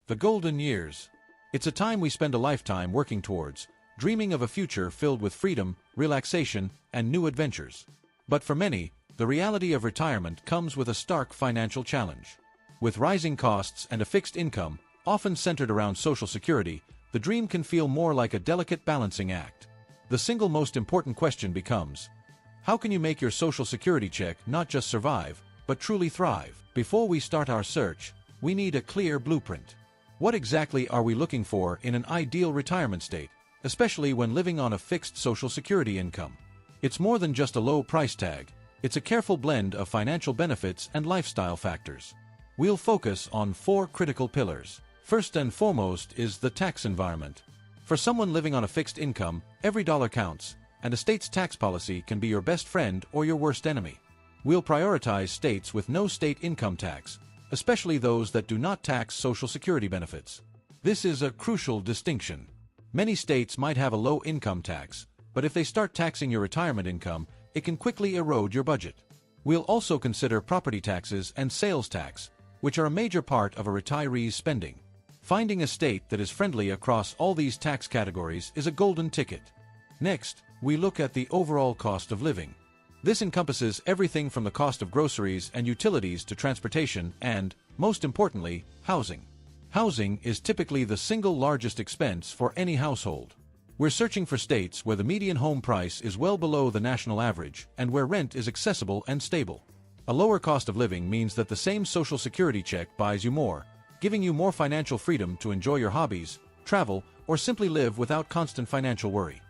The golden years. It's a time we spend a lifetime working towards, dreaming of a future filled with freedom, relaxation, and new adventures. But for many, the reality of retirement comes with a stark financial challenge. With rising costs and a fixed income, often centered around Social Security, the dream can feel more like a delicate balancing act. The single most important question becomes, how can you make your Social Security check not just survive, but truly thrive? Before we start our search, we need a clear blueprint. What exactly are we looking for in an ideal retirement state, especially when living on a fixed Social Security income? It's more than just a low price tag, it's a careful blend of financial benefits and lifestyle factors. We'll focus on 4 critical pillars. First and foremost is the tax environment. For someone living on a fixed income, every dollar counts, and a state's tax policy can be your best friend or your worst enemy. We'll prioritize states with no state income tax, especially those that do not tax Social Security benefits. This is a crucial distinction. Many states might have a low income tax, but if they start taxing your retirement income, it can quickly erode your budget. We'll also consider property taxes and sales tax, which are a major part of a retiree's spending. Finding a state that is friendly across all these tax categories is a golden ticket. Next, we look at the overall cost of living. This encompasses everything from the cost of groceries and utilities to transportation and, most importantly, housing. Housing is typically the single largest expense for any household. We're searching for states where the median home price is well below the national average and where rent is accessible and stable. A lower cost of living means that the same Social Security check buys you more, giving you more financial freedom to enjoy your hobbies, travel, or simply live without constant financial worry.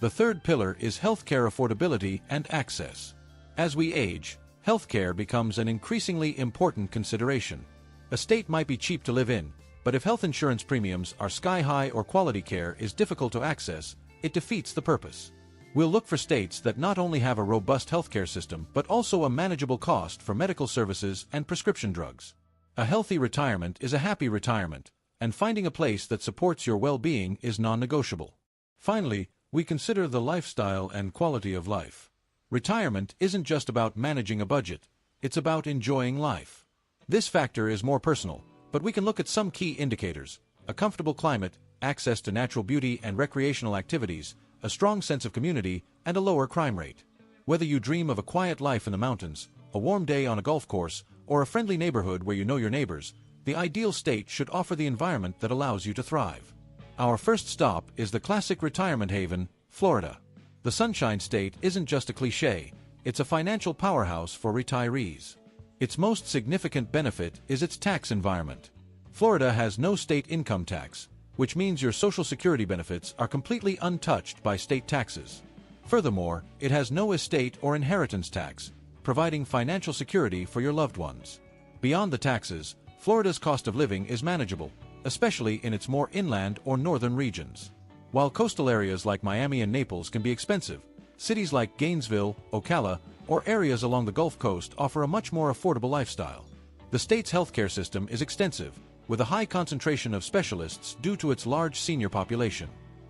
The third pillar is healthcare affordability and access. As we age, healthcare becomes an increasingly important consideration. A state might be cheap to live in, but if health insurance premiums are sky high or quality care is difficult to access, it defeats the purpose. We'll look for states that not only have a robust healthcare system but also a manageable cost for medical services and prescription drugs. A healthy retirement is a happy retirement, and finding a place that supports your well-being is non-negotiable. Finally, we consider the lifestyle and quality of life. Retirement isn't just about managing a budget, it's about enjoying life. This factor is more personal, but we can look at some key indicators: a comfortable climate, access to natural beauty and recreational activities, a strong sense of community, and a lower crime rate. Whether you dream of a quiet life in the mountains, a warm day on a golf course, or a friendly neighborhood where you know your neighbors, the ideal state should offer the environment that allows you to thrive. Our first stop is the classic retirement haven, Florida. The Sunshine State isn't just a cliché, it's a financial powerhouse for retirees. Its most significant benefit is its tax environment. Florida has no state income tax, which means your Social Security benefits are completely untouched by state taxes. Furthermore, it has no estate or inheritance tax, providing financial security for your loved ones. Beyond the taxes, Florida's cost of living is manageable, especially in its more inland or northern regions. While coastal areas like Miami and Naples can be expensive, cities like Gainesville, Ocala, or areas along the Gulf Coast offer a much more affordable lifestyle. The state's healthcare system is extensive, with a high concentration of specialists due to its large senior population.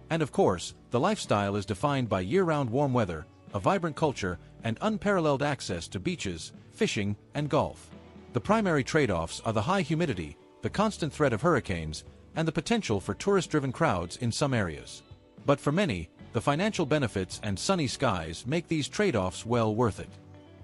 And of course, the lifestyle is defined by year-round warm weather, a vibrant culture, and unparalleled access to beaches, fishing, and golf. The primary trade-offs are the high humidity, the constant threat of hurricanes, and the potential for tourist-driven crowds in some areas. But for many, the financial benefits and sunny skies make these trade-offs well worth it.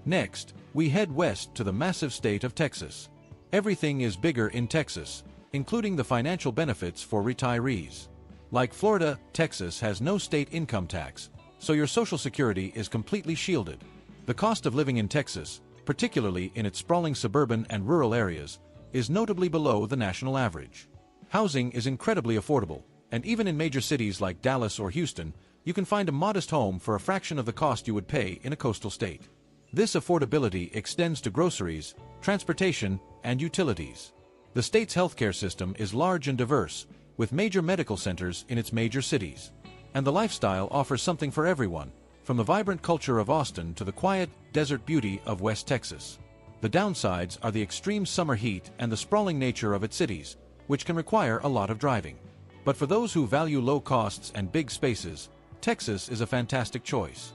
Next, we head west to the massive state of Texas. Everything is bigger in Texas, including the financial benefits for retirees. Like Florida, Texas has no state income tax, so your Social Security is completely shielded. The cost of living in Texas, particularly in its sprawling suburban and rural areas, is notably below the national average. Housing is incredibly affordable, and even in major cities like Dallas or Houston, you can find a modest home for a fraction of the cost you would pay in a coastal state. This affordability extends to groceries, transportation, and utilities. The state's healthcare system is large and diverse, with major medical centers in its major cities. And the lifestyle offers something for everyone, from the vibrant culture of Austin to the quiet, desert beauty of West Texas. The downsides are the extreme summer heat and the sprawling nature of its cities, which can require a lot of driving. But for those who value low costs and big spaces, Texas is a fantastic choice.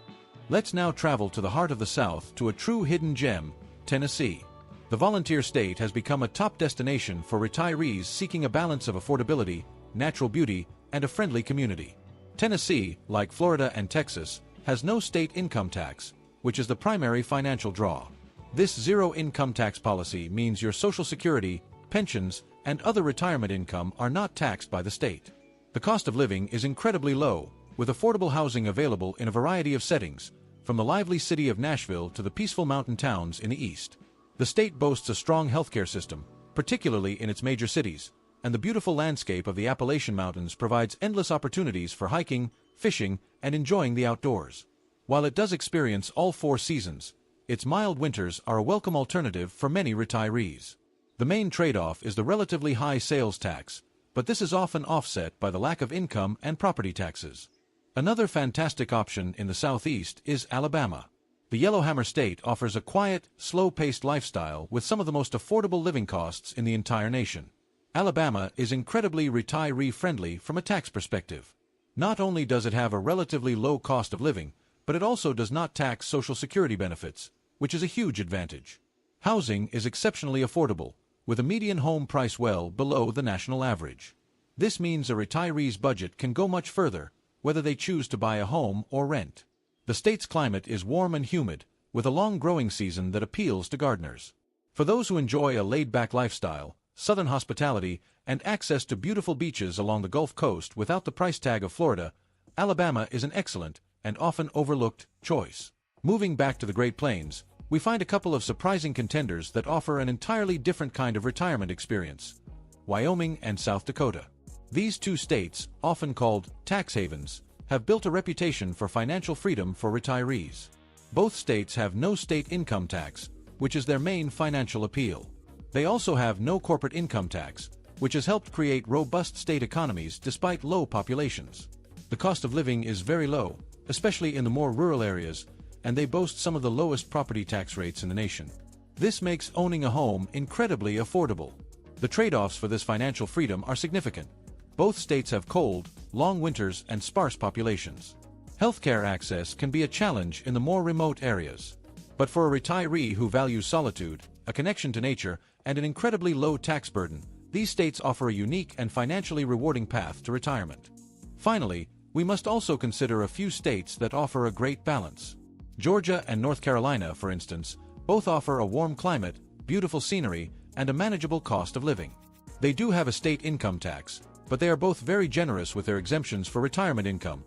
Let's now travel to the heart of the South to a true hidden gem, Tennessee. The volunteer state has become a top destination for retirees seeking a balance of affordability, natural beauty, and a friendly community. Tennessee, like Florida and Texas, has no state income tax, which is the primary financial draw. This zero income tax policy means your Social Security, pensions, and other retirement income are not taxed by the state. The cost of living is incredibly low, with affordable housing available in a variety of settings, from the lively city of Nashville to the peaceful mountain towns in the east. The state boasts a strong healthcare system, particularly in its major cities, and the beautiful landscape of the Appalachian Mountains provides endless opportunities for hiking, fishing, and enjoying the outdoors. While it does experience all 4 seasons, its mild winters are a welcome alternative for many retirees. The main trade-off is the relatively high sales tax, but this is often offset by the lack of income and property taxes. Another fantastic option in the Southeast is Alabama. The Yellowhammer State offers a quiet, slow-paced lifestyle with some of the most affordable living costs in the entire nation. Alabama is incredibly retiree-friendly from a tax perspective. Not only does it have a relatively low cost of living, but it also does not tax Social Security benefits, which is a huge advantage. Housing is exceptionally affordable, with a median home price well below the national average. This means a retiree's budget can go much further, whether they choose to buy a home or rent. The state's climate is warm and humid, with a long growing season that appeals to gardeners. For those who enjoy a laid-back lifestyle, southern hospitality, and access to beautiful beaches along the Gulf Coast without the price tag of Florida, Alabama is an excellent and often overlooked choice. Moving back to the Great Plains, we find a couple of surprising contenders that offer an entirely different kind of retirement experience: Wyoming and South Dakota. These 2 states, often called tax havens, have built a reputation for financial freedom for retirees. Both states have no state income tax, which is their main financial appeal. They also have no corporate income tax, which has helped create robust state economies despite low populations. The cost of living is very low, especially in the more rural areas, and they boast some of the lowest property tax rates in the nation. This makes owning a home incredibly affordable. The trade-offs for this financial freedom are significant. Both states have cold, long winters and sparse populations. Healthcare access can be a challenge in the more remote areas. But for a retiree who values solitude, a connection to nature, and an incredibly low tax burden, these states offer a unique and financially rewarding path to retirement. Finally, we must also consider a few states that offer a great balance. Georgia and North Carolina, for instance, both offer a warm climate, beautiful scenery, and a manageable cost of living. They do have a state income tax, but they are both very generous with their exemptions for retirement income,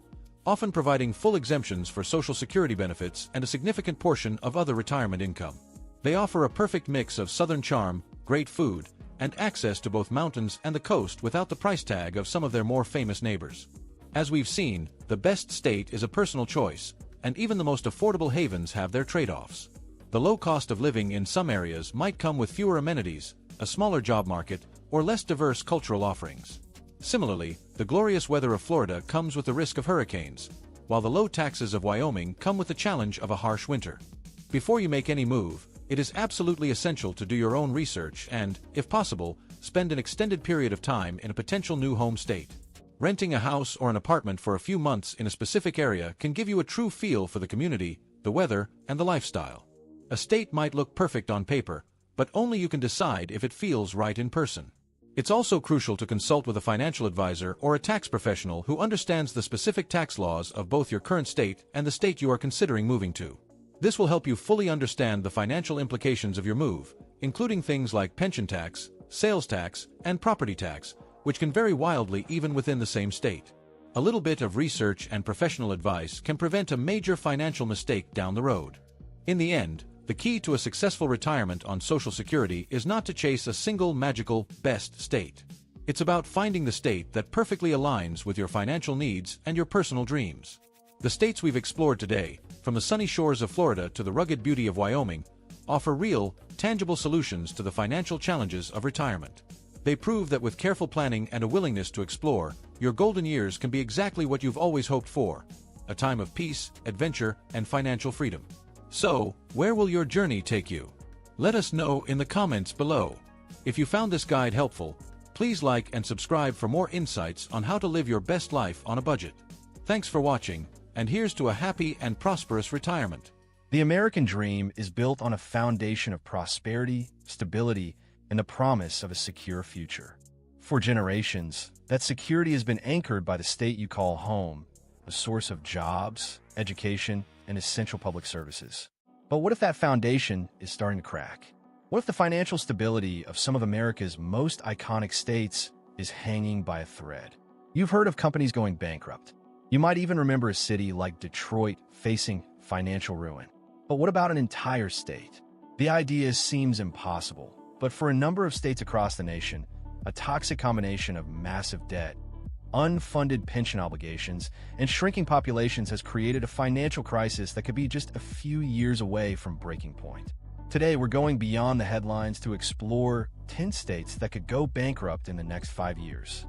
often providing full exemptions for Social Security benefits and a significant portion of other retirement income. They offer a perfect mix of southern charm, great food, and access to both mountains and the coast without the price tag of some of their more famous neighbors. As we've seen, the best state is a personal choice, and even the most affordable havens have their trade-offs. The low cost of living in some areas might come with fewer amenities, a smaller job market, or less diverse cultural offerings. Similarly, the glorious weather of Florida comes with the risk of hurricanes, while the low taxes of Wyoming come with the challenge of a harsh winter. Before you make any move, it is absolutely essential to do your own research and, if possible, spend an extended period of time in a potential new home state. Renting a house or an apartment for a few months in a specific area can give you a true feel for the community, the weather, and the lifestyle. A state might look perfect on paper, but only you can decide if it feels right in person. It's also crucial to consult with a financial advisor or a tax professional who understands the specific tax laws of both your current state and the state you are considering moving to. This will help you fully understand the financial implications of your move, including things like pension tax, sales tax, and property tax, which can vary wildly even within the same state. A little bit of research and professional advice can prevent a major financial mistake down the road. In the end, the key to a successful retirement on Social Security is not to chase a single magical best state. It's about finding the state that perfectly aligns with your financial needs and your personal dreams. The states we've explored today, from the sunny shores of Florida to the rugged beauty of Wyoming, offer real, tangible solutions to the financial challenges of retirement. They prove that with careful planning and a willingness to explore, your golden years can be exactly what you've always hoped for: a time of peace, adventure, and financial freedom. So, where will your journey take you? Let us know in the comments below. If you found this guide helpful, please like and subscribe for more insights on how to live your best life on a budget. Thanks for watching, and here's to a happy and prosperous retirement. The American dream is built on a foundation of prosperity, stability, and the promise of a secure future. For generations, that security has been anchored by the state you call home, a source of jobs, education, and essential public services. But what if that foundation is starting to crack? What if the financial stability of some of America's most iconic states is hanging by a thread? You've heard of companies going bankrupt. You might even remember a city like Detroit facing financial ruin. But what about an entire state? The idea seems impossible, but for a number of states across the nation, a toxic combination of massive debt, unfunded pension obligations, and shrinking populations has created a financial crisis that could be just a few years away from breaking point. Today, we're going beyond the headlines to explore 10 states that could go bankrupt in the next 5 years.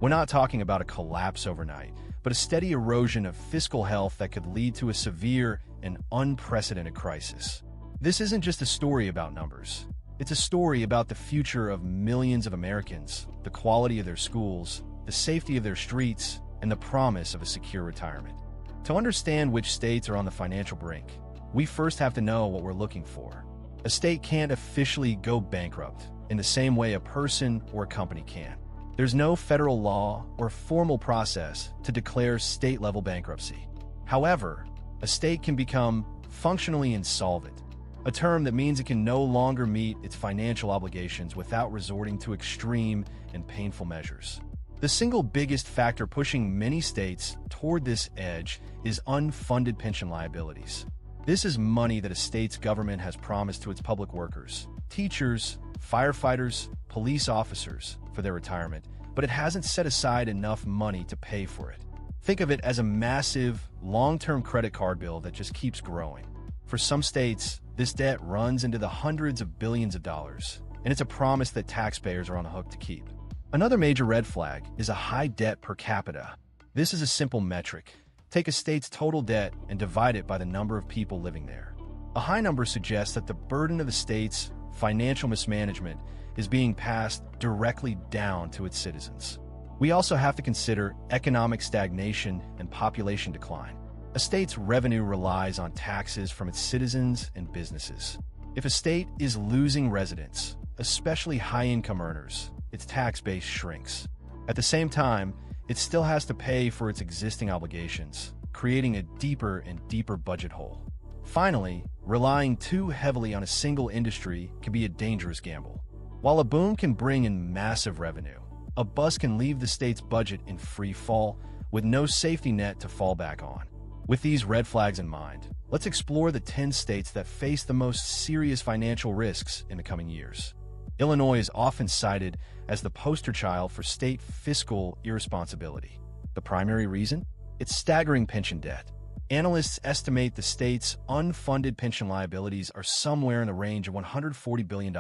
We're not talking about a collapse overnight, but a steady erosion of fiscal health that could lead to a severe and unprecedented crisis. This isn't just a story about numbers. It's a story about the future of millions of Americans, the quality of their schools, the safety of their streets, and the promise of a secure retirement. To understand which states are on the financial brink, we first have to know what we're looking for. A state can't officially go bankrupt in the same way a person or a company can. There's no federal law or formal process to declare state-level bankruptcy. However, a state can become functionally insolvent, a term that means it can no longer meet its financial obligations without resorting to extreme and painful measures. The single biggest factor pushing many states toward this edge is unfunded pension liabilities. This is money that a state's government has promised to its public workers, teachers, firefighters, police officers for their retirement, but it hasn't set aside enough money to pay for it. Think of it as a massive, long-term credit card bill that just keeps growing. For some states, this debt runs into the hundreds of billions of dollars, and it's a promise that taxpayers are on the hook to keep. Another major red flag is a high debt per capita. This is a simple metric. Take a state's total debt and divide it by the number of people living there. A high number suggests that the burden of the state's financial mismanagement is being passed directly down to its citizens. We also have to consider economic stagnation and population decline. A state's revenue relies on taxes from its citizens and businesses. If a state is losing residents, especially high-income earners, its tax base shrinks. At the same time, it still has to pay for its existing obligations, creating a deeper and deeper budget hole. Finally, relying too heavily on a single industry can be a dangerous gamble. While a boom can bring in massive revenue, a bust can leave the state's budget in free fall with no safety net to fall back on. With these red flags in mind, let's explore the 10 states that face the most serious financial risks in the coming years. Illinois is often cited as the poster child for state fiscal irresponsibility. The primary reason? Its staggering pension debt. Analysts estimate the state's unfunded pension liabilities are somewhere in the range of $140 billion.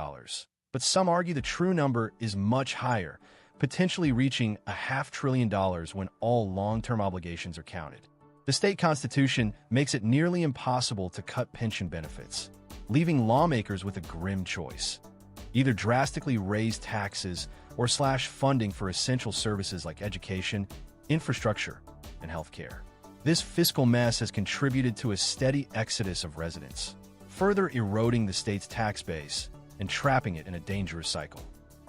But some argue the true number is much higher, potentially reaching $500 billion when all long-term obligations are counted. The state constitution makes it nearly impossible to cut pension benefits, leaving lawmakers with a grim choice. Either drastically raise taxes or slash funding for essential services like education, infrastructure, and healthcare. This fiscal mess has contributed to a steady exodus of residents, further eroding the state's tax base and trapping it in a dangerous cycle.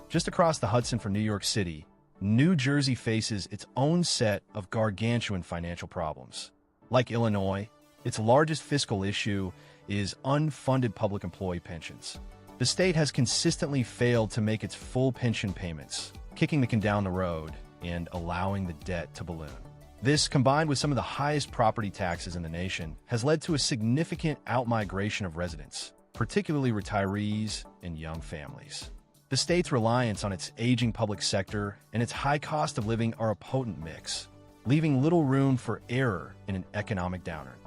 Just across the Hudson from New York City, New Jersey faces its own set of gargantuan financial problems. Like Illinois, its largest fiscal issue is unfunded public employee pensions. The state has consistently failed to make its full pension payments, kicking the can down the road and allowing the debt to balloon. This, combined with some of the highest property taxes in the nation, has led to a significant outmigration of residents, particularly retirees and young families. The state's reliance on its aging public sector and its high cost of living are a potent mix, leaving little room for error in an economic downturn.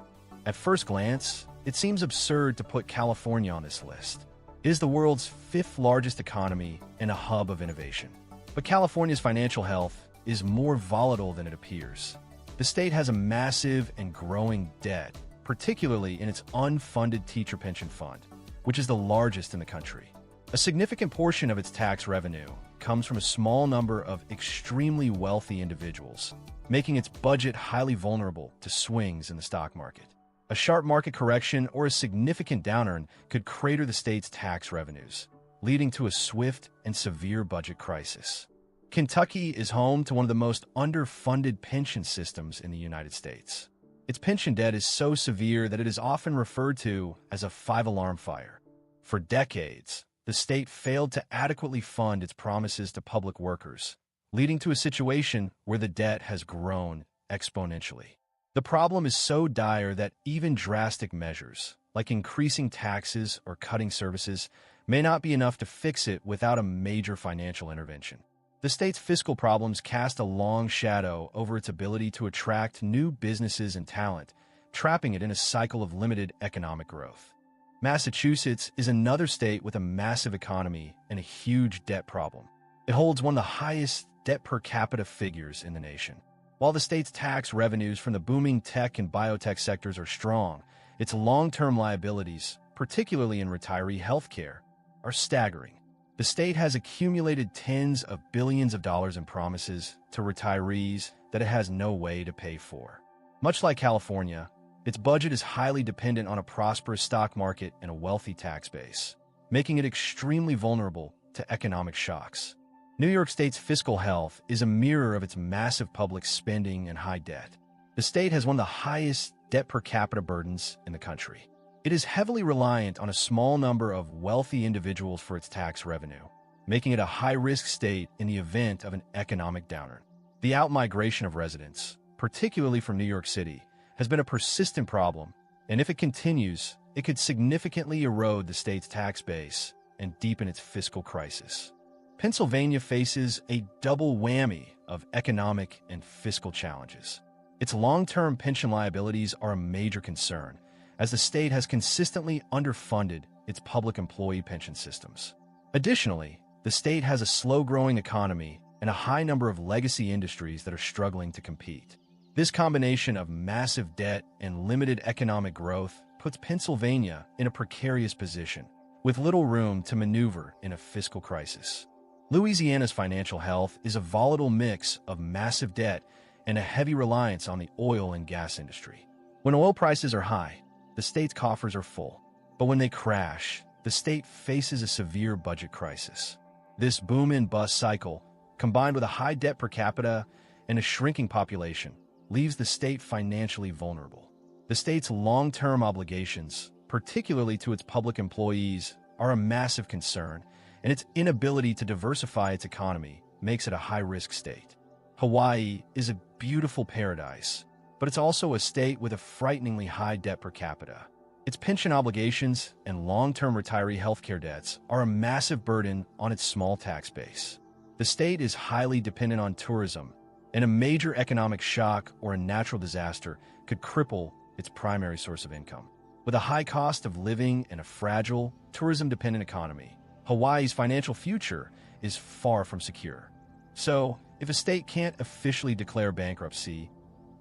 At first glance, it seems absurd to put California on this list. It is the world's 5th largest economy and a hub of innovation. But California's financial health is more volatile than it appears. The state has a massive and growing debt, particularly in its unfunded teacher pension fund, which is the largest in the country. A significant portion of its tax revenue comes from a small number of extremely wealthy individuals, making its budget highly vulnerable to swings in the stock market. A sharp market correction or a significant downturn could crater the state's tax revenues, leading to a swift and severe budget crisis. Kentucky is home to one of the most underfunded pension systems in the United States. Its pension debt is so severe that it is often referred to as a five-alarm fire. For decades, the state failed to adequately fund its promises to public workers, leading to a situation where the debt has grown exponentially. The problem is so dire that even drastic measures, like increasing taxes or cutting services, may not be enough to fix it without a major financial intervention. The state's fiscal problems cast a long shadow over its ability to attract new businesses and talent, trapping it in a cycle of limited economic growth. Massachusetts is another state with a massive economy and a huge debt problem. It holds one of the highest debt per capita figures in the nation. While the state's tax revenues from the booming tech and biotech sectors are strong, its long-term liabilities, particularly in retiree health care, are staggering. The state has accumulated tens of billions of dollars in promises to retirees that it has no way to pay for. Much like California, its budget is highly dependent on a prosperous stock market and a wealthy tax base, making it extremely vulnerable to economic shocks. New York State's fiscal health is a mirror of its massive public spending and high debt. The state has one of the highest debt per capita burdens in the country. It is heavily reliant on a small number of wealthy individuals for its tax revenue, making it a high-risk state in the event of an economic downturn. The outmigration of residents, particularly from New York City, has been a persistent problem, and if it continues, it could significantly erode the state's tax base and deepen its fiscal crisis. Pennsylvania faces a double whammy of economic and fiscal challenges. Its long-term pension liabilities are a major concern, as the state has consistently underfunded its public employee pension systems. Additionally, the state has a slow-growing economy and a high number of legacy industries that are struggling to compete. This combination of massive debt and limited economic growth puts Pennsylvania in a precarious position, with little room to maneuver in a fiscal crisis. Louisiana's financial health is a volatile mix of massive debt and a heavy reliance on the oil and gas industry. When oil prices are high, the state's coffers are full. But when they crash, the state faces a severe budget crisis. This boom and bust cycle, combined with a high debt per capita and a shrinking population, leaves the state financially vulnerable. The state's long-term obligations, particularly to its public employees, are a massive concern, and its inability to diversify its economy makes it a high-risk state. Hawaii is a beautiful paradise, but it's also a state with a frighteningly high debt per capita. Its pension obligations and long-term retiree healthcare debts are a massive burden on its small tax base. The state is highly dependent on tourism, and a major economic shock or a natural disaster could cripple its primary source of income. With a high cost of living and a fragile, tourism-dependent economy, Hawaii's financial future is far from secure. So, if a state can't officially declare bankruptcy,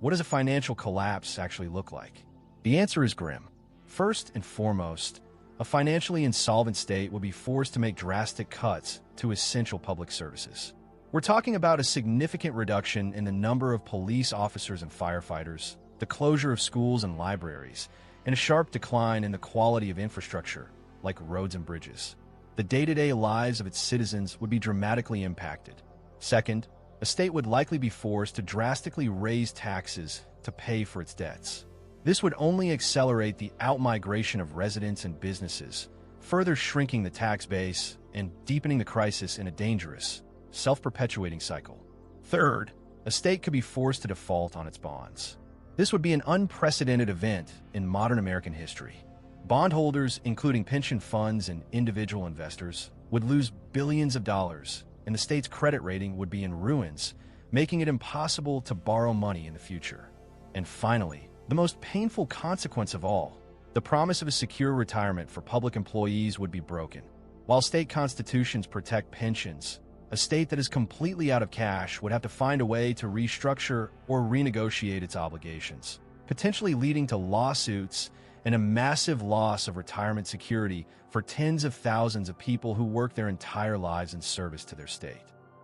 what does a financial collapse actually look like? The answer is grim. First and foremost, a financially insolvent state would be forced to make drastic cuts to essential public services. We're talking about a significant reduction in the number of police officers and firefighters, the closure of schools and libraries, and a sharp decline in the quality of infrastructure, like roads and bridges. The day-to-day lives of its citizens would be dramatically impacted. Second, a state would likely be forced to drastically raise taxes to pay for its debts. This would only accelerate the outmigration of residents and businesses, further shrinking the tax base and deepening the crisis in a dangerous, self-perpetuating cycle. Third, a state could be forced to default on its bonds. This would be an unprecedented event in modern American history. Bondholders, including pension funds and individual investors, would lose billions of dollars, and the state's credit rating would be in ruins, making it impossible to borrow money in the future. And finally, the most painful consequence of all, the promise of a secure retirement for public employees would be broken. While state constitutions protect pensions, a state that is completely out of cash would have to find a way to restructure or renegotiate its obligations, potentially leading to lawsuits and a massive loss of retirement security for tens of thousands of people who work their entire lives in service to their state.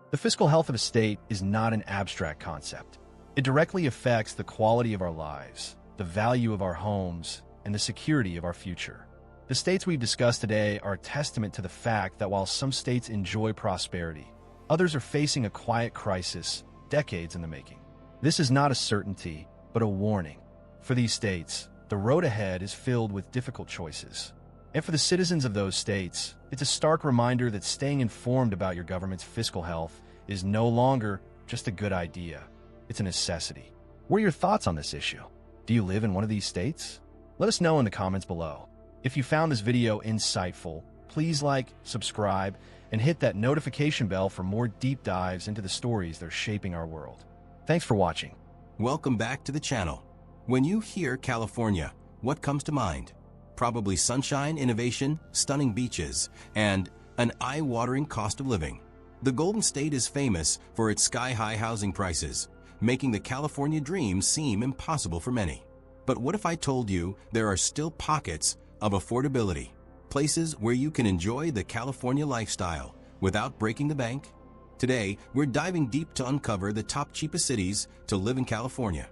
The fiscal health of a state is not an abstract concept. It directly affects the quality of our lives, the the value of our homes, and the security of our future. The states we've discussed today are a testament to the fact that while some states enjoy prosperity, others are facing a quiet crisis decades in the making. This is not a certainty, but a warning. For these states, the road ahead is filled with difficult choices. And for the citizens of those states, it's a stark reminder that staying informed about your government's fiscal health is no longer just a good idea. It's a necessity. What are your thoughts on this issue? Do you live in one of these states? Let us know in the comments below. If you found this video insightful, please like, subscribe, and hit that notification bell for more deep dives into the stories that are shaping our world. Thanks for watching. Welcome back to the channel. When you hear California, what comes to mind? Probably sunshine, innovation, stunning beaches, and an eye-watering cost of living. The Golden State is famous for its sky-high housing prices, making the California dream seem impossible for many. But what if I told you there are still pockets of affordability, places where you can enjoy the California lifestyle without breaking the bank? Today, we're diving deep to uncover the top cheapest cities to live in California.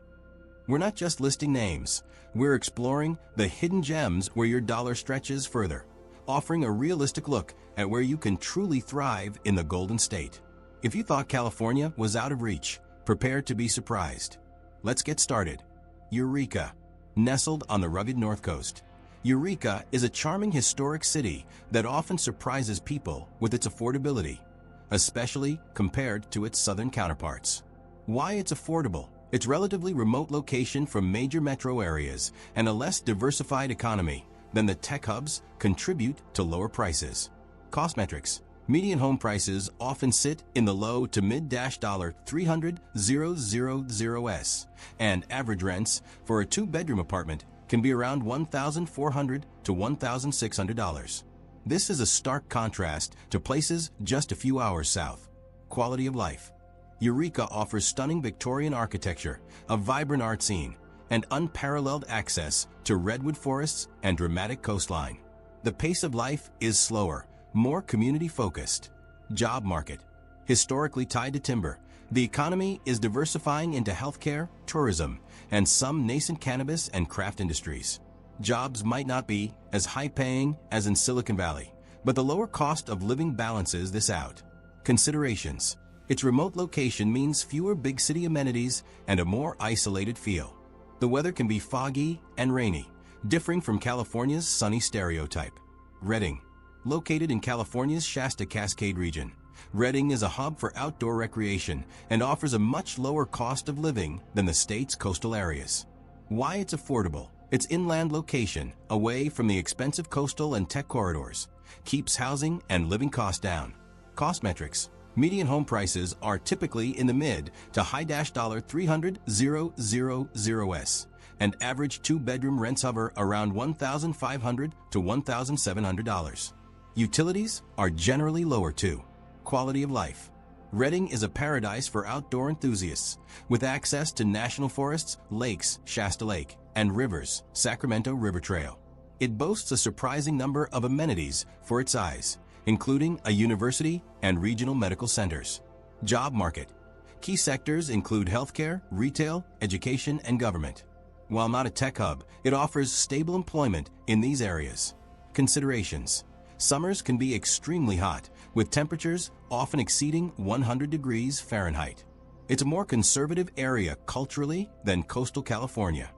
We're not just listing names, we're exploring the hidden gems where your dollar stretches further, offering a realistic look at where you can truly thrive in the Golden State. If you thought California was out of reach, prepare to be surprised. Let's get started. Eureka. Nestled on the rugged North Coast, Eureka is a charming historic city that often surprises people with its affordability, especially compared to its southern counterparts. Why it's affordable? Its relatively remote location from major metro areas and a less diversified economy than the tech hubs contribute to lower prices. Cost metrics. Median home prices often sit in the low to mid-$300,000s, and average rents for a two-bedroom apartment can be around $1,400 to $1,600. This is a stark contrast to places just a few hours south. Quality of life. Eureka offers stunning Victorian architecture, a vibrant art scene, and unparalleled access to redwood forests and dramatic coastline. The pace of life is slower, more community-focused. Job market. Historically tied to timber, the economy is diversifying into healthcare, tourism, and some nascent cannabis and craft industries. Jobs might not be as high-paying as in Silicon Valley, but the lower cost of living balances this out. Considerations. Its remote location means fewer big city amenities and a more isolated feel. The weather can be foggy and rainy, differing from California's sunny stereotype. Redding. Located in California's Shasta Cascade region, Redding is a hub for outdoor recreation and offers a much lower cost of living than the state's coastal areas. Why it's affordable? Its inland location, away from the expensive coastal and tech corridors, keeps housing and living costs down. Cost metrics. Median home prices are typically in the mid to high $300,000s, and average two-bedroom rents hover around $1,500 to $1,700. Utilities are generally lower too. Quality of life. Redding is a paradise for outdoor enthusiasts, with access to national forests, lakes, Shasta Lake, and rivers, Sacramento River Trail. It boasts a surprising number of amenities for its size, including a university and regional medical centers. Job market. Key sectors include healthcare, retail, education, and government. While not a tech hub, it offers stable employment in these areas. Considerations. Summers can be extremely hot, with temperatures often exceeding 100 degrees Fahrenheit. It's a more conservative area culturally than coastal California.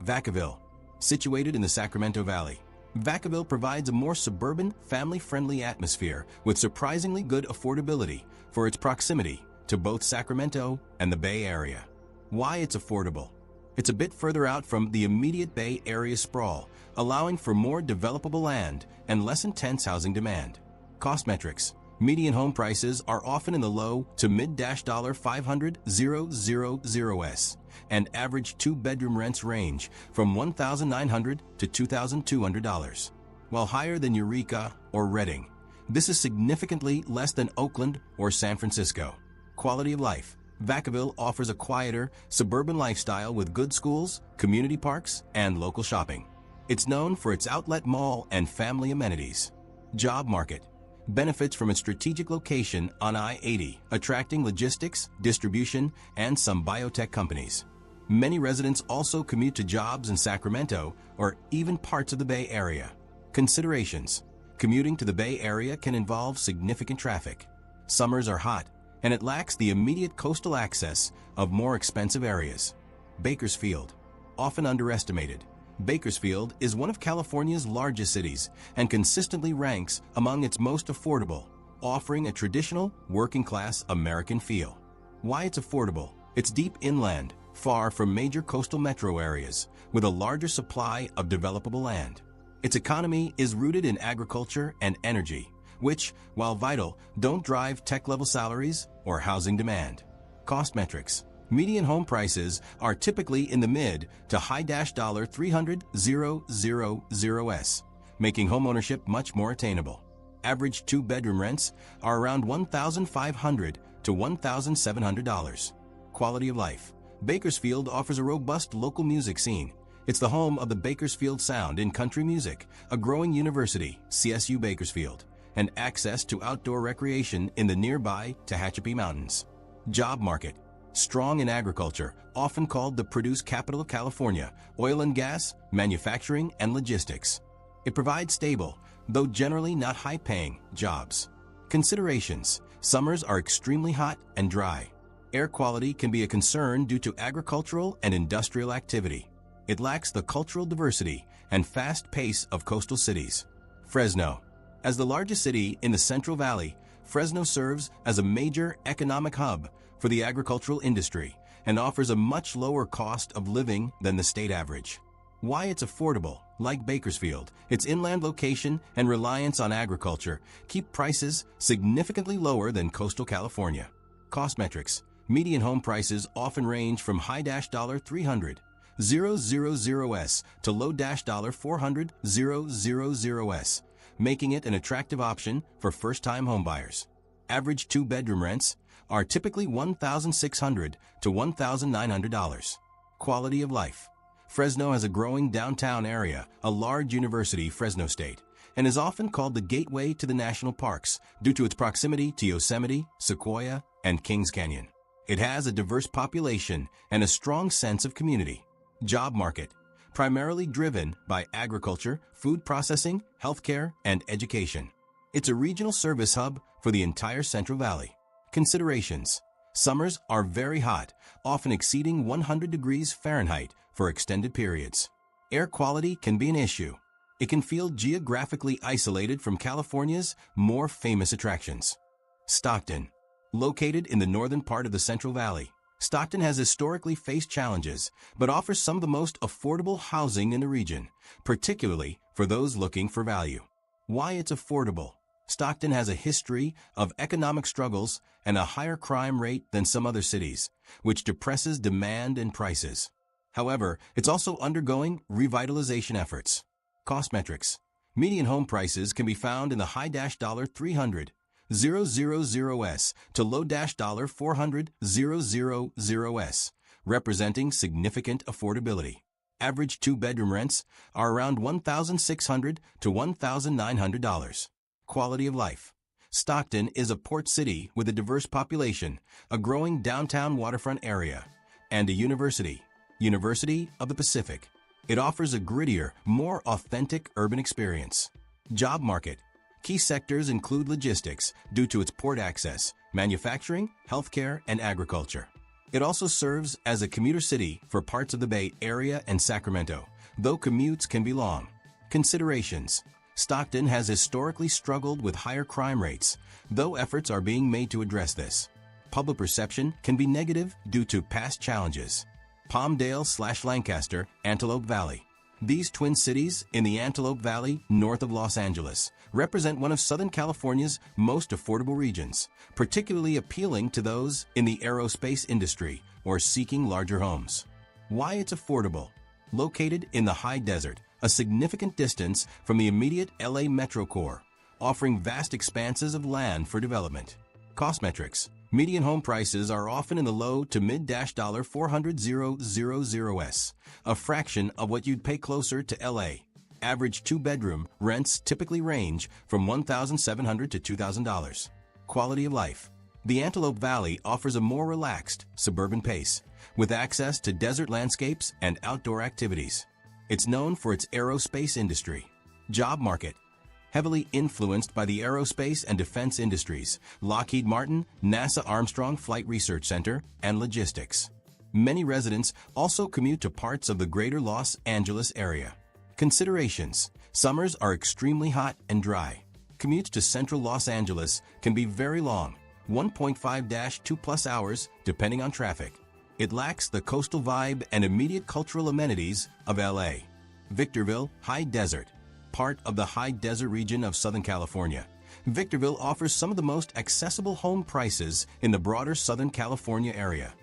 Vacaville. Situated in the Sacramento Valley, Vacaville provides a more suburban, family-friendly atmosphere with surprisingly good affordability for its proximity to both Sacramento and the Bay Area. Why it's affordable? It's a bit further out from the immediate Bay Area sprawl, allowing for more developable land and less intense housing demand. Cost metrics. Median home prices are often in the low to mid-$500,000s, and average two-bedroom rents range from $1,900 to $2,200. While higher than Eureka or Redding, this is significantly less than Oakland or San Francisco. Quality of life. Vacaville offers a quieter, suburban lifestyle with good schools, community parks, and local shopping. It's known for its outlet mall and family amenities. Job market. Benefits from its strategic location on I-80, attracting logistics, distribution, and some biotech companies. Many residents also commute to jobs in Sacramento or even parts of the Bay Area. Considerations: commuting to the Bay Area can involve significant traffic. Summers are hot, and it lacks the immediate coastal access of more expensive areas. Bakersfield, often underestimated. Bakersfield is one of California's largest cities and consistently ranks among its most affordable, offering a traditional, working-class American feel. Why it's affordable? It's deep inland, far from major coastal metro areas, with a larger supply of developable land. Its economy is rooted in agriculture and energy, which, while vital, don't drive tech-level salaries or housing demand. Cost metrics. Median home prices are typically in the mid to high $300,000s, making homeownership much more attainable. Average two-bedroom rents are around $1,500 to $1,700. Quality of life. Bakersfield offers a robust local music scene. It's the home of the Bakersfield Sound in country music, a growing university, CSU Bakersfield, and access to outdoor recreation in the nearby Tehachapi Mountains. Job market. Strong in agriculture, often called the produce capital of California, oil and gas, manufacturing, and logistics. It provides stable, though generally not high-paying, jobs. Considerations. Summers are extremely hot and dry. Air quality can be a concern due to agricultural and industrial activity. It lacks the cultural diversity and fast pace of coastal cities. Fresno. As the largest city in the Central Valley, Fresno serves as a major economic hub for the agricultural industry and offers a much lower cost of living than the state average. Why it's affordable? Like Bakersfield, its inland location and reliance on agriculture keep prices significantly lower than coastal California. Cost metrics. Median home prices often range from high $300,000s to low $400,000s, making it an attractive option for first-time homebuyers. Average two-bedroom rents are typically $1,600 to $1,900. Quality of life. Fresno has a growing downtown area, a large university, Fresno State, and is often called the gateway to the national parks due to its proximity to Yosemite, Sequoia, and Kings Canyon. It has a diverse population and a strong sense of community. Job market, primarily driven by agriculture, food processing, healthcare, and education. It's a regional service hub for the entire Central Valley. Considerations. Summers are very hot, often exceeding 100 degrees Fahrenheit for extended periods. Air quality can be an issue. It can feel geographically isolated from California's more famous attractions. Stockton. Located in the northern part of the Central Valley, Stockton has historically faced challenges, but offers some of the most affordable housing in the region, particularly for those looking for value. Why it's affordable? Stockton has a history of economic struggles and a higher crime rate than some other cities, which depresses demand and prices. However, it's also undergoing revitalization efforts. Cost metrics. Median home prices can be found in the high $300,000s to low $400,000s, representing significant affordability. Average two-bedroom rents are around $1,600 to $1,900. Quality of life. Stockton is a port city with a diverse population, a growing downtown waterfront area, and a university, University of the Pacific. It offers a grittier, more authentic urban experience. Job market. Key sectors include logistics due to its port access, manufacturing, healthcare, and agriculture. It also serves as a commuter city for parts of the Bay Area and Sacramento, though commutes can be long. Considerations. Stockton has historically struggled with higher crime rates, though efforts are being made to address this. Public perception can be negative due to past challenges. Palmdale/Lancaster, Antelope Valley. These twin cities in the Antelope Valley, north of Los Angeles, represent one of Southern California's most affordable regions, particularly appealing to those in the aerospace industry or seeking larger homes. Why it's affordable? Located in the high desert, a significant distance from the immediate LA metro core, offering vast expanses of land for development. Cost metrics. Median home prices are often in the low to mid $400,000s, a fraction of what you'd pay closer to LA. Average two-bedroom rents typically range from $1,700 to $2,000. Quality of life. The Antelope Valley offers a more relaxed, suburban pace, with access to desert landscapes and outdoor activities. It's known for its aerospace industry. Job market. Heavily influenced by the aerospace and defense industries, Lockheed Martin, NASA Armstrong Flight Research Center, and logistics. Many residents also commute to parts of the greater Los Angeles area. Considerations. Summers are extremely hot and dry. Commutes to central Los Angeles can be very long, 1.5-2+ hours, depending on traffic. It lacks the coastal vibe and immediate cultural amenities of LA. Victorville, High Desert. Part of the high desert region of Southern California, Victorville offers some of the most accessible home prices in the broader Southern California area,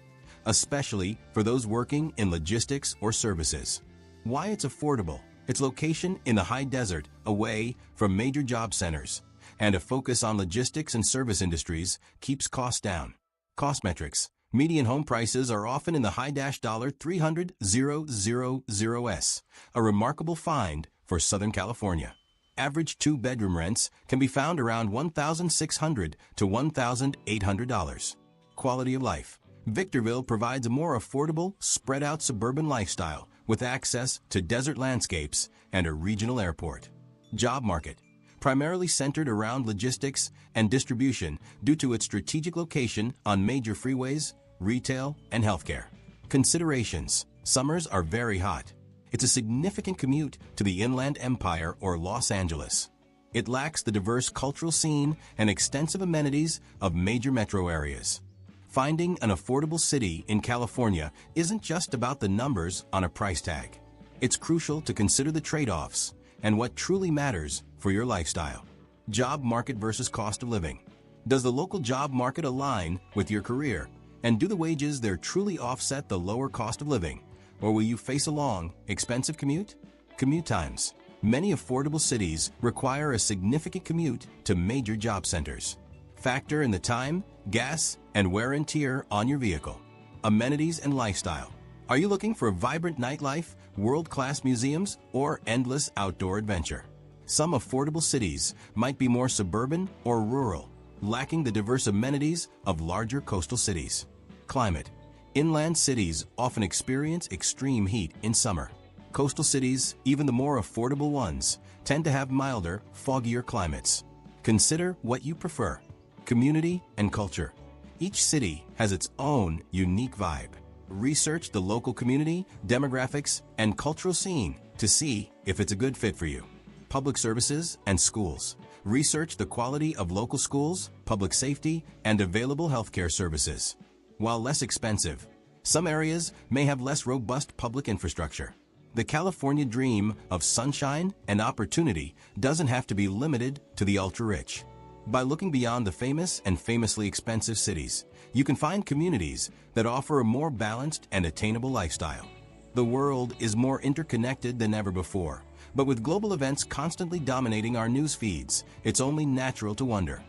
especially for those working in logistics or services. Why it's affordable? Its location in the high desert, away from major job centers, and a focus on logistics and service industries keeps costs down. Cost metrics. Median home prices are often in the high $300,000s, a remarkable find for Southern California. Average two-bedroom rents can be found around $1,600 to $1,800. Quality of life. Victorville provides a more affordable, spread-out suburban lifestyle with access to desert landscapes and a regional airport. Job market. Primarily centered around logistics and distribution due to its strategic location on major freeways, retail, and healthcare. Considerations. Summers are very hot. It's a significant commute to the Inland Empire or Los Angeles. It lacks the diverse cultural scene and extensive amenities of major metro areas. Finding an affordable city in California isn't just about the numbers on a price tag. It's crucial to consider the trade-offs and what truly matters for your lifestyle. Job market versus cost of living. Does the local job market align with your career? And do the wages there truly offset the lower cost of living? Or will you face a long, expensive commute? Commute times. Many affordable cities require a significant commute to major job centers. Factor in the time, gas, and wear and tear on your vehicle. Amenities and lifestyle. Are you looking for a vibrant nightlife, world-class museums, or endless outdoor adventure? Some affordable cities might be more suburban or rural, lacking the diverse amenities of larger coastal cities. Climate. Inland cities often experience extreme heat in summer. Coastal cities, even the more affordable ones, tend to have milder, foggier climates. Consider what you prefer. Community and culture. Each city has its own unique vibe. Research the local community, demographics, and cultural scene to see if it's a good fit for you. Public services and schools. Research the quality of local schools, public safety, and available healthcare services. While less expensive, some areas may have less robust public infrastructure. The California dream of sunshine and opportunity doesn't have to be limited to the ultra-rich. By looking beyond the famous and famously expensive cities, you can find communities that offer a more balanced and attainable lifestyle. The world is more interconnected than ever before, but with global events constantly dominating our news feeds, it's only natural to wonder,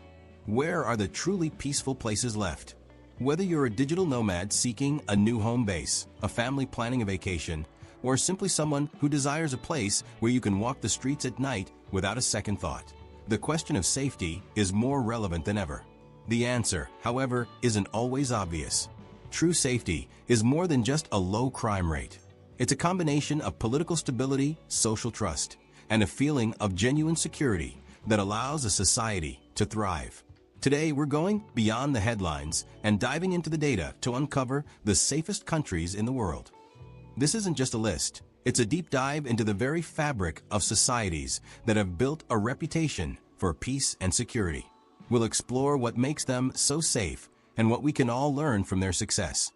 where are the truly peaceful places left? Whether you're a digital nomad seeking a new home base, a family planning a vacation, or simply someone who desires a place where you can walk the streets at night without a second thought, the question of safety is more relevant than ever. The answer, however, isn't always obvious. True safety is more than just a low crime rate. It's a combination of political stability, social trust, and a feeling of genuine security that allows a society to thrive. Today, we're going beyond the headlines and diving into the data to uncover the safest countries in the world. This isn't just a list. It's a deep dive into the very fabric of societies that have built a reputation for peace and security. We'll explore what makes them so safe and what we can all learn from their success.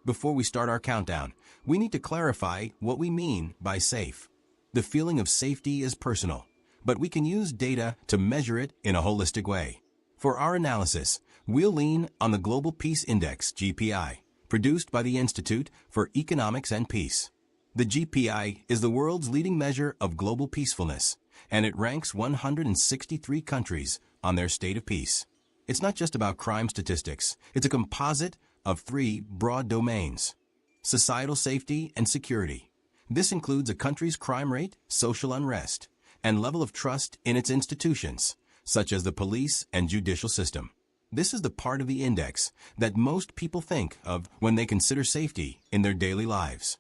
Before we start our countdown, we need to clarify what we mean by safe. The feeling of safety is personal, but we can use data to measure it in a holistic way. For our analysis, we'll lean on the Global Peace Index, GPI, produced by the Institute for Economics and Peace. The GPI is the world's leading measure of global peacefulness, and it ranks 163 countries on their state of peace. It's not just about crime statistics. It's a composite of three broad domains: societal safety and security. This includes a country's crime rate, social unrest, and level of trust in its institutions, such as the police and judicial system. This is the part of the index that most people think of when they consider safety in their daily lives.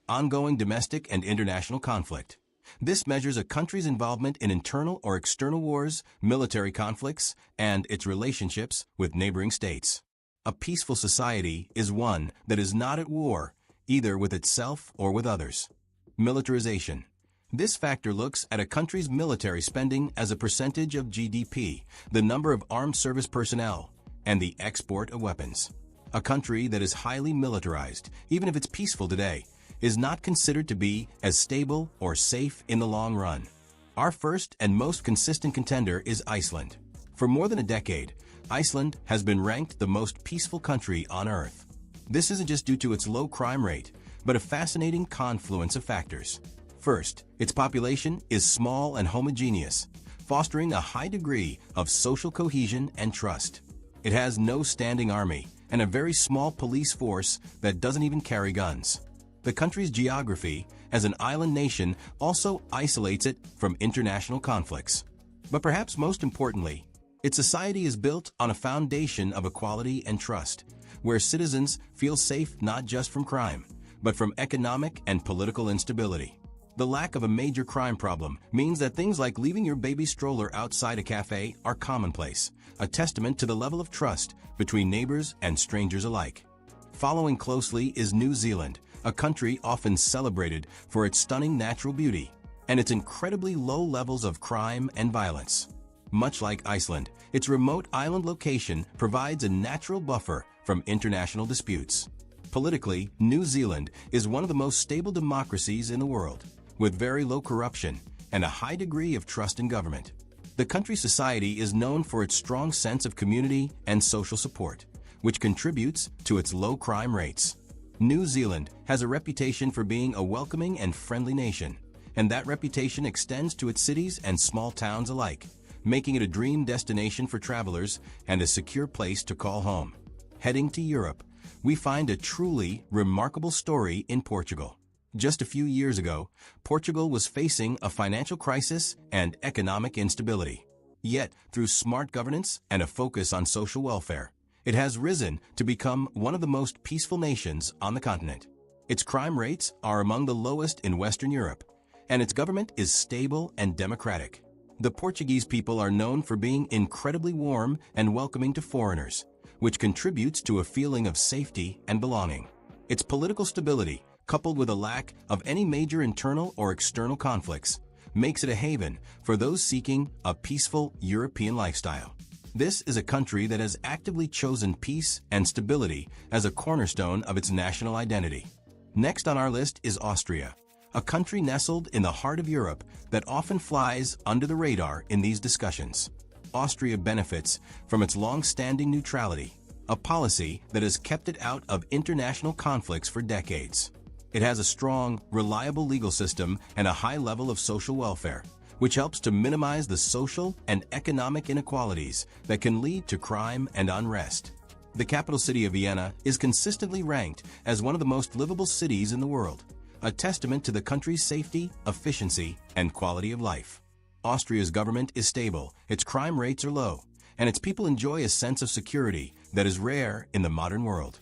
Ongoing domestic and international conflict. This measures a country's involvement in internal or external wars, military conflicts, and its relationships with neighboring states. A peaceful society is one that is not at war, either with itself or with others. Militarization. This factor looks at a country's military spending as a percentage of GDP, the number of armed service personnel, and the export of weapons. A country that is highly militarized, even if it's peaceful today, is not considered to be as stable or safe in the long run. Our first and most consistent contender is Iceland. For more than a decade, Iceland has been ranked the most peaceful country on Earth. This isn't just due to its low crime rate, but a fascinating confluence of factors. First, its population is small and homogeneous, fostering a high degree of social cohesion and trust. It has no standing army and a very small police force that doesn't even carry guns. The country's geography, as an island nation, also isolates it from international conflicts. But perhaps most importantly, its society is built on a foundation of equality and trust, where citizens feel safe not just from crime, but from economic and political instability. The lack of a major crime problem means that things like leaving your baby stroller outside a cafe are commonplace, a testament to the level of trust between neighbors and strangers alike. Following closely is New Zealand, a country often celebrated for its stunning natural beauty and its incredibly low levels of crime and violence. Much like Iceland, its remote island location provides a natural buffer from international disputes. Politically, New Zealand is one of the most stable democracies in the world, with very low corruption and a high degree of trust in government. The country's society is known for its strong sense of community and social support, which contributes to its low crime rates. New Zealand has a reputation for being a welcoming and friendly nation, and that reputation extends to its cities and small towns alike, making it a dream destination for travelers and a secure place to call home. Heading to Europe, we find a truly remarkable story in Portugal. Just a few years ago, Portugal was facing a financial crisis and economic instability. Yet, through smart governance and a focus on social welfare, it has risen to become one of the most peaceful nations on the continent. Its crime rates are among the lowest in Western Europe, and its government is stable and democratic. The Portuguese people are known for being incredibly warm and welcoming to foreigners, which contributes to a feeling of safety and belonging. Its political stability, coupled with a lack of any major internal or external conflicts, makes it a haven for those seeking a peaceful European lifestyle. This is a country that has actively chosen peace and stability as a cornerstone of its national identity. Next on our list is Austria, a country nestled in the heart of Europe that often flies under the radar in these discussions. Austria benefits from its long-standing neutrality, a policy that has kept it out of international conflicts for decades. It has a strong, reliable legal system and a high level of social welfare, which helps to minimize the social and economic inequalities that can lead to crime and unrest. The capital city of Vienna is consistently ranked as one of the most livable cities in the world, a testament to the country's safety, efficiency, and quality of life. Austria's government is stable, its crime rates are low, and its people enjoy a sense of security that is rare in the modern world.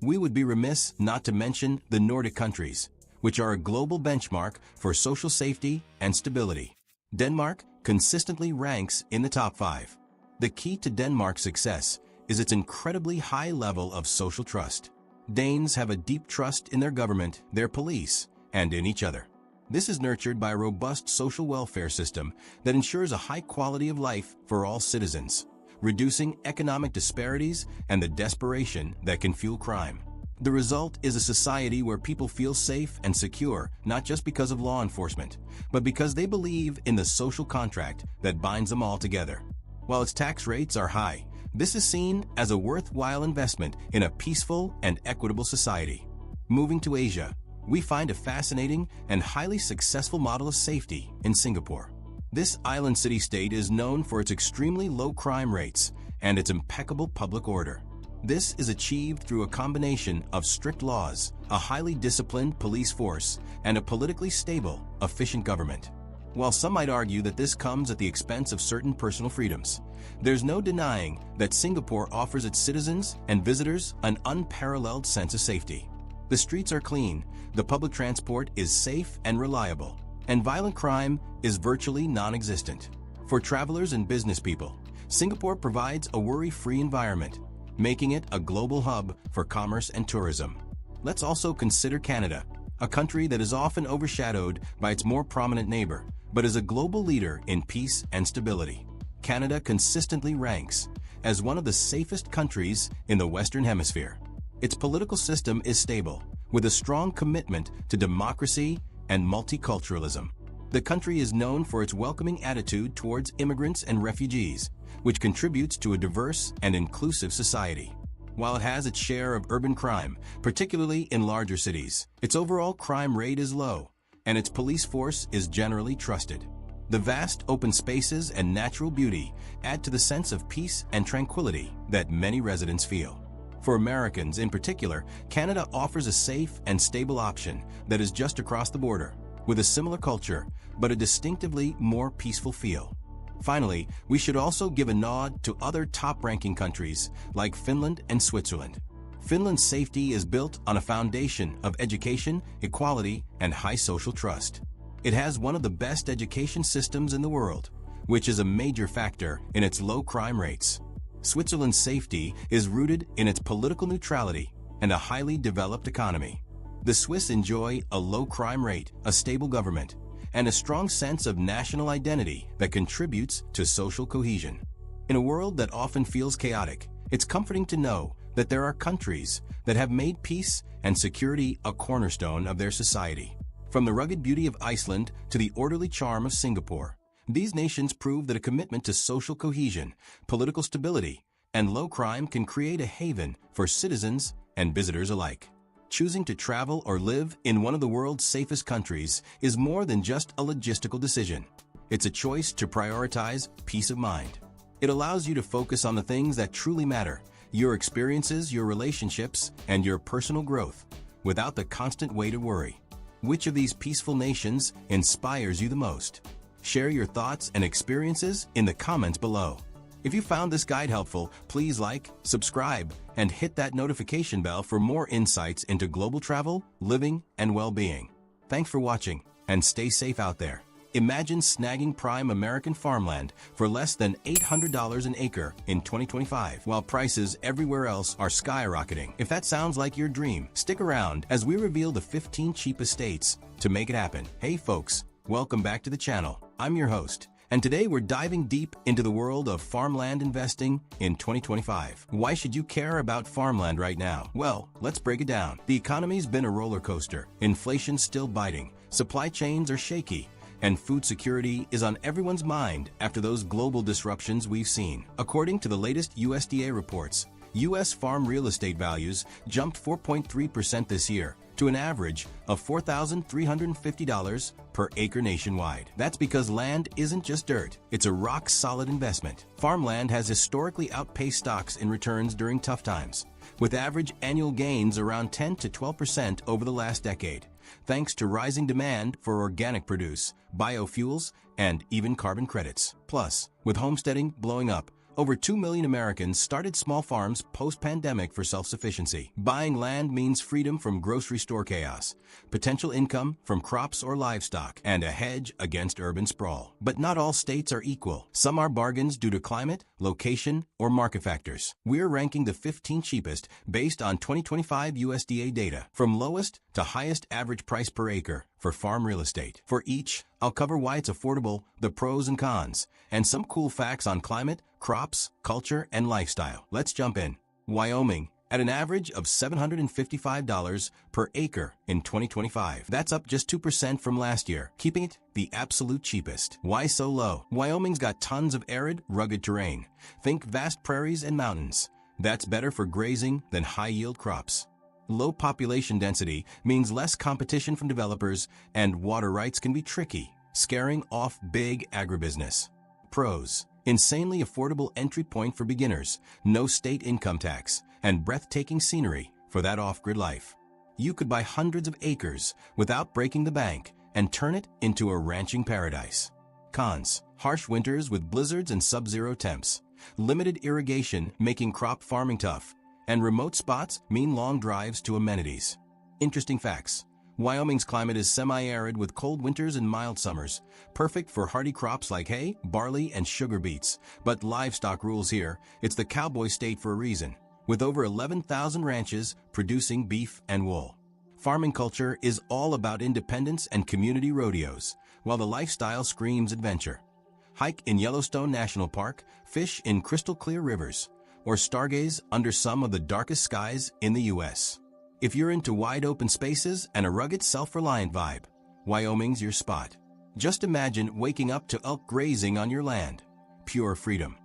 We would be remiss not to mention the Nordic countries, which are a global benchmark for social safety and stability. Denmark consistently ranks in the top 5. The key to Denmark's success is its incredibly high level of social trust. Danes have a deep trust in their government, their police, and in each other. This is nurtured by a robust social welfare system that ensures a high quality of life for all citizens, reducing economic disparities and the desperation that can fuel crime. The result is a society where people feel safe and secure, not just because of law enforcement, but because they believe in the social contract that binds them all together. While its tax rates are high, this is seen as a worthwhile investment in a peaceful and equitable society. Moving to Asia, we find a fascinating and highly successful model of safety in Singapore. This island city-state is known for its extremely low crime rates and its impeccable public order. This is achieved through a combination of strict laws, a highly disciplined police force, and a politically stable, efficient government. While some might argue that this comes at the expense of certain personal freedoms, there's no denying that Singapore offers its citizens and visitors an unparalleled sense of safety. The streets are clean, the public transport is safe and reliable, and violent crime is virtually non-existent. For travelers and business people, Singapore provides a worry-free environment, making it a global hub for commerce and tourism. Let's also consider Canada, a country that is often overshadowed by its more prominent neighbor, but is a global leader in peace and stability. Canada consistently ranks as one of the safest countries in the Western Hemisphere. Its political system is stable, with a strong commitment to democracy and multiculturalism. The country is known for its welcoming attitude towards immigrants and refugees, which contributes to a diverse and inclusive society. While it has its share of urban crime, particularly in larger cities, its overall crime rate is low, and its police force is generally trusted. The vast open spaces and natural beauty add to the sense of peace and tranquility that many residents feel. For Americans in particular, Canada offers a safe and stable option that is just across the border, with a similar culture, but a distinctively more peaceful feel. Finally, we should also give a nod to other top-ranking countries like Finland and Switzerland. Finland's safety is built on a foundation of education, equality, and high social trust. It has one of the best education systems in the world, which is a major factor in its low crime rates. Switzerland's safety is rooted in its political neutrality and a highly developed economy. The Swiss enjoy a low crime rate, a stable government, and a strong sense of national identity that contributes to social cohesion. In a world that often feels chaotic, it's comforting to know that there are countries that have made peace and security a cornerstone of their society. From the rugged beauty of Iceland to the orderly charm of Singapore, these nations prove that a commitment to social cohesion, political stability, and low crime can create a haven for citizens and visitors alike. Choosing to travel or live in one of the world's safest countries is more than just a logistical decision. It's a choice to prioritize peace of mind. It allows you to focus on the things that truly matter, your experiences, your relationships, and your personal growth, without the constant weight of worry. Which of these peaceful nations inspires you the most? Share your thoughts and experiences in the comments below. If you found this guide helpful, please like, subscribe, and hit that notification bell for more insights into global travel, living, and well-being. Thanks for watching, and stay safe out there. Imagine snagging prime American farmland for less than $800 an acre in 2025, while prices everywhere else are skyrocketing. If that sounds like your dream, stick around as we reveal the 15 cheapest states to make it happen. Hey folks, welcome back to the channel. I'm your host, and today we're diving deep into the world of farmland investing in 2025. Why should you care about farmland right now? Well, let's break it down. The economy's been a roller coaster. Inflation's still biting, supply chains are shaky, and food security is on everyone's mind after those global disruptions we've seen. According to the latest USDA reports, U.S. farm real estate values jumped 4.3% this year to an average of $4,350 per acre nationwide. That's because land isn't just dirt, it's a rock-solid investment. Farmland has historically outpaced stocks in returns during tough times, with average annual gains around 10 to 12% over the last decade, thanks to rising demand for organic produce, biofuels, and even carbon credits. Plus, with homesteading blowing up, over 2 million Americans started small farms post-pandemic for self-sufficiency. Buying land means freedom from grocery store chaos, potential income from crops or livestock, and a hedge against urban sprawl. But not all states are equal. Some are bargains due to climate, location, or market factors. We're ranking the 15 cheapest based on 2025 USDA data, from lowest to highest average price per acre for farm real estate. For each, I'll cover why it's affordable, the pros and cons, and some cool facts on climate, crops, culture, and lifestyle. Let's jump in. Wyoming, at an average of $755 per acre in 2025. That's up just 2% from last year, keeping it the absolute cheapest. Why so low? Wyoming's got tons of arid, rugged terrain. Think vast prairies and mountains. That's better for grazing than high-yield crops. Low population density means less competition from developers, and water rights can be tricky, scaring off big agribusiness. Pros: insanely affordable entry point for beginners, no state income tax, and breathtaking scenery for that off-grid life. You could buy hundreds of acres without breaking the bank and turn it into a ranching paradise. Cons: harsh winters with blizzards and sub-zero temps, limited irrigation making crop farming tough, and remote spots mean long drives to amenities. Interesting facts: Wyoming's climate is semi-arid with cold winters and mild summers, perfect for hardy crops like hay, barley, and sugar beets. But livestock rules here. It's the cowboy state for a reason, with over 11,000 ranches producing beef and wool. Farming culture is all about independence and community rodeos, while the lifestyle screams adventure. Hike in Yellowstone National Park, fish in crystal-clear rivers, or stargaze under some of the darkest skies in the U.S. If you're into wide-open spaces and a rugged, self-reliant vibe, Wyoming's your spot. Just imagine waking up to elk grazing on your land. Pure freedom.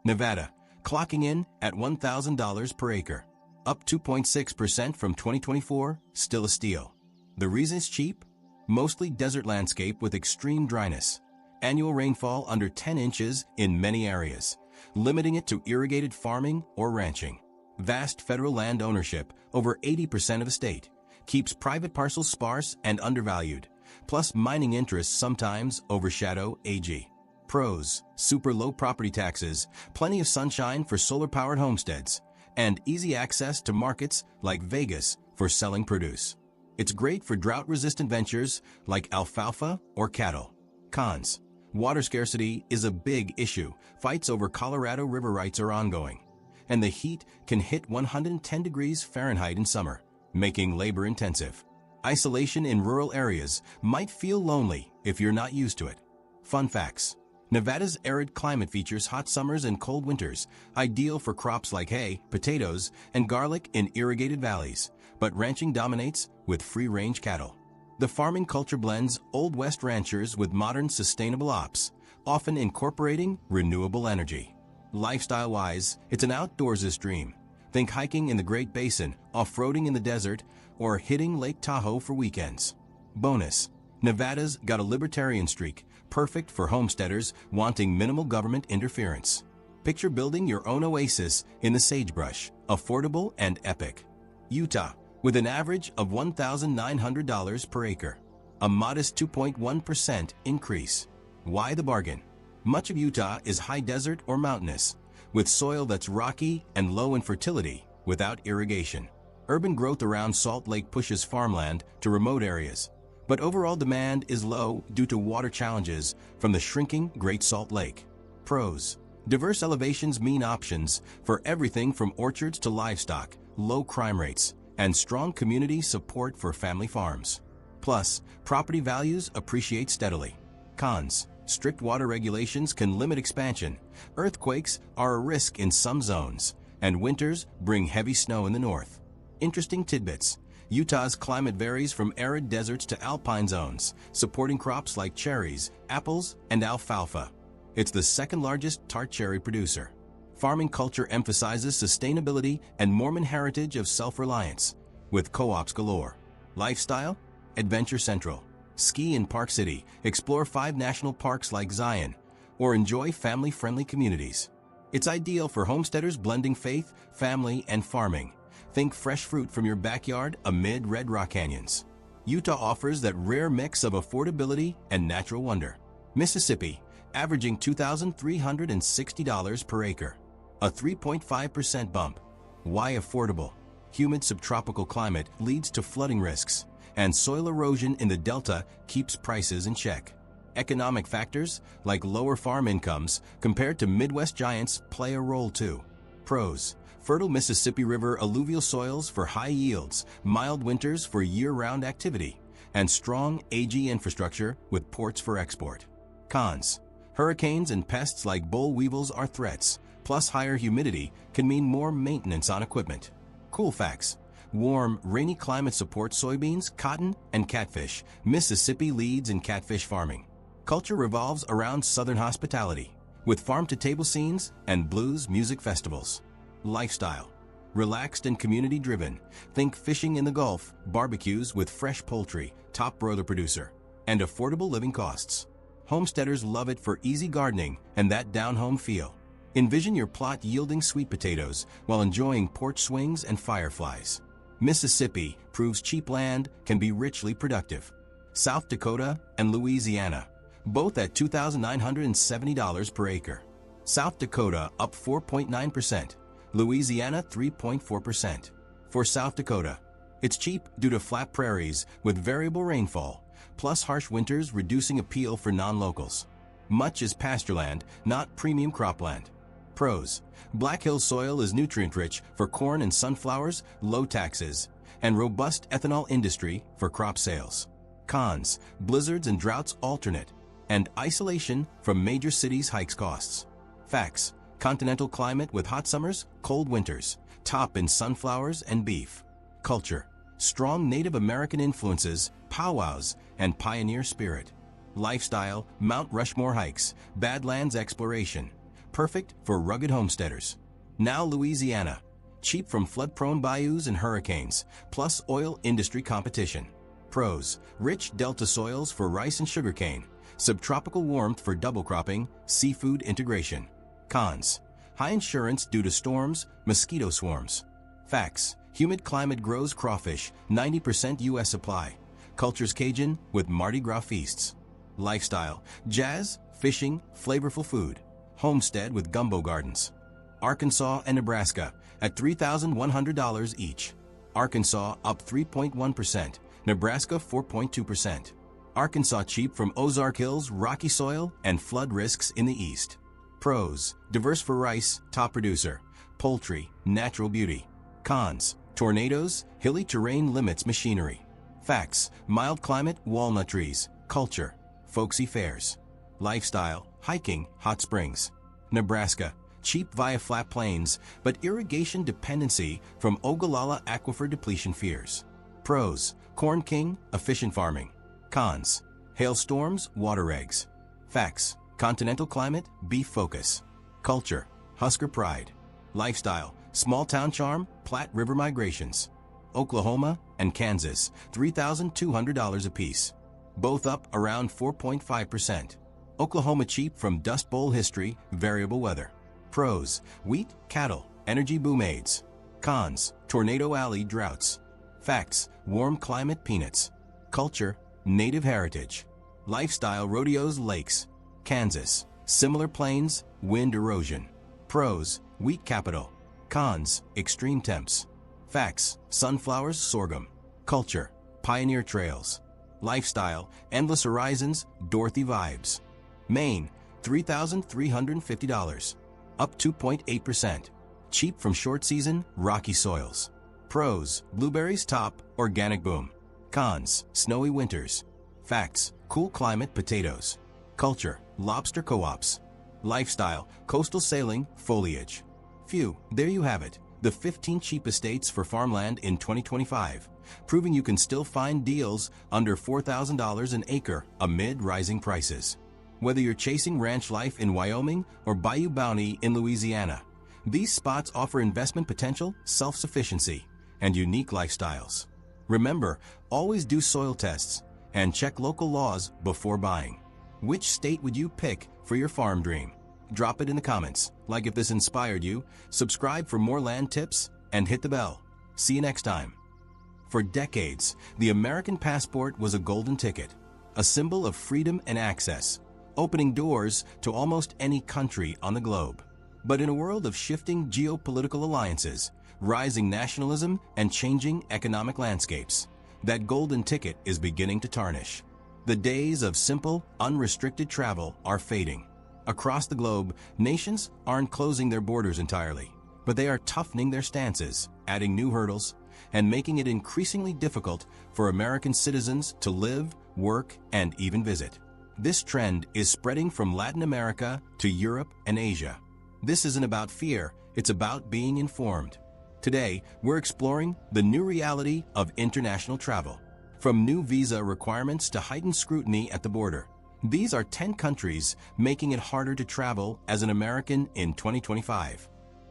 Nevada, clocking in at $1,000 per acre, up 2.6% from 2024, still a steal. The reason it's cheap? Mostly desert landscape with extreme dryness. Annual rainfall under 10 inches in many areas, limiting it to irrigated farming or ranching. Vast federal land ownership, over 80% of the state, keeps private parcels sparse and undervalued, plus mining interests sometimes overshadow AG. Pros: super low property taxes, plenty of sunshine for solar-powered homesteads, and easy access to markets like Vegas for selling produce. It's great for drought-resistant ventures like alfalfa or cattle. Cons: water scarcity is a big issue. Fights over Colorado river rights are ongoing, and the heat can hit 110 degrees Fahrenheit in summer, making labor intensive. Isolation in rural areas might feel lonely if you're not used to it. Fun facts: Nevada's arid climate features hot summers and cold winters, ideal for crops like hay, potatoes, and garlic in irrigated valleys, but ranching dominates with free-range cattle. The farming culture blends Old West ranchers with modern sustainable ops, often incorporating renewable energy. Lifestyle-wise, it's an outdoorsist dream. Think hiking in the Great Basin, off-roading in the desert, or hitting Lake Tahoe for weekends. Bonus: Nevada's got a libertarian streak, perfect for homesteaders wanting minimal government interference. Picture building your own oasis in the sagebrush, affordable and epic. Utah, with an average of $1,900 per acre, a modest 2.1% increase. Why the bargain? Much of Utah is high desert or mountainous, with soil that's rocky and low in fertility without irrigation. Urban growth around Salt Lake pushes farmland to remote areas, but overall demand is low due to water challenges from the shrinking Great Salt Lake. Pros: diverse elevations mean options for everything from orchards to livestock, low crime rates, and strong community support for family farms. Plus, property values appreciate steadily. Cons: strict water regulations can limit expansion, earthquakes are a risk in some zones, and winters bring heavy snow in the north. Interesting tidbits: Utah's climate varies from arid deserts to alpine zones, supporting crops like cherries, apples, and alfalfa. It's the second largest tart cherry producer. Farming culture emphasizes sustainability and Mormon heritage of self-reliance, with co-ops galore. Lifestyle: adventure central. Ski in Park City, explore 5 national parks like Zion, or enjoy family-friendly communities. It's ideal for homesteaders blending faith, family, and farming. Think fresh fruit from your backyard amid red rock canyons. Utah offers that rare mix of affordability and natural wonder. Mississippi, averaging $2,360 per acre, a 3.5% bump. Why affordable? Humid subtropical climate leads to flooding risks, and soil erosion in the delta keeps prices in check. Economic factors like lower farm incomes compared to Midwest giants play a role too. Pros: fertile Mississippi River alluvial soils for high yields, mild winters for year-round activity, and strong AG infrastructure with ports for export. Cons: hurricanes and pests like boll weevils are threats, plus higher humidity can mean more maintenance on equipment. Cool facts: warm, rainy climate supports soybeans, cotton, and catfish. Mississippi leads in catfish farming. Culture revolves around Southern hospitality, with farm-to-table scenes and blues music festivals. Lifestyle: relaxed and community-driven. Think fishing in the Gulf, barbecues with fresh poultry, top broiler producer, and affordable living costs. Homesteaders love it for easy gardening and that down-home feel. Envision your plot yielding sweet potatoes while enjoying porch swings and fireflies. Mississippi proves cheap land can be richly productive. South Dakota and Louisiana, both at $2,970 per acre. South Dakota up 4.9%, Louisiana 3.4%. For South Dakota, it's cheap due to flat prairies with variable rainfall, plus harsh winters reducing appeal for non-locals. Much is pastureland, not premium cropland. Pros: Black Hills soil is nutrient-rich for corn and sunflowers, low taxes, and robust ethanol industry for crop sales. Cons: blizzards and droughts alternate, and isolation from major cities hikes costs. Facts: continental climate with hot summers, cold winters, top in sunflowers and beef. Culture: strong Native American influences, powwows, and pioneer spirit. Lifestyle: Mount Rushmore hikes, Badlands exploration. Perfect for rugged homesteaders. Now Louisiana. Cheap from flood-prone bayous and hurricanes, plus oil industry competition. Pros: rich delta soils for rice and sugarcane, subtropical warmth for double cropping, seafood integration. Cons: high insurance due to storms, mosquito swarms. Facts: humid climate grows crawfish, 90% U.S. supply. Cultures Cajun with Mardi Gras feasts. Lifestyle: jazz, fishing, flavorful food. Homestead with gumbo gardens. Arkansas and Nebraska at $3,100 each. Arkansas up 3.1%, Nebraska 4.2%. Arkansas cheap from Ozark Hills, rocky soil, and flood risks in the east. Pros: diverse for rice, top producer. Poultry, natural beauty. Cons: tornadoes, hilly terrain limits machinery. Facts: mild climate, walnut trees. Culture: folksy fairs. Lifestyle: hiking, hot springs. Nebraska: cheap via flat plains, but irrigation dependency from Ogallala aquifer depletion fears. Pros: Corn King, efficient farming. Cons: hailstorms, water eggs. Facts: continental climate, beef focus. Culture: Husker pride. Lifestyle: small town charm, Platte River migrations. Oklahoma and Kansas, $3,200 apiece. Both up around 4.5%. Oklahoma cheap from Dust Bowl history, variable weather. Pros: wheat, cattle, energy boom aids. Cons: Tornado Alley droughts. Facts: warm climate peanuts. Culture: native heritage. Lifestyle: rodeos, lakes. Kansas: similar plains, wind erosion. Pros: wheat capital. Cons: extreme temps. Facts: sunflowers, sorghum. Culture: pioneer trails. Lifestyle: endless horizons, Dorothy vibes. Maine, $3,350, up 2.8%. Cheap from short season, rocky soils. Pros: blueberries top, organic boom. Cons: snowy winters. Facts: cool climate, potatoes. Culture: lobster co-ops. Lifestyle: coastal sailing, foliage. Phew, there you have it, the 15 cheapest states for farmland in 2025, proving you can still find deals under $4,000 an acre amid rising prices. Whether you're chasing ranch life in Wyoming or Bayou Bounty in Louisiana, these spots offer investment potential, self-sufficiency, and unique lifestyles. Remember, always do soil tests and check local laws before buying. Which state would you pick for your farm dream? Drop it in the comments, like if this inspired you, subscribe for more land tips, and hit the bell. See you next time. For decades, the American passport was a golden ticket, a symbol of freedom and access, opening doors to almost any country on the globe. But in a world of shifting geopolitical alliances, rising nationalism, and changing economic landscapes, that golden ticket is beginning to tarnish. The days of simple, unrestricted travel are fading. Across the globe, nations aren't closing their borders entirely, but they are toughening their stances, adding new hurdles, and making it increasingly difficult for American citizens to live, work, and even visit. This trend is spreading from Latin America to Europe and Asia. This isn't about fear, it's about being informed. Today, we're exploring the new reality of international travel. From new visa requirements to heightened scrutiny at the border, these are 10 countries making it harder to travel as an American in 2025.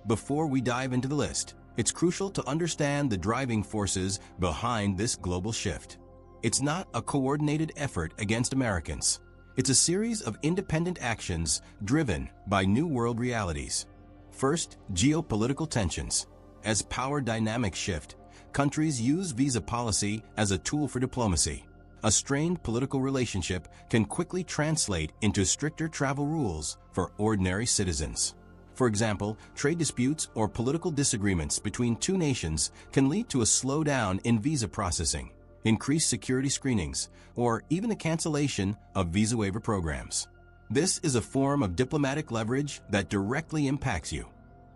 Before we dive into the list, it's crucial to understand the driving forces behind this global shift. It's not a coordinated effort against Americans. It's a series of independent actions driven by new world realities. First, geopolitical tensions. As power dynamics shift, countries use visa policy as a tool for diplomacy. A strained political relationship can quickly translate into stricter travel rules for ordinary citizens. For example, trade disputes or political disagreements between two nations can lead to a slowdown in visa processing, increased security screenings, or even the cancellation of visa waiver programs. This is a form of diplomatic leverage that directly impacts you.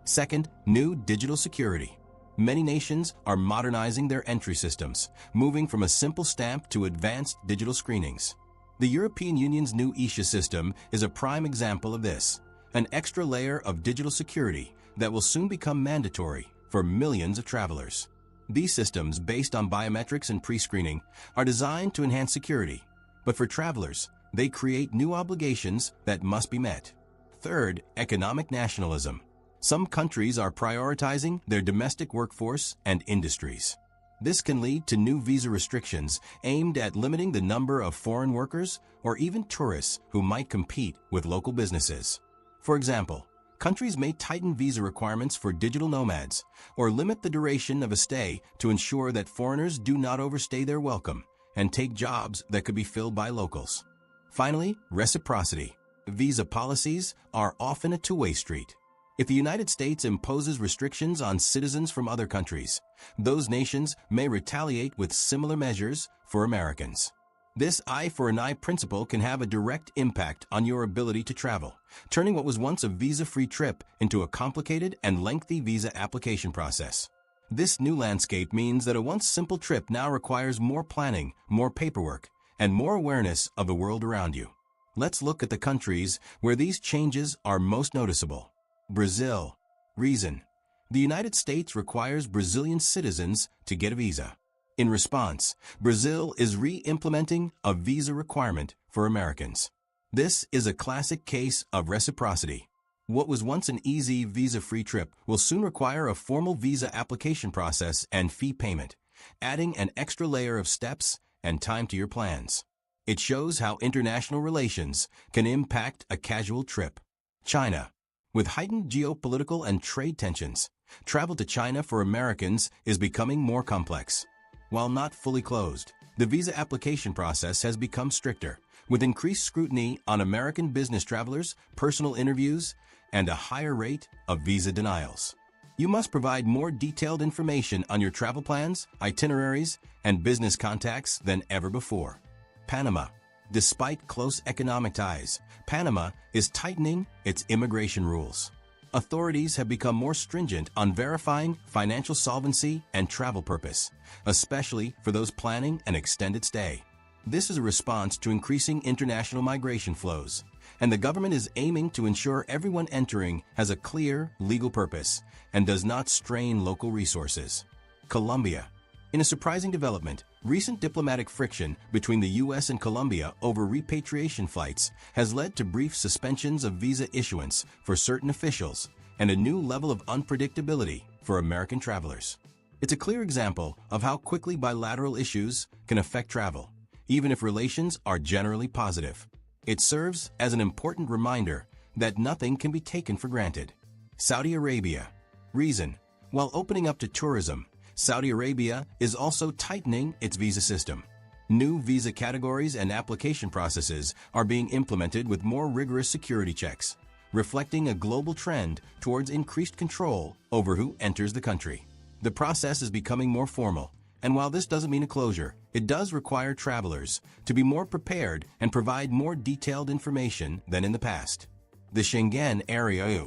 Second, new digital security. Many nations are modernizing their entry systems, moving from a simple stamp to advanced digital screenings. The European Union's new ESHA system is a prime example of this, an extra layer of digital security that will soon become mandatory for millions of travelers. These systems, based on biometrics and pre-screening, are designed to enhance security, but for travelers, they create new obligations that must be met. Third, economic nationalism. Some countries are prioritizing their domestic workforce and industries. This can lead to new visa restrictions aimed at limiting the number of foreign workers or even tourists who might compete with local businesses. For example, countries may tighten visa requirements for digital nomads or limit the duration of a stay to ensure that foreigners do not overstay their welcome and take jobs that could be filled by locals. Finally, reciprocity. Visa policies are often a two-way street. If the United States imposes restrictions on citizens from other countries, those nations may retaliate with similar measures for Americans. This eye for an eye principle can have a direct impact on your ability to travel, turning what was once a visa-free trip into a complicated and lengthy visa application process. This new landscape means that a once simple trip now requires more planning, more paperwork, and more awareness of the world around you. Let's look at the countries where these changes are most noticeable. Brazil. Reason: the United States requires Brazilian citizens to get a visa. In response, Brazil is re-implementing a visa requirement for Americans. This is a classic case of reciprocity. What was once an easy visa-free trip will soon require a formal visa application process and fee payment, adding an extra layer of steps and time to your plans. It shows how international relations can impact a casual trip. China. With heightened geopolitical and trade tensions, travel to China for Americans is becoming more complex. While not fully closed, the visa application process has become stricter, with increased scrutiny on American business travelers, personal interviews, and a higher rate of visa denials. You must provide more detailed information on your travel plans, itineraries, and business contacts than ever before. Panama. Despite close economic ties, Panama is tightening its immigration rules. Authorities have become more stringent on verifying financial solvency and travel purpose, especially for those planning an extended stay. This is a response to increasing international migration flows, and the government is aiming to ensure everyone entering has a clear legal purpose and does not strain local resources. Colombia. In a surprising development, recent diplomatic friction between the U.S. and Colombia over repatriation flights has led to brief suspensions of visa issuance for certain officials and a new level of unpredictability for American travelers. It's a clear example of how quickly bilateral issues can affect travel, even if relations are generally positive. It serves as an important reminder that nothing can be taken for granted. Saudi Arabia. Reason: while opening up to tourism, Saudi Arabia is also tightening its visa system. New visa categories and application processes are being implemented with more rigorous security checks, reflecting a global trend towards increased control over who enters the country. The process is becoming more formal, and while this doesn't mean a closure, it does require travelers to be more prepared and provide more detailed information than in the past. The Schengen Area.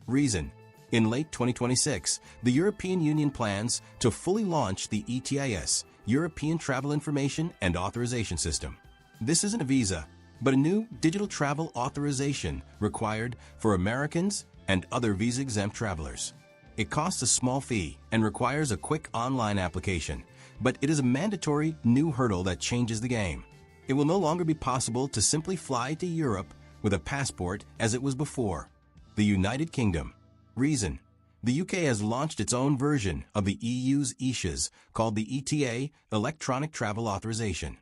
Reason: in late 2026, the European Union plans to fully launch the ETIS, European Travel Information and Authorization System. This isn't a visa, but a new digital travel authorization required for Americans and other visa-exempt travelers. It costs a small fee and requires a quick online application, but it is a mandatory new hurdle that changes the game. It will no longer be possible to simply fly to Europe with a passport as it was before. The United Kingdom. Reason: the UK has launched its own version of the EU's ESHAs called the ETA, Electronic Travel Authorization.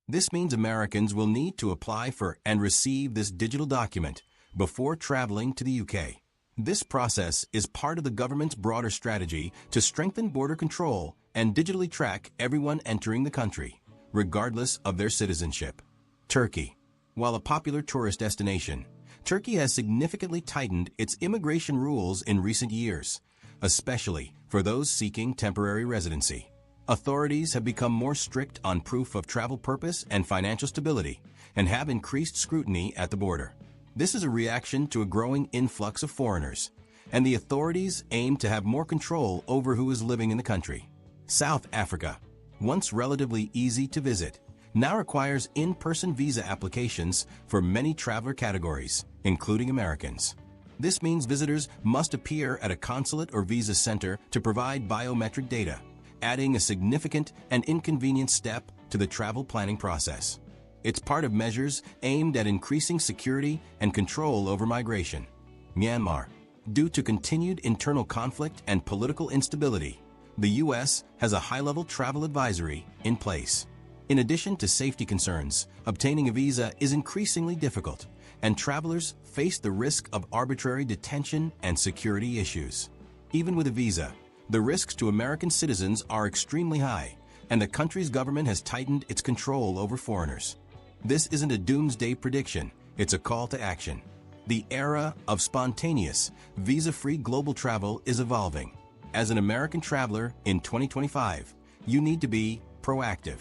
This means Americans will need to apply for and receive this digital document before traveling to the UK. This process is part of the government's broader strategy to strengthen border control and digitally track everyone entering the country, regardless of their citizenship. Turkey. While a popular tourist destination, Turkey has significantly tightened its immigration rules in recent years, especially for those seeking temporary residency. Authorities have become more strict on proof of travel purpose and financial stability, and have increased scrutiny at the border. This is a reaction to a growing influx of foreigners, and the authorities aim to have more control over who is living in the country. South Africa, once relatively easy to visit, now requires in-person visa applications for many traveler categories, including Americans. This means visitors must appear at a consulate or visa center to provide biometric data, adding a significant and inconvenient step to the travel planning process. It's part of measures aimed at increasing security and control over migration. Myanmar. Due to continued internal conflict and political instability, the U.S. has a high-level travel advisory in place. In addition to safety concerns, obtaining a visa is increasingly difficult, and travelers face the risk of arbitrary detention and security issues. Even with a visa, the risks to American citizens are extremely high, and the country's government has tightened its control over foreigners. This isn't a doomsday prediction, it's a call to action. The era of spontaneous, visa-free global travel is evolving. As an American traveler in 2025, you need to be proactive.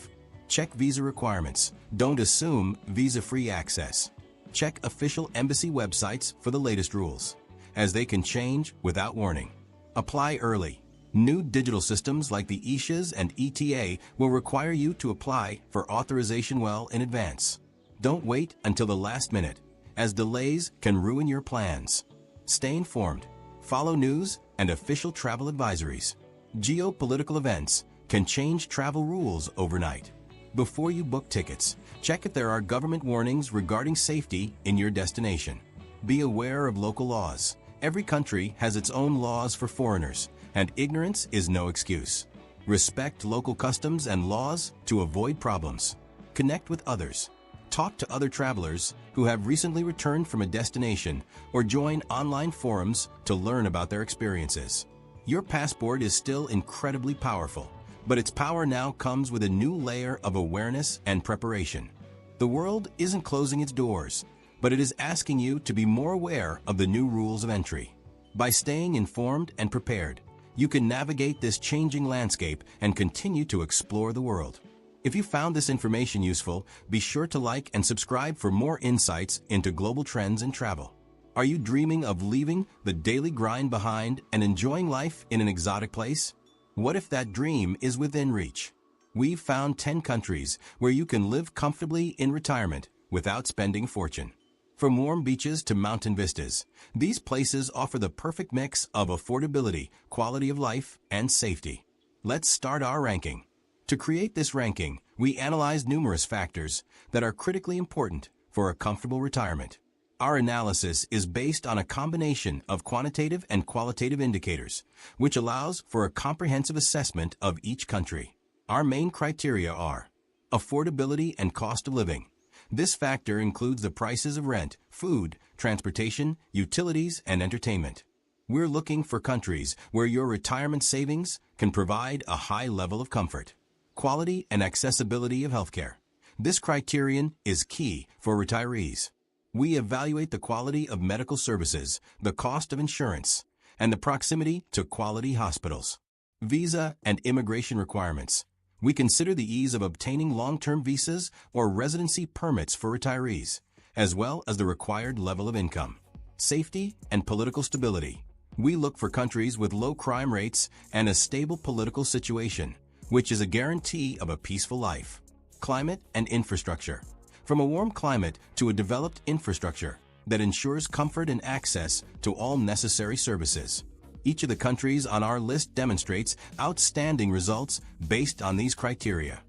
Check visa requirements. Don't assume visa-free access. Check official embassy websites for the latest rules, as they can change without warning. Apply early. New digital systems like the ESHAs and ETA will require you to apply for authorization well in advance. Don't wait until the last minute, as delays can ruin your plans. Stay informed. Follow news and official travel advisories. Geopolitical events can change travel rules overnight. Before you book tickets, check if there are government warnings regarding safety in your destination. Be aware of local laws. Every country has its own laws for foreigners, and ignorance is no excuse. Respect local customs and laws to avoid problems. Connect with others. Talk to other travelers who have recently returned from a destination, or join online forums to learn about their experiences. Your passport is still incredibly powerful, but its power now comes with a new layer of awareness and preparation. The world isn't closing its doors, but it is asking you to be more aware of the new rules of entry. By staying informed and prepared, you can navigate this changing landscape and continue to explore the world. If you found this information useful, be sure to like and subscribe for more insights into global trends in travel. Are you dreaming of leaving the daily grind behind and enjoying life in an exotic place? What if that dream is within reach? We've found 10 countries where you can live comfortably in retirement without spending a fortune. From warm beaches to mountain vistas, these places offer the perfect mix of affordability, quality of life, and safety. Let's start our ranking. To create this ranking, we analyzed numerous factors that are critically important for a comfortable retirement. Our analysis is based on a combination of quantitative and qualitative indicators, which allows for a comprehensive assessment of each country. Our main criteria are affordability and cost of living. This factor includes the prices of rent, food, transportation, utilities, and entertainment. We're looking for countries where your retirement savings can provide a high level of comfort. Quality and accessibility of healthcare. This criterion is key for retirees. We evaluate the quality of medical services, the cost of insurance, and the proximity to quality hospitals. Visa and immigration requirements. We consider the ease of obtaining long-term visas or residency permits for retirees, as well as the required level of income. Safety and political stability. We look for countries with low crime rates and a stable political situation, which is a guarantee of a peaceful life. Climate and infrastructure. From a warm climate to a developed infrastructure that ensures comfort and access to all necessary services. Each of the countries on our list demonstrates outstanding results based on these criteria.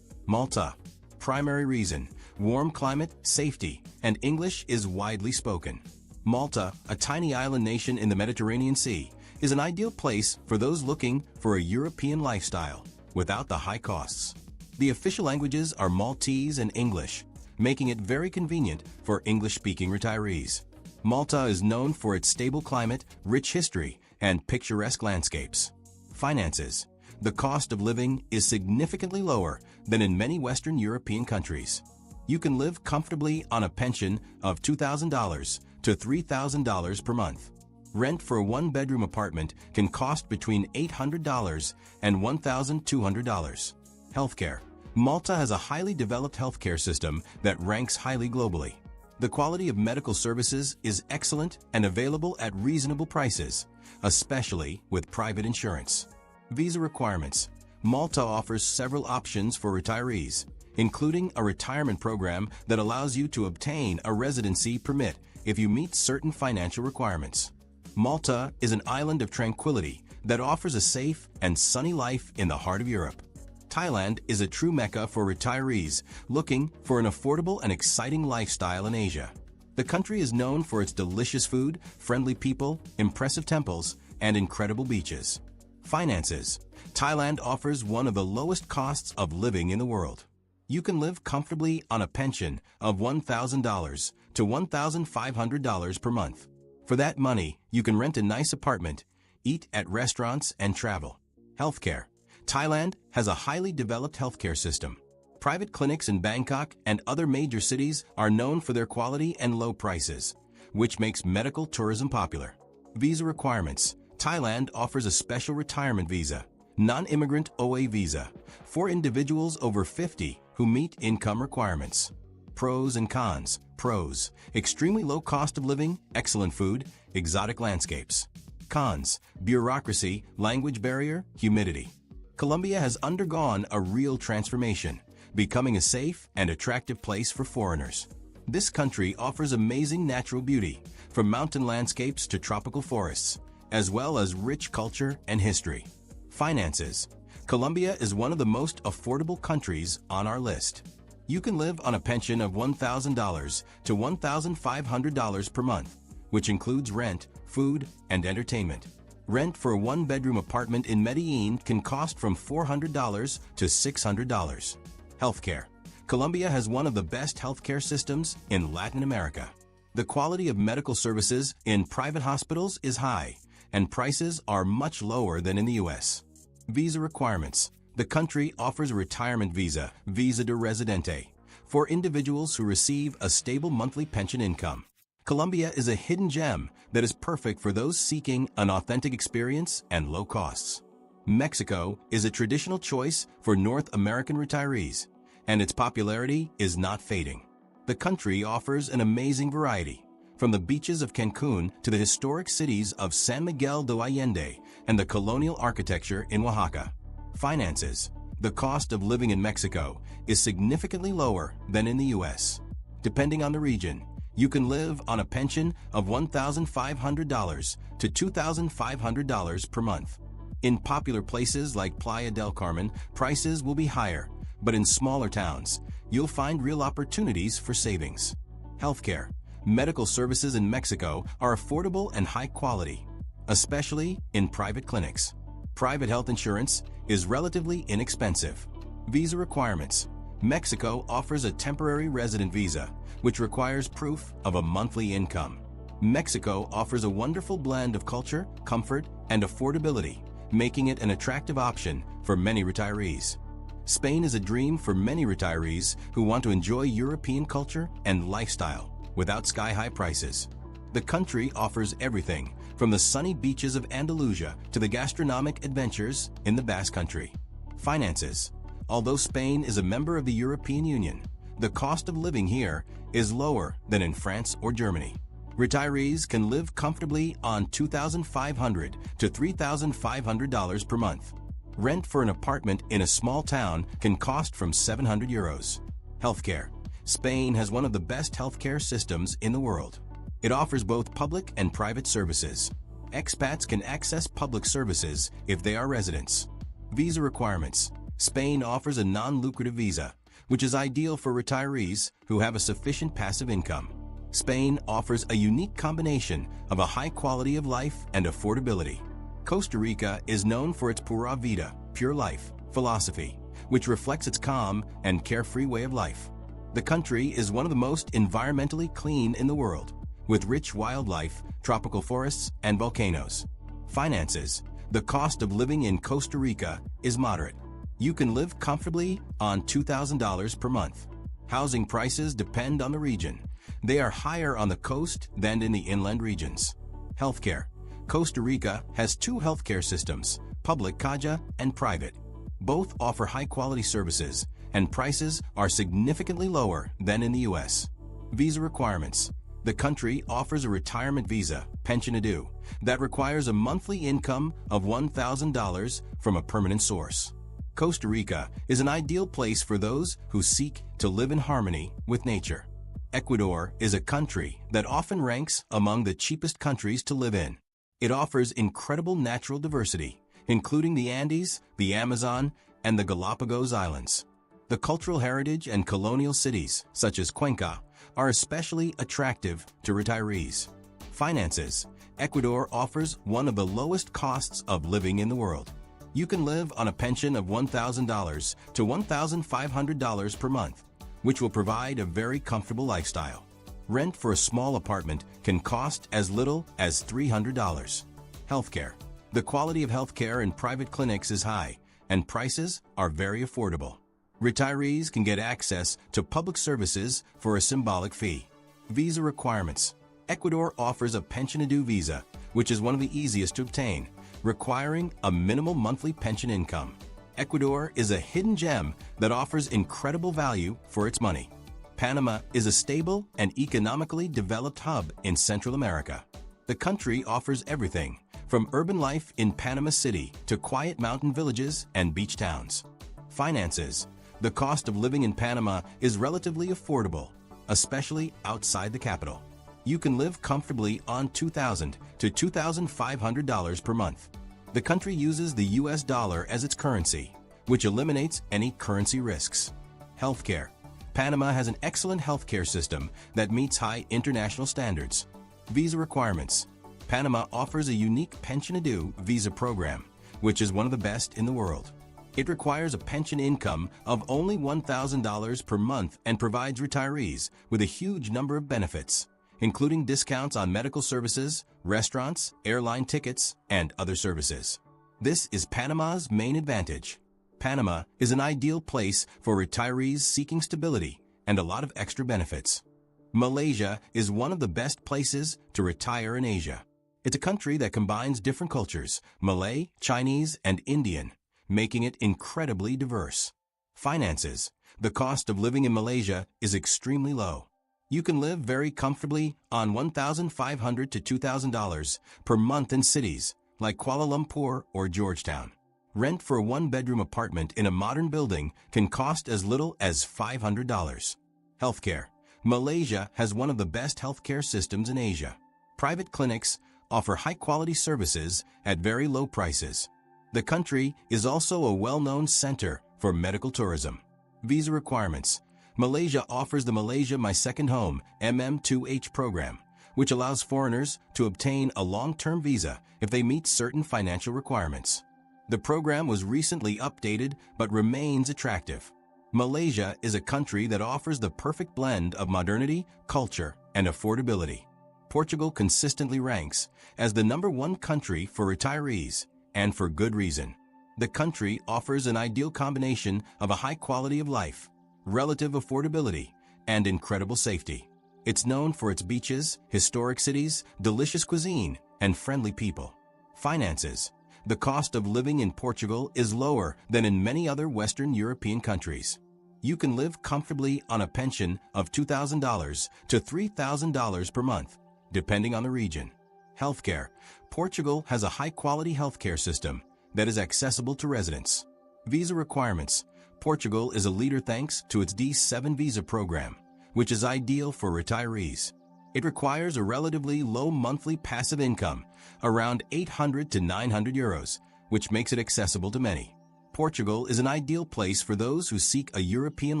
Malta. Primary reason: warm climate, safety, and English is widely spoken. Malta, a tiny island nation in the Mediterranean Sea, is an ideal place for those looking for a European lifestyle without the high costs. The official languages are Maltese and English, making it very convenient for English-speaking retirees. Malta is known for its stable climate, rich history, and picturesque landscapes. Finances. the cost of living is significantly lower than in many Western European countries. You can live comfortably on a pension of $2,000 to $3,000 per month. Rent for a one-bedroom apartment can cost between $800 and $1,200. Healthcare. Malta has a highly developed healthcare system that ranks highly globally. The quality of medical services is excellent and available at reasonable prices, especially with private insurance. Visa requirements. Malta offers several options for retirees, including a retirement program that allows you to obtain a residency permit if you meet certain financial requirements. Malta is an island of tranquility that offers a safe and sunny life in the heart of Europe. Thailand is a true mecca for retirees looking for an affordable and exciting lifestyle in Asia. The country is known for its delicious food, friendly people, impressive temples, and incredible beaches. Finances. Thailand offers one of the lowest costs of living in the world. You can live comfortably on a pension of $1,000 to $1,500 per month. For that money, you can rent a nice apartment, eat at restaurants, and travel. Healthcare. Thailand has a highly developed healthcare system. Private clinics in Bangkok and other major cities are known for their quality and low prices, which makes medical tourism popular. Visa requirements. Thailand offers a special retirement visa, non-immigrant OA visa, for individuals over 50 who meet income requirements. Pros and cons. Pros: extremely low cost of living, excellent food, exotic landscapes. Cons: bureaucracy, language barrier, humidity. Colombia has undergone a real transformation, becoming a safe and attractive place for foreigners. This country offers amazing natural beauty, from mountain landscapes to tropical forests, as well as rich culture and history. Finances. Colombia is one of the most affordable countries on our list. You can live on a pension of $1,000 to $1,500 per month, which includes rent, food, and entertainment. Rent for a one-bedroom apartment in Medellin can cost from $400 to $600. Healthcare. Colombia has one of the best healthcare systems in Latin America. The quality of medical services in private hospitals is high, and prices are much lower than in the U.S. Visa requirements. The country offers a retirement visa, Visa de Residente, for individuals who receive a stable monthly pension income. Colombia is a hidden gem that is perfect for those seeking an authentic experience and low costs. Mexico is a traditional choice for North American retirees, and its popularity is not fading. The country offers an amazing variety, from the beaches of Cancun to the historic cities of San Miguel de Allende and the colonial architecture in Oaxaca. Finances. The cost of living in Mexico is significantly lower than in the U.S. Depending on the region, you can live on a pension of $1,500 to $2,500 per month. In popular places like Playa del Carmen, prices will be higher, but in smaller towns, you'll find real opportunities for savings. Healthcare. Medical services in Mexico are affordable and high quality, especially in private clinics. Private health insurance is relatively inexpensive. Visa requirements. Mexico offers a temporary resident visa, which requires proof of a monthly income. Mexico offers a wonderful blend of culture, comfort, and affordability, making it an attractive option for many retirees. Spain is a dream for many retirees who want to enjoy European culture and lifestyle without sky-high prices. The country offers everything from the sunny beaches of Andalusia to the gastronomic adventures in the Basque Country. Finances. Although Spain is a member of the European Union, the cost of living here is lower than in France or Germany. Retirees can live comfortably on $2,500 to $3,500 per month. Rent for an apartment in a small town can cost from €700. Healthcare. Spain has one of the best healthcare systems in the world. It offers both public and private services. Expats can access public services if they are residents. Visa requirements. Spain offers a non-lucrative visa, which is ideal for retirees who have a sufficient passive income. Spain offers a unique combination of a high quality of life and affordability. Costa Rica is known for its pura vida, pure life, philosophy, which reflects its calm and carefree way of life. The country is one of the most environmentally clean in the world, with rich wildlife, tropical forests, and volcanoes. Finances. The cost of living in Costa Rica is moderate. You can live comfortably on $2,000 per month. Housing prices depend on the region. They are higher on the coast than in the inland regions. Healthcare. Costa Rica has two healthcare systems, public CAJA and private. Both offer high-quality services, and prices are significantly lower than in the U.S. Visa requirements. The country offers a retirement visa, pension-a-due, that requires a monthly income of $1,000 from a permanent source. Costa Rica is an ideal place for those who seek to live in harmony with nature. Ecuador is a country that often ranks among the cheapest countries to live in. It offers incredible natural diversity, including the Andes, the Amazon, and the Galapagos Islands. The cultural heritage and colonial cities, such as Cuenca, are especially attractive to retirees. Finances. Ecuador offers one of the lowest costs of living in the world. You can live on a pension of $1,000 to $1,500 per month, which will provide a very comfortable lifestyle. Rent for a small apartment can cost as little as $300. Healthcare. The quality of healthcare in private clinics is high, and prices are very affordable. Retirees can get access to public services for a symbolic fee. Visa requirements. Ecuador offers a pension-a-due visa, which is one of the easiest to obtain, requiring a minimal monthly pension income. Ecuador is a hidden gem that offers incredible value for its money. Panama is a stable and economically developed hub in Central America. The country offers everything, from urban life in Panama City to quiet mountain villages and beach towns. Finances. The cost of living in Panama is relatively affordable, especially outside the capital. You can live comfortably on $2,000 to $2,500 per month. The country uses the US dollar as its currency, which eliminates any currency risks. Healthcare. Panama has an excellent healthcare system that meets high international standards. Visa requirements. Panama offers a unique pension-a-due visa program, which is one of the best in the world. It requires a pension income of only $1,000 per month and provides retirees with a huge number of benefits, including discounts on medical services, restaurants, airline tickets, and other services. This is Panama's main advantage. Panama is an ideal place for retirees seeking stability and a lot of extra benefits. Malaysia is one of the best places to retire in Asia. It's a country that combines different cultures, Malay, Chinese, and Indian, making it incredibly diverse. Finances. The cost of living in Malaysia is extremely low. You can live very comfortably on $1,500 to $2,000 per month in cities like Kuala Lumpur or Georgetown. Rent for a one-bedroom apartment in a modern building can cost as little as $500. Healthcare. Malaysia has one of the best healthcare systems in Asia. Private clinics offer high-quality services at very low prices. The country is also a well-known center for medical tourism. Visa requirements. Malaysia offers the Malaysia My Second Home MM2H program, which allows foreigners to obtain a long-term visa if they meet certain financial requirements. The program was recently updated but remains attractive. Malaysia is a country that offers the perfect blend of modernity, culture, and affordability. Portugal consistently ranks as the #1 country for retirees, and for good reason. The country offers an ideal combination of a high quality of life, relative affordability, and incredible safety. It's known for its beaches, historic cities, delicious cuisine, and friendly people. Finances. The cost of living in Portugal is lower than in many other Western European countries. You can live comfortably on a pension of $2,000 to $3,000 per month, depending on the region. Healthcare. Portugal has a high-quality healthcare system that is accessible to residents. Visa requirements. Portugal is a leader thanks to its D7 visa program, which is ideal for retirees. It requires a relatively low monthly passive income, around 800 to 900 euros, which makes it accessible to many. Portugal is an ideal place for those who seek a European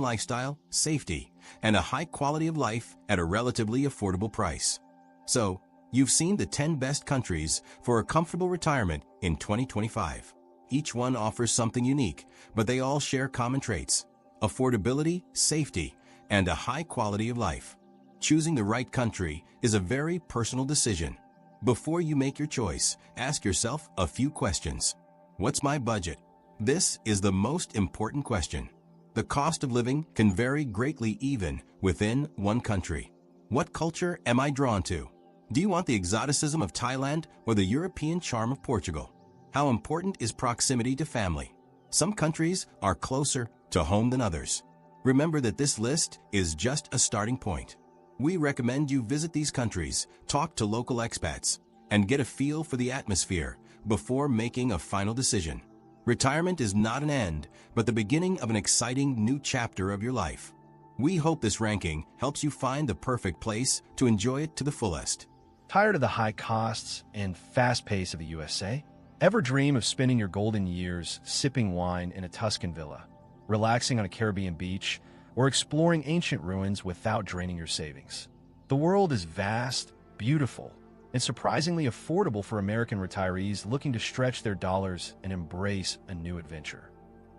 lifestyle, safety, and a high quality of life at a relatively affordable price. So, you've seen the 10 best countries for a comfortable retirement in 2025. Each one offers something unique, but they all share common traits: affordability, safety, and a high quality of life. Choosing the right country is a very personal decision. Before you make your choice, ask yourself a few questions. What's my budget? This is the most important question. The cost of living can vary greatly even within one country. What culture am I drawn to? Do you want the exoticism of Thailand or the European charm of Portugal? How important is proximity to family? Some countries are closer to home than others. Remember that this list is just a starting point. We recommend you visit these countries, talk to local expats, and get a feel for the atmosphere before making a final decision. Retirement is not an end, but the beginning of an exciting new chapter of your life. We hope this ranking helps you find the perfect place to enjoy it to the fullest. Tired of the high costs and fast pace of the USA? Ever dream of spending your golden years sipping wine in a Tuscan villa, relaxing on a Caribbean beach, or exploring ancient ruins without draining your savings? The world is vast, beautiful, and surprisingly affordable for American retirees looking to stretch their dollars and embrace a new adventure.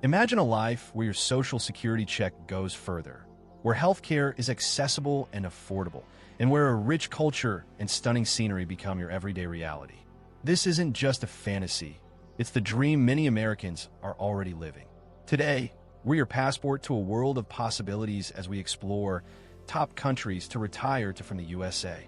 Imagine a life where your Social Security check goes further, where healthcare is accessible and affordable, and where a rich culture and stunning scenery become your everyday reality. This isn't just a fantasy, it's the dream many Americans are already living. Today, we're your passport to a world of possibilities as we explore top countries to retire to from the USA.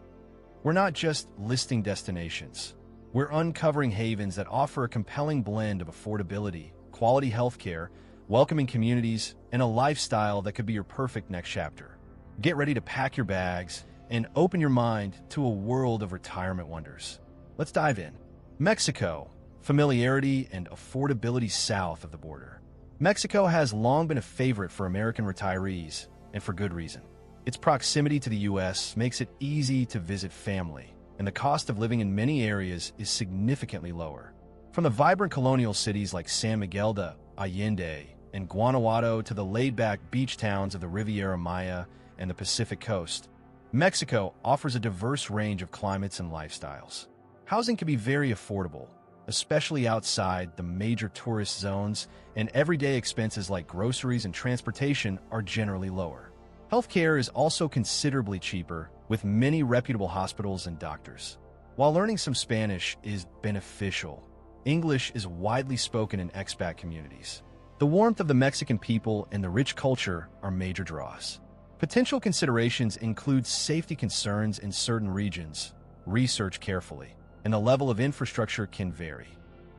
We're not just listing destinations. We're uncovering havens that offer a compelling blend of affordability, quality healthcare, welcoming communities, and a lifestyle that could be your perfect next chapter. Get ready to pack your bags and open your mind to a world of retirement wonders. Let's dive in. Mexico, familiarity and affordability south of the border. Mexico has long been a favorite for American retirees, and for good reason. Its proximity to the U.S. makes it easy to visit family, and the cost of living in many areas is significantly lower. From the vibrant colonial cities like San Miguel de Allende and Guanajuato to the laid-back beach towns of the Riviera Maya and the Pacific Coast, Mexico offers a diverse range of climates and lifestyles. Housing can be very affordable, especially outside the major tourist zones, and everyday expenses like groceries and transportation are generally lower. Healthcare is also considerably cheaper, with many reputable hospitals and doctors. While learning some Spanish is beneficial, English is widely spoken in expat communities. The warmth of the Mexican people and the rich culture are major draws. Potential considerations include safety concerns in certain regions. Research carefully, and the level of infrastructure can vary.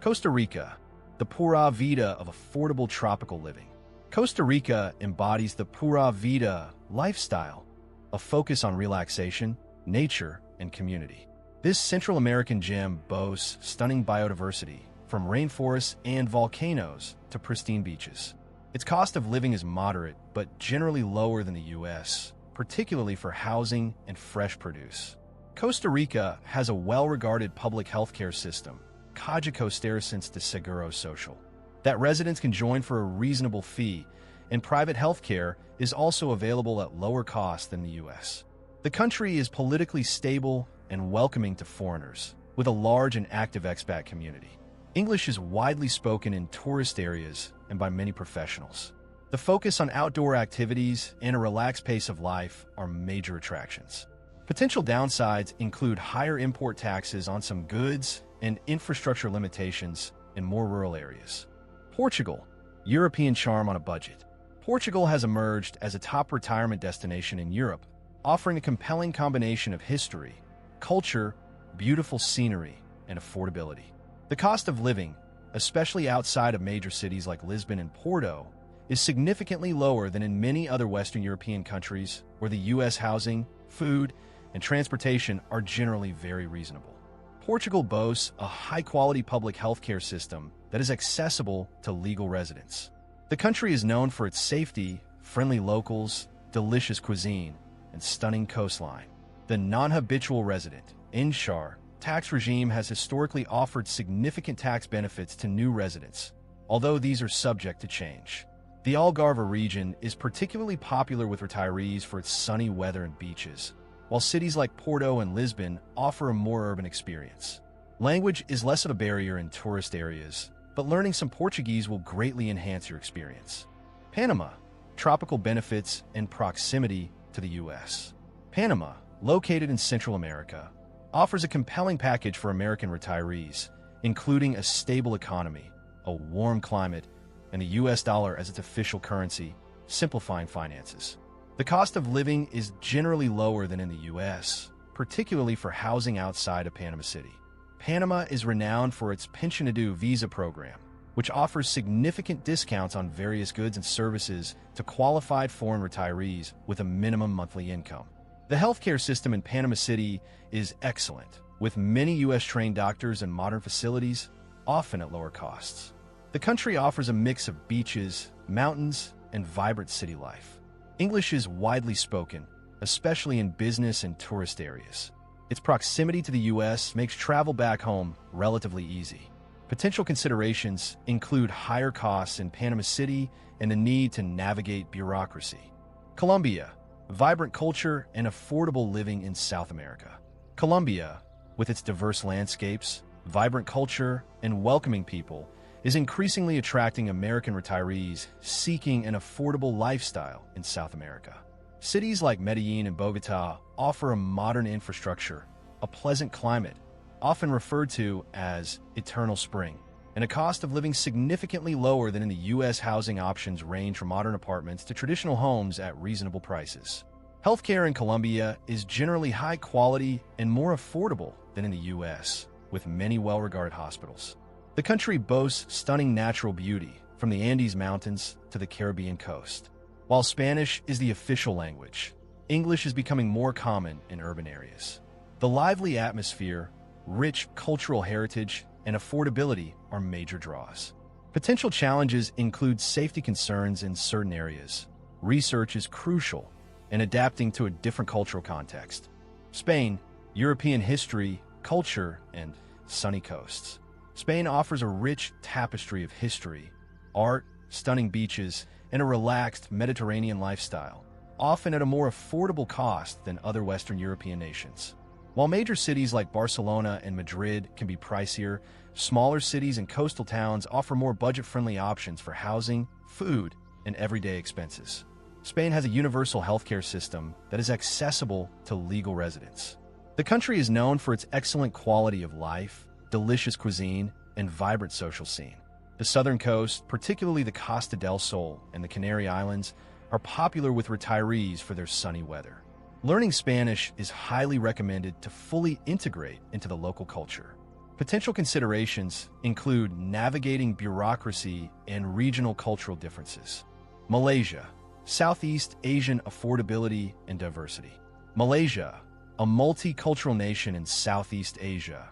Costa Rica, the pura vida of affordable tropical living. Costa Rica embodies the pura vida lifestyle, a focus on relaxation, nature, and community. This Central American gem boasts stunning biodiversity, from rainforests and volcanoes to pristine beaches. Its cost of living is moderate, but generally lower than the U.S., particularly for housing and fresh produce. Costa Rica has a well-regarded public healthcare system, Caja Costarricense de Seguro Social, that residents can join for a reasonable fee, and private healthcare is also available at lower cost than the U.S. The country is politically stable and welcoming to foreigners, with a large and active expat community. English is widely spoken in tourist areas and by many professionals. The focus on outdoor activities and a relaxed pace of life are major attractions. Potential downsides include higher import taxes on some goods and infrastructure limitations in more rural areas. Portugal, European charm on a budget. Portugal has emerged as a top retirement destination in Europe, offering a compelling combination of history, culture, beautiful scenery, and affordability. The cost of living, especially outside of major cities like Lisbon and Porto, is significantly lower than in many other Western European countries where the U.S. housing, food, and transportation are generally very reasonable. Portugal boasts a high-quality public healthcare system that is accessible to legal residents. The country is known for its safety, friendly locals, delicious cuisine, and stunning coastline. The non-habitual resident, INSHAR, tax regime has historically offered significant tax benefits to new residents, although these are subject to change. The Algarve region is particularly popular with retirees for its sunny weather and beaches, while cities like Porto and Lisbon offer a more urban experience. Language is less of a barrier in tourist areas, but learning some Portuguese will greatly enhance your experience. Panama, tropical benefits and proximity to the U.S. Panama, located in Central America, offers a compelling package for American retirees, including a stable economy, a warm climate, and the US dollar as its official currency, simplifying finances. The cost of living is generally lower than in the US, particularly for housing outside of Panama City. Panama is renowned for its Pensionado visa program, which offers significant discounts on various goods and services to qualified foreign retirees with a minimum monthly income. The healthcare system in Panama City is excellent, with many U.S.-trained doctors and modern facilities, often at lower costs. The country offers a mix of beaches, mountains, and vibrant city life. English is widely spoken, especially in business and tourist areas. Its proximity to the U.S. makes travel back home relatively easy. Potential considerations include higher costs in Panama City and the need to navigate bureaucracy. Colombia, vibrant culture and affordable living in South America. Colombia, with its diverse landscapes, vibrant culture, and welcoming people, is increasingly attracting American retirees seeking an affordable lifestyle in South America. Cities like Medellin and Bogotá offer a modern infrastructure, a pleasant climate, often referred to as eternal spring, and a cost of living significantly lower than in the U.S. Housing options range from modern apartments to traditional homes at reasonable prices. Healthcare in Colombia is generally high quality and more affordable than in the U.S., with many well-regarded hospitals. The country boasts stunning natural beauty, from the Andes Mountains to the Caribbean coast. While Spanish is the official language, English is becoming more common in urban areas. The lively atmosphere, rich cultural heritage, and affordability are major draws. Potential challenges include safety concerns in certain areas. Research is crucial in adapting to a different cultural context. Spain, European history, culture, and sunny coasts. Spain offers a rich tapestry of history, art, stunning beaches, and a relaxed Mediterranean lifestyle, often at a more affordable cost than other Western European nations. While major cities like Barcelona and Madrid can be pricier, smaller cities and coastal towns offer more budget-friendly options for housing, food, and everyday expenses. Spain has a universal healthcare system that is accessible to legal residents. The country is known for its excellent quality of life, delicious cuisine, and vibrant social scene. The southern coast, particularly the Costa del Sol and the Canary Islands, are popular with retirees for their sunny weather. Learning Spanish is highly recommended to fully integrate into the local culture. Potential considerations include navigating bureaucracy and regional cultural differences. Malaysia, Southeast Asian affordability and diversity. Malaysia, a multicultural nation in Southeast Asia,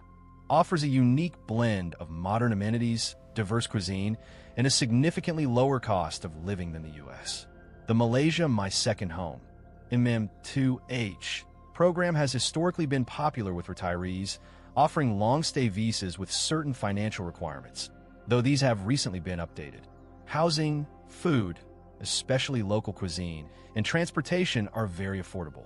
offers a unique blend of modern amenities, diverse cuisine, and a significantly lower cost of living than the U.S. The Malaysia My Second Home MM2H program has historically been popular with retirees, offering long-stay visas with certain financial requirements, though these have recently been updated. Housing, food, especially local cuisine, and transportation are very affordable.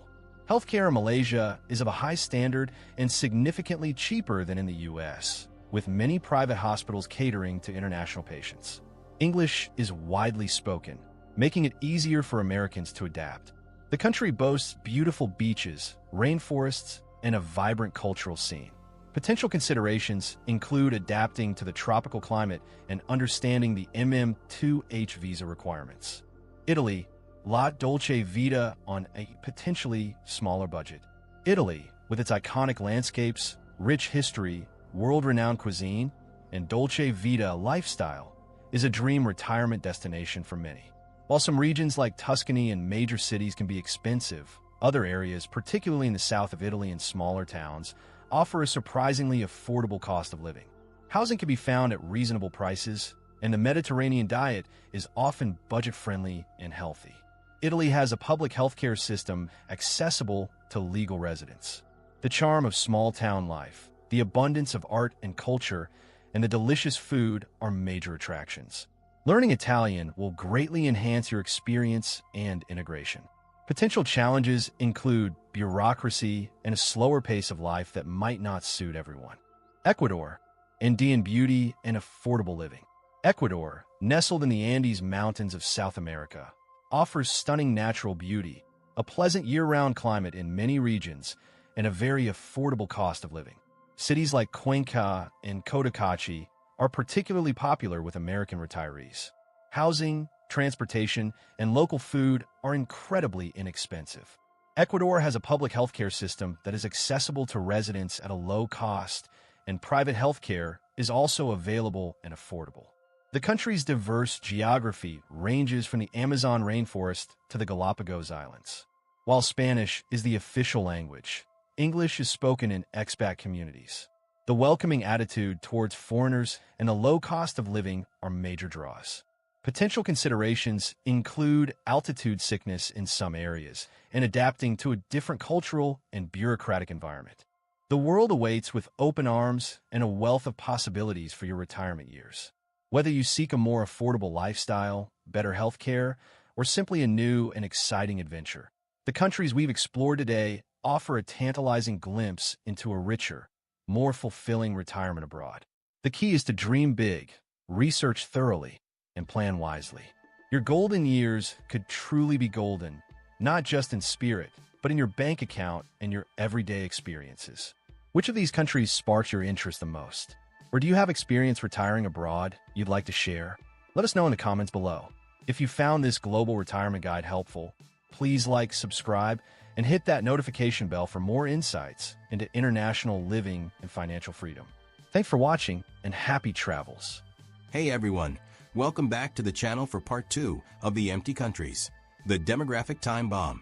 Healthcare in Malaysia is of a high standard and significantly cheaper than in the U.S., with many private hospitals catering to international patients. English is widely spoken, making it easier for Americans to adapt. The country boasts beautiful beaches, rainforests, and a vibrant cultural scene. Potential considerations include adapting to the tropical climate and understanding the MM2H visa requirements. Italy, La Dolce Vita on a potentially smaller budget. Italy, with its iconic landscapes, rich history, world-renowned cuisine, and Dolce Vita lifestyle, is a dream retirement destination for many. While some regions like Tuscany and major cities can be expensive, other areas, particularly in the south of Italy and smaller towns, offer a surprisingly affordable cost of living. Housing can be found at reasonable prices, and the Mediterranean diet is often budget-friendly and healthy. Italy has a public healthcare system accessible to legal residents. The charm of small-town life, the abundance of art and culture, and the delicious food are major attractions. Learning Italian will greatly enhance your experience and integration. Potential challenges include bureaucracy and a slower pace of life that might not suit everyone. Ecuador, Andean beauty and affordable living. Ecuador, nestled in the Andes Mountains of South America, offers stunning natural beauty, a pleasant year-round climate in many regions, and a very affordable cost of living. Cities like Cuenca and Cotacachi are particularly popular with American retirees. Housing, transportation, and local food are incredibly inexpensive. Ecuador has a public healthcare system that is accessible to residents at a low cost, and private healthcare is also available and affordable. The country's diverse geography ranges from the Amazon rainforest to the Galapagos Islands. While Spanish is the official language, English is spoken in expat communities. The welcoming attitude towards foreigners and the low cost of living are major draws. Potential considerations include altitude sickness in some areas and adapting to a different cultural and bureaucratic environment. The world awaits with open arms and a wealth of possibilities for your retirement years. Whether you seek a more affordable lifestyle, better health care, or simply a new and exciting adventure, the countries we've explored today offer a tantalizing glimpse into a richer, more fulfilling retirement abroad. The key is to dream big, research thoroughly, and plan wisely. Your golden years could truly be golden, not just in spirit, but in your bank account and your everyday experiences. Which of these countries sparks your interest the most? Or do you have experience retiring abroad you'd like to share? Let us know in the comments below. If you found this global retirement guide helpful, please like, subscribe, and hit that notification bell for more insights into international living and financial freedom. Thanks for watching, and happy travels. Hey everyone, welcome back to the channel for part 2 of The Empty Countries, the demographic time bomb.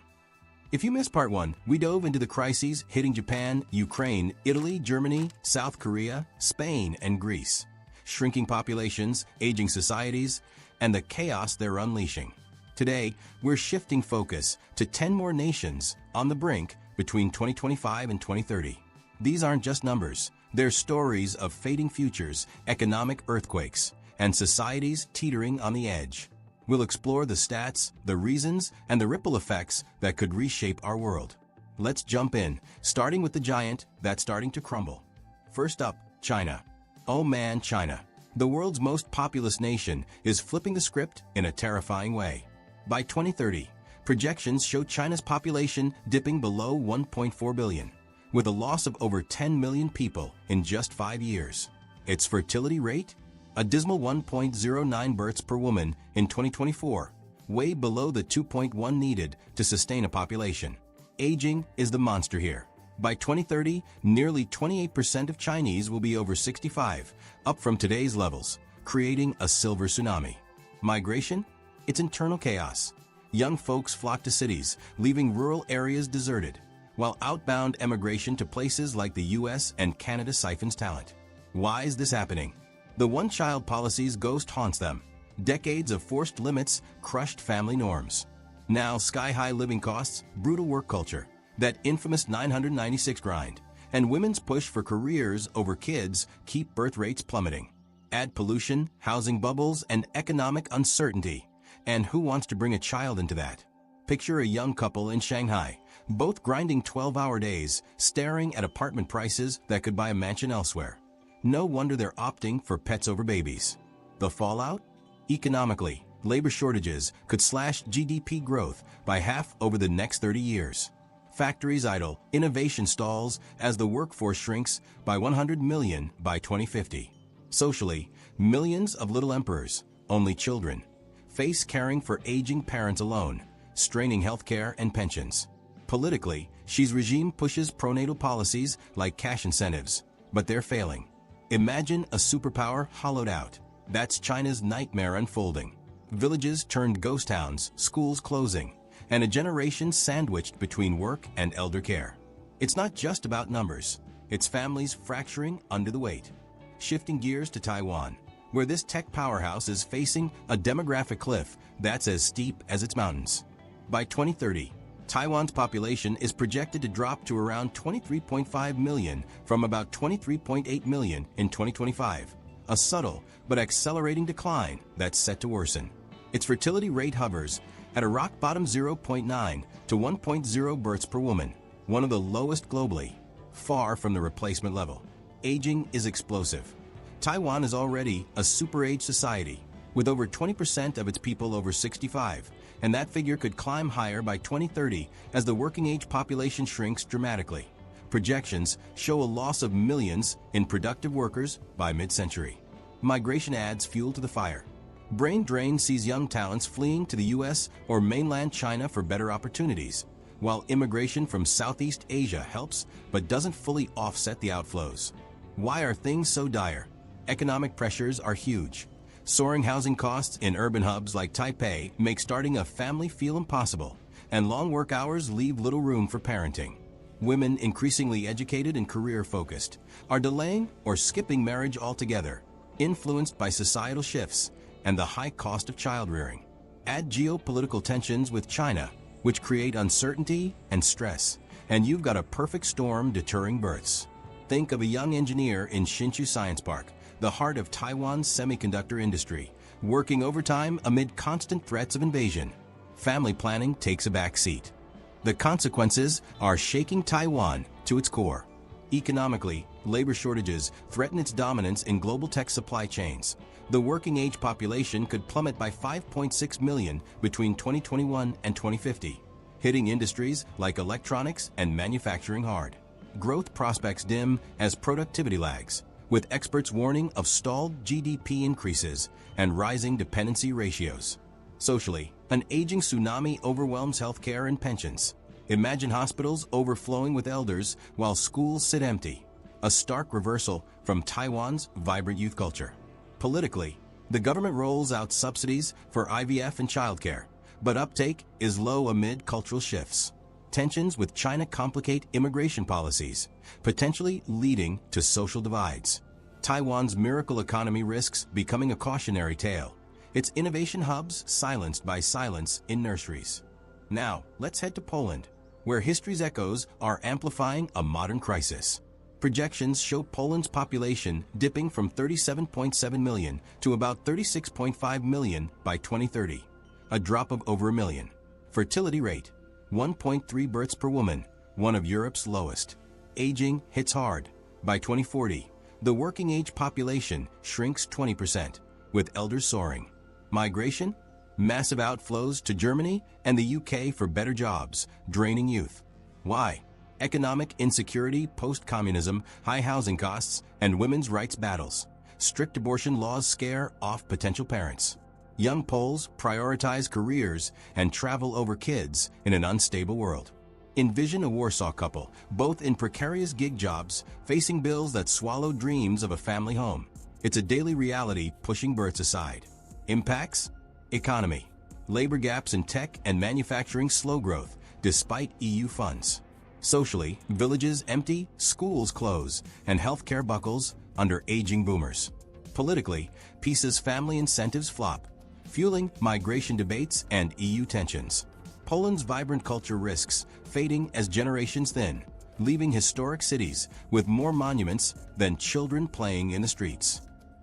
If you missed part 1, we dove into the crises hitting Japan, Ukraine, Italy, Germany, South Korea, Spain, and Greece, shrinking populations, aging societies, and the chaos they're unleashing. Today, we're shifting focus to 10 more nations on the brink between 2025 and 2030. These aren't just numbers, they're stories of fading futures, economic earthquakes, and societies teetering on the edge. We'll explore the stats, the reasons, and the ripple effects that could reshape our world. Let's jump in, starting with the giant that's starting to crumble. First up, China. Oh man, China. The world's most populous nation is flipping the script in a terrifying way. By 2030, projections show China's population dipping below 1.4 billion, with a loss of over 10 million people in just 5 years. Its fertility rate? A dismal 1.09 births per woman in 2024, way below the 2.1 needed to sustain a population. Aging is the monster here. By 2030, nearly 28% of Chinese will be over 65, up from today's levels, creating a silver tsunami. Migration? It's internal chaos. Young folks flock to cities, leaving rural areas deserted, while outbound emigration to places like the US and Canada siphons talent. Why is this happening? The one-child policy's ghost haunts them. Decades of forced limits crushed family norms. Now sky-high living costs, brutal work culture, that infamous 996 grind, and women's push for careers over kids keep birth rates plummeting. Add pollution, housing bubbles, and economic uncertainty. And who wants to bring a child into that? Picture a young couple in Shanghai, both grinding 12-hour days, staring at apartment prices that could buy a mansion elsewhere. No wonder they're opting for pets over babies. The fallout? Economically, labor shortages could slash GDP growth by half over the next 30 years. Factories idle, innovation stalls as the workforce shrinks by 100 million by 2050. Socially, millions of little emperors, only children, face caring for aging parents alone, straining healthcare and pensions. Politically, Xi's regime pushes pronatal policies like cash incentives, but they're failing. Imagine a superpower hollowed out. That's China's nightmare unfolding. Villages turned ghost towns, schools closing, and a generation sandwiched between work and elder care. It's not just about numbers. It's families fracturing under the weight. Shifting gears to Taiwan, where this tech powerhouse is facing a demographic cliff that's as steep as its mountains. By 2030, Taiwan's population is projected to drop to around 23.5 million from about 23.8 million in 2025, a subtle but accelerating decline that's set to worsen. Its fertility rate hovers at a rock-bottom 0.9 to 1.0 births per woman, one of the lowest globally, far from the replacement level. Aging is explosive. Taiwan is already a super-age society, with over 20% of its people over 65, and that figure could climb higher by 2030 as the working-age population shrinks dramatically. Projections show a loss of millions in productive workers by mid-century. Migration adds fuel to the fire. Brain drain sees young talents fleeing to the US or mainland China for better opportunities, while immigration from Southeast Asia helps but doesn't fully offset the outflows. Why are things so dire? Economic pressures are huge. Soaring housing costs in urban hubs like Taipei make starting a family feel impossible, and long work hours leave little room for parenting. Women, increasingly educated and career-focused, are delaying or skipping marriage altogether, influenced by societal shifts and the high cost of child-rearing. Add geopolitical tensions with China, which create uncertainty and stress, and you've got a perfect storm deterring births. Think of a young engineer in Hsinchu Science Park, the heart of Taiwan's semiconductor industry, working overtime amid constant threats of invasion. Family planning takes a back seat. The consequences are shaking Taiwan to its core. Economically, labor shortages threaten its dominance in global tech supply chains. The working-age population could plummet by 5.6 million between 2021 and 2050, hitting industries like electronics and manufacturing hard. Growth prospects dim as productivity lags, with experts warning of stalled GDP increases and rising dependency ratios. Socially, an aging tsunami overwhelms healthcare and pensions. Imagine hospitals overflowing with elders while schools sit empty, a stark reversal from Taiwan's vibrant youth culture. Politically, the government rolls out subsidies for IVF and childcare, but uptake is low amid cultural shifts. Tensions with China complicate immigration policies, potentially leading to social divides. Taiwan's miracle economy risks becoming a cautionary tale, its innovation hubs silenced by silence in nurseries. Now, let's head to Poland, where history's echoes are amplifying a modern crisis. Projections show Poland's population dipping from 37.7 million to about 36.5 million by 2030, a drop of over a million. Fertility rate, 1.3 births per woman, one of Europe's lowest. Aging hits hard. By 2040, the working-age population shrinks 20%, with elders soaring. Migration? Massive outflows to Germany and the UK for better jobs, draining youth. Why? Economic insecurity, post-communism, high housing costs, and women's rights battles. Strict abortion laws scare off potential parents. Young Poles prioritize careers and travel over kids in an unstable world. Envision a Warsaw couple, both in precarious gig jobs, facing bills that swallow dreams of a family home. It's a daily reality pushing births aside. Impacts? Economy. Labor gaps in tech and manufacturing slow growth, despite EU funds. Socially, villages empty, schools close, and healthcare buckles under aging boomers. Politically, PiS's family incentives flop, fueling migration debates and EU tensions. Poland's vibrant culture risks fading as generations thin, leaving historic cities with more monuments than children playing in the streets.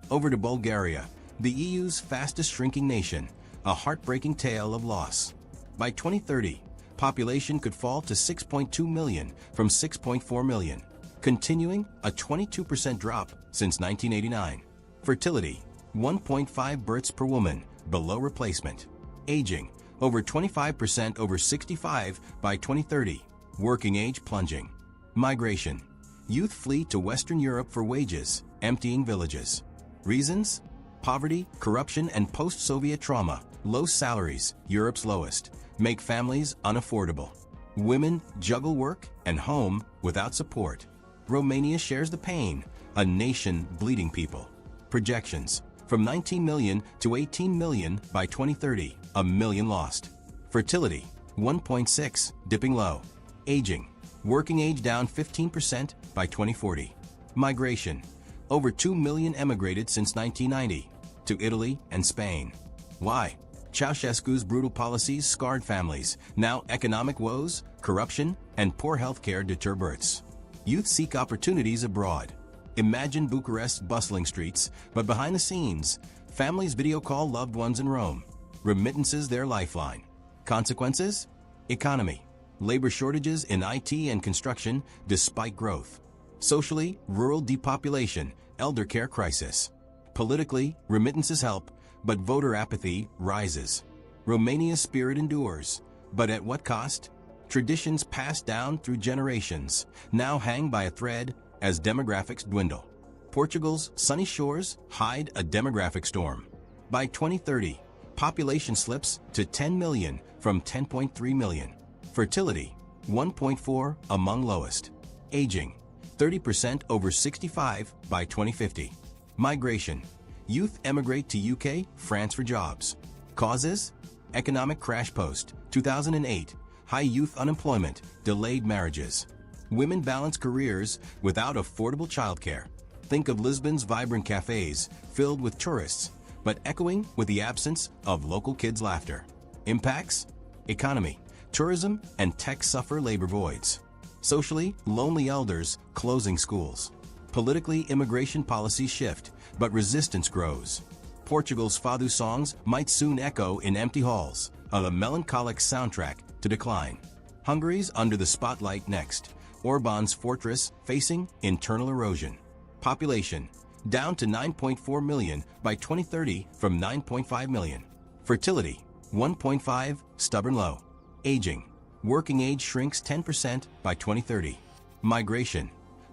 Over to Bulgaria, the EU's fastest shrinking nation, a heartbreaking tale of loss. By 2030, population could fall to 6.2 million from 6.4 million, continuing a 22% drop since 1989. Fertility, 1.5 births per woman, below replacement. Aging, over 25% over 65 by 2030, working age plunging. Migration, youth flee to Western Europe for wages, emptying villages. Reasons? Poverty, corruption, and post-Soviet trauma. Low salaries, Europe's lowest, make families unaffordable. Women juggle work and home without support. Romania shares the pain, a nation bleeding people. Projections, from 19 million to 18 million by 2030, a million lost. Fertility, 1.6, dipping low. Aging, working age down 15% by 2040. Migration, over 2 million emigrated since 1990 to Italy and Spain. Why? Ceausescu's brutal policies scarred families. Now economic woes, corruption, and poor healthcare deter births. Youth seek opportunities abroad. Imagine Bucharest's bustling streets, but behind the scenes, families video call loved ones in Rome. Remittances their lifeline. Consequences? Economy. Labor shortages in IT and construction despite growth. Socially, rural depopulation, elder care crisis. Politically, remittances help, but voter apathy rises. Romania's spirit endures, but at what cost? Traditions passed down through generations now hang by a thread as demographics dwindle. Portugal's sunny shores hide a demographic storm. By 2030, population slips to 10 million from 10.3 million. Fertility, 1.4 among lowest. Aging, 30% over 65 by 2050. Migration, youth emigrate to UK, France for jobs. Causes? Economic crash post, 2008, high youth unemployment, delayed marriages. Women balance careers without affordable childcare. Think of Lisbon's vibrant cafes filled with tourists, but echoing with the absence of local kids' laughter. Impacts? Economy, tourism, and tech suffer labor voids. Socially, lonely elders closing schools. Politically, immigration policies shift, but resistance grows. Portugal's fado songs might soon echo in empty halls, a melancholic soundtrack to decline. Hungary's under the spotlight next. Orban's fortress facing internal erosion. Population, down to 9.4 million by 2030 from 9.5 million. Fertility, 1.5, stubborn low. Aging, working age shrinks 10% by 2030. Migration,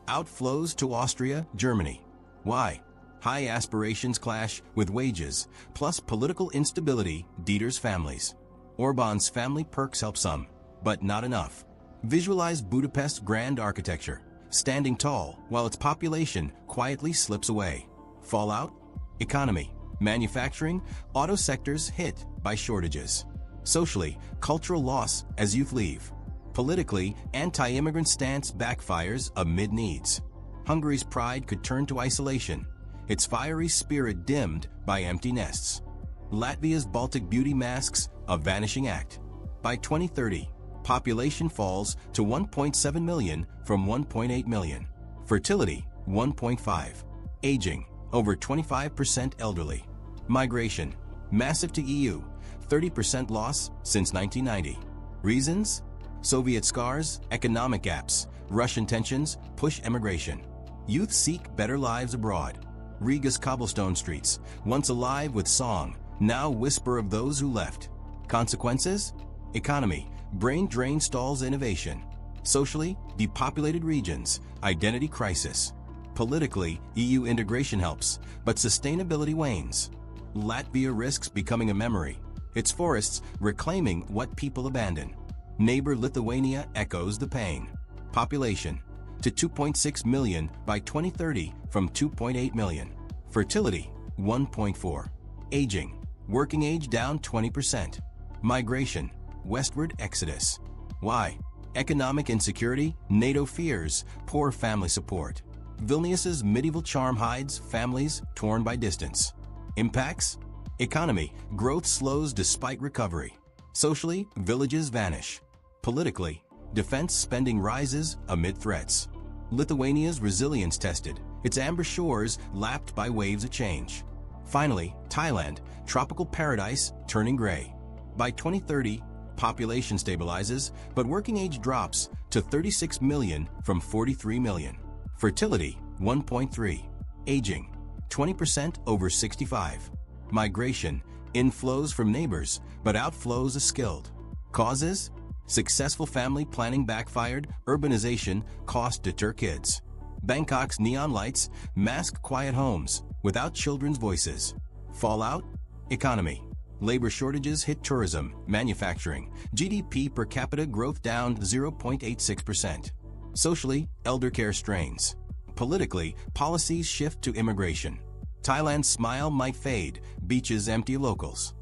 outflows to Austria, Germany. Why? High aspirations clash with wages, plus political instability deters families. Orban's family perks help some, but not enough. Visualize Budapest's grand architecture, standing tall while its population quietly slips away. Fallout? Economy, manufacturing, auto sectors hit by shortages. Socially, cultural loss as youth leave. Politically, anti-immigrant stance backfires amid needs. Hungary's pride could turn to isolation, its fiery spirit dimmed by empty nests. Latvia's Baltic beauty masks a vanishing act. By 2030, population falls to 1.7 million from 1.8 million. Fertility, 1.5. Aging, over 25% elderly. Migration, massive to EU, 30% loss since 1990. Reasons? Soviet scars, economic gaps, Russian tensions push emigration. Youth seek better lives abroad. Riga's cobblestone streets, once alive with song, now whisper of those who left. Consequences? Economy, brain drain stalls innovation. Socially, depopulated regions, identity crisis. Politically, EU integration helps, but sustainability wanes. Latvia risks becoming a memory, its forests reclaiming what people abandon. Neighbor Lithuania echoes the pain. Population, to 2.6 million by 2030 from 2.8 million. Fertility, 1.4. Aging, working age down 20%. Migration, westward exodus. Why? Economic insecurity, NATO fears, poor family support. Vilnius's medieval charm hides families torn by distance. Impacts? Economy, growth slows despite recovery. Socially, villages vanish. Politically, defense spending rises amid threats. Lithuania's resilience tested, its amber shores lapped by waves of change. Finally, Thailand, tropical paradise turning gray. By 2030, population stabilizes, but working age drops to 36 million from 43 million. Fertility, 1.3. Aging, 20% over 65. Migration, inflows from neighbors, but outflows are skilled. Causes? Successful family planning backfired, urbanization, cost deter kids. Bangkok's neon lights mask quiet homes without children's voices. Fallout? Economy. Labor shortages hit tourism, manufacturing. GDP per capita growth down 0.86%. Socially, elder care strains. Politically, policies shift to immigration. Thailand's smile might fade, beaches empty locals.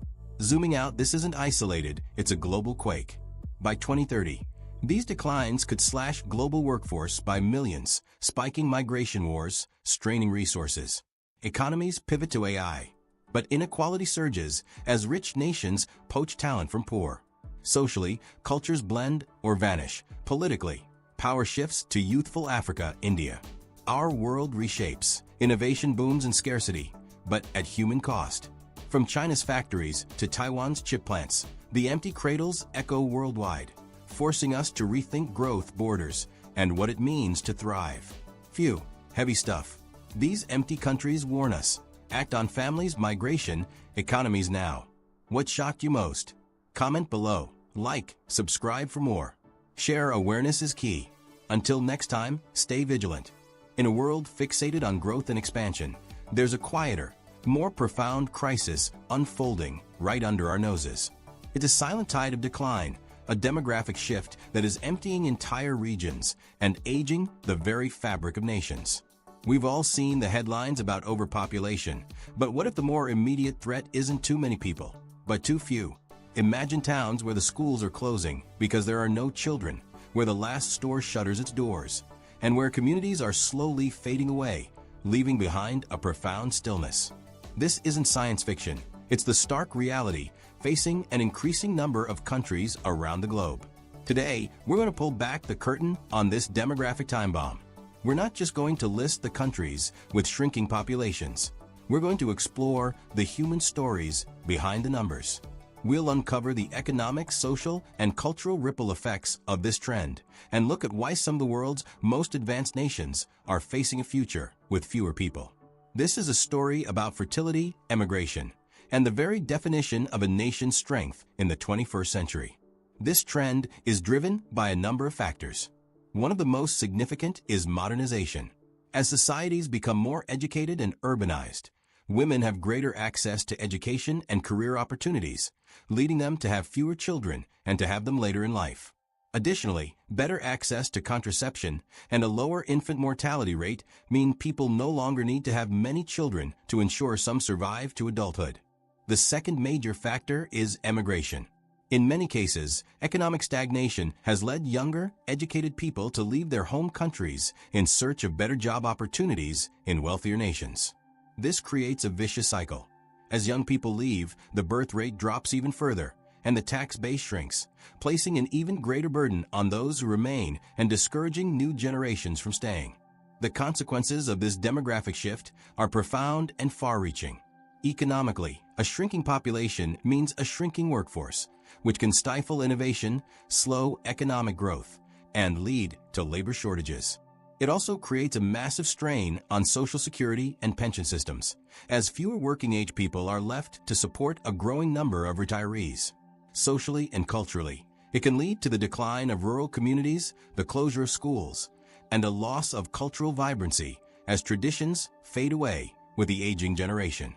Zooming out, this isn't isolated, it's a global quake. By 2030, these declines could slash global workforce by millions, spiking migration wars, straining resources. Economies pivot to AI, but inequality surges as rich nations poach talent from poor. Socially, cultures blend or vanish. Politically, power shifts to youthful Africa, India. Our world reshapes. Innovation booms and scarcity, but at human cost. From China's factories to Taiwan's chip plants, the empty cradles echo worldwide, forcing us to rethink growth, borders, and what it means to thrive. Phew, heavy stuff. These empty countries warn us. Act on families, migration, economies now. What shocked you most? Comment below. Like, subscribe for more. Share awareness is key. Until next time, stay vigilant. In a world fixated on growth and expansion, there's a quieter, more profound crisis unfolding right under our noses. It's a silent tide of decline, a demographic shift that is emptying entire regions and aging the very fabric of nations. We've all seen the headlines about overpopulation, but what if the more immediate threat isn't too many people, but too few? Imagine towns where the schools are closing because there are no children, where the last store shutters its doors, and where communities are slowly fading away, leaving behind a profound stillness. This isn't science fiction. It's the stark reality facing an increasing number of countries around the globe. Today, we're going to pull back the curtain on this demographic time bomb. We're not just going to list the countries with shrinking populations. We're going to explore the human stories behind the numbers. We'll uncover the economic, social, and cultural ripple effects of this trend and look at why some of the world's most advanced nations are facing a future with fewer people. This is a story about fertility, emigration, and the very definition of a nation's strength in the 21st century. This trend is driven by a number of factors. One of the most significant is modernization. As societies become more educated and urbanized, women have greater access to education and career opportunities, leading them to have fewer children and to have them later in life. Additionally, better access to contraception and a lower infant mortality rate mean people no longer need to have many children to ensure some survive to adulthood. The second major factor is emigration. In many cases, economic stagnation has led younger, educated people to leave their home countries in search of better job opportunities in wealthier nations. This creates a vicious cycle. As young people leave, the birth rate drops even further, and the tax base shrinks, placing an even greater burden on those who remain and discouraging new generations from staying. The consequences of this demographic shift are profound and far-reaching. Economically, a shrinking population means a shrinking workforce, which can stifle innovation, slow economic growth, and lead to labor shortages. It also creates a massive strain on Social Security and pension systems, as fewer working-age people are left to support a growing number of retirees. Socially and culturally, it can lead to the decline of rural communities, the closure of schools, and a loss of cultural vibrancy as traditions fade away with the aging generation.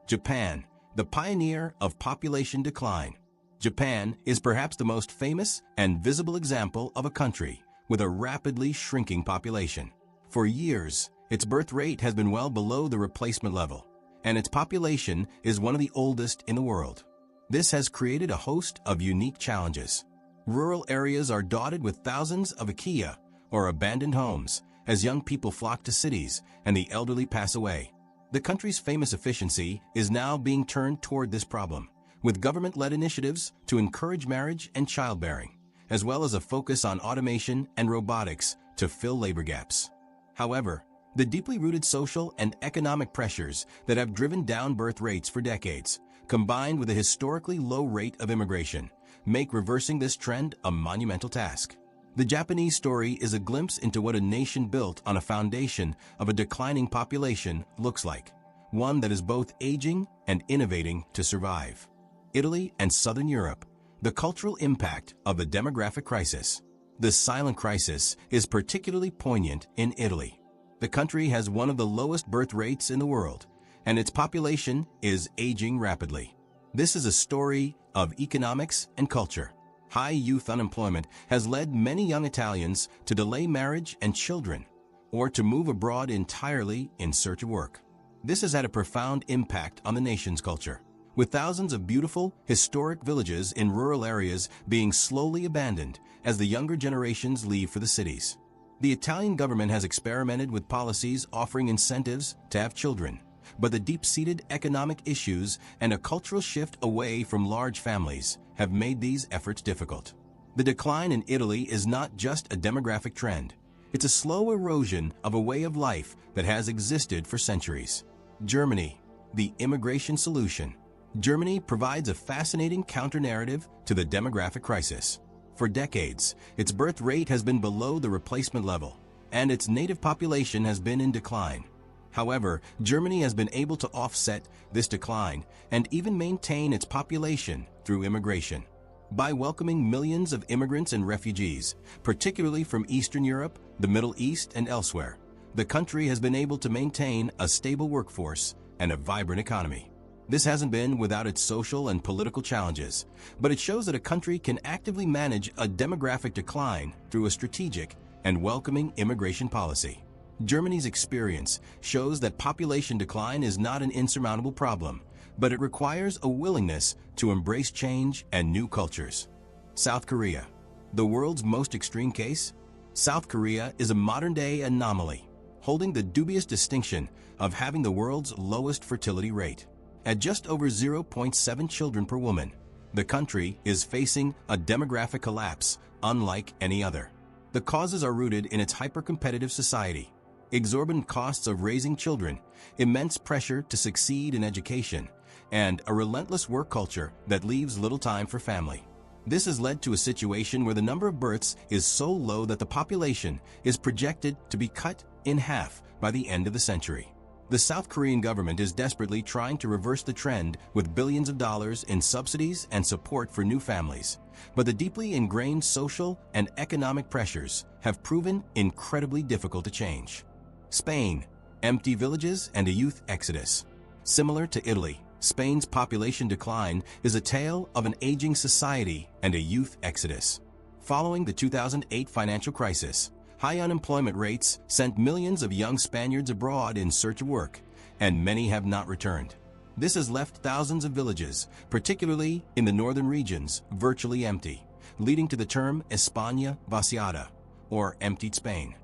Japan, the pioneer of population decline. Japan is perhaps the most famous and visible example of a country with a rapidly shrinking population. For years, its birth rate has been well below the replacement level, and its population is one of the oldest in the world. This has created a host of unique challenges. Rural areas are dotted with thousands of ikeya, or abandoned homes, as young people flock to cities and the elderly pass away. The country's famous efficiency is now being turned toward this problem, with government-led initiatives to encourage marriage and childbearing, as well as a focus on automation and robotics to fill labor gaps. However, the deeply rooted social and economic pressures that have driven down birth rates for decades, combined with a historically low rate of immigration, make reversing this trend a monumental task. The Japanese story is a glimpse into what a nation built on a foundation of a declining population looks like, one that is both aging and innovating to survive. Italy and Southern Europe, the cultural impact of the demographic crisis. The silent crisis is particularly poignant in Italy. The country has one of the lowest birth rates in the world, and its population is aging rapidly. This is a story of economics and culture. High youth unemployment has led many young Italians to delay marriage and children, or to move abroad entirely in search of work. This has had a profound impact on the nation's culture, with thousands of beautiful, historic villages in rural areas being slowly abandoned as the younger generations leave for the cities. The Italian government has experimented with policies offering incentives to have children, but the deep-seated economic issues and a cultural shift away from large families have made these efforts difficult. The decline in Italy is not just a demographic trend. It's a slow erosion of a way of life that has existed for centuries. Germany, the immigration solution. Germany provides a fascinating counter-narrative to the demographic crisis. For decades, its birth rate has been below the replacement level, and its native population has been in decline. However, Germany has been able to offset this decline and even maintain its population through immigration. By welcoming millions of immigrants and refugees, particularly from Eastern Europe, the Middle East, and elsewhere, the country has been able to maintain a stable workforce and a vibrant economy. This hasn't been without its social and political challenges, but it shows that a country can actively manage a demographic decline through a strategic and welcoming immigration policy. Germany's experience shows that population decline is not an insurmountable problem, but it requires a willingness to embrace change and new cultures. South Korea, the world's most extreme case? South Korea is a modern-day anomaly, holding the dubious distinction of having the world's lowest fertility rate. At just over 0.7 children per woman, the country is facing a demographic collapse unlike any other. The causes are rooted in its hyper-competitive society, exorbitant costs of raising children, immense pressure to succeed in education, and a relentless work culture that leaves little time for family. This has led to a situation where the number of births is so low that the population is projected to be cut in half by the end of the century. The South Korean government is desperately trying to reverse the trend with billions of dollars in subsidies and support for new families. But the deeply ingrained social and economic pressures have proven incredibly difficult to change. Spain, empty villages and a youth exodus. Similar to Italy, Spain's population decline is a tale of an aging society and a youth exodus. Following the 2008 financial crisis, high unemployment rates sent millions of young Spaniards abroad in search of work, and many have not returned. This has left thousands of villages, particularly in the northern regions, virtually empty, leading to the term España vaciada, or emptied Spain.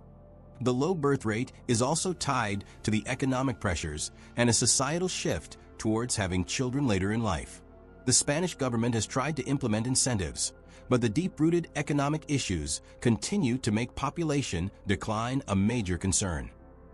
The low birth rate is also tied to the economic pressures and a societal shift towards having children later in life. The Spanish government has tried to implement incentives, but the deep-rooted economic issues continue to make population decline a major concern.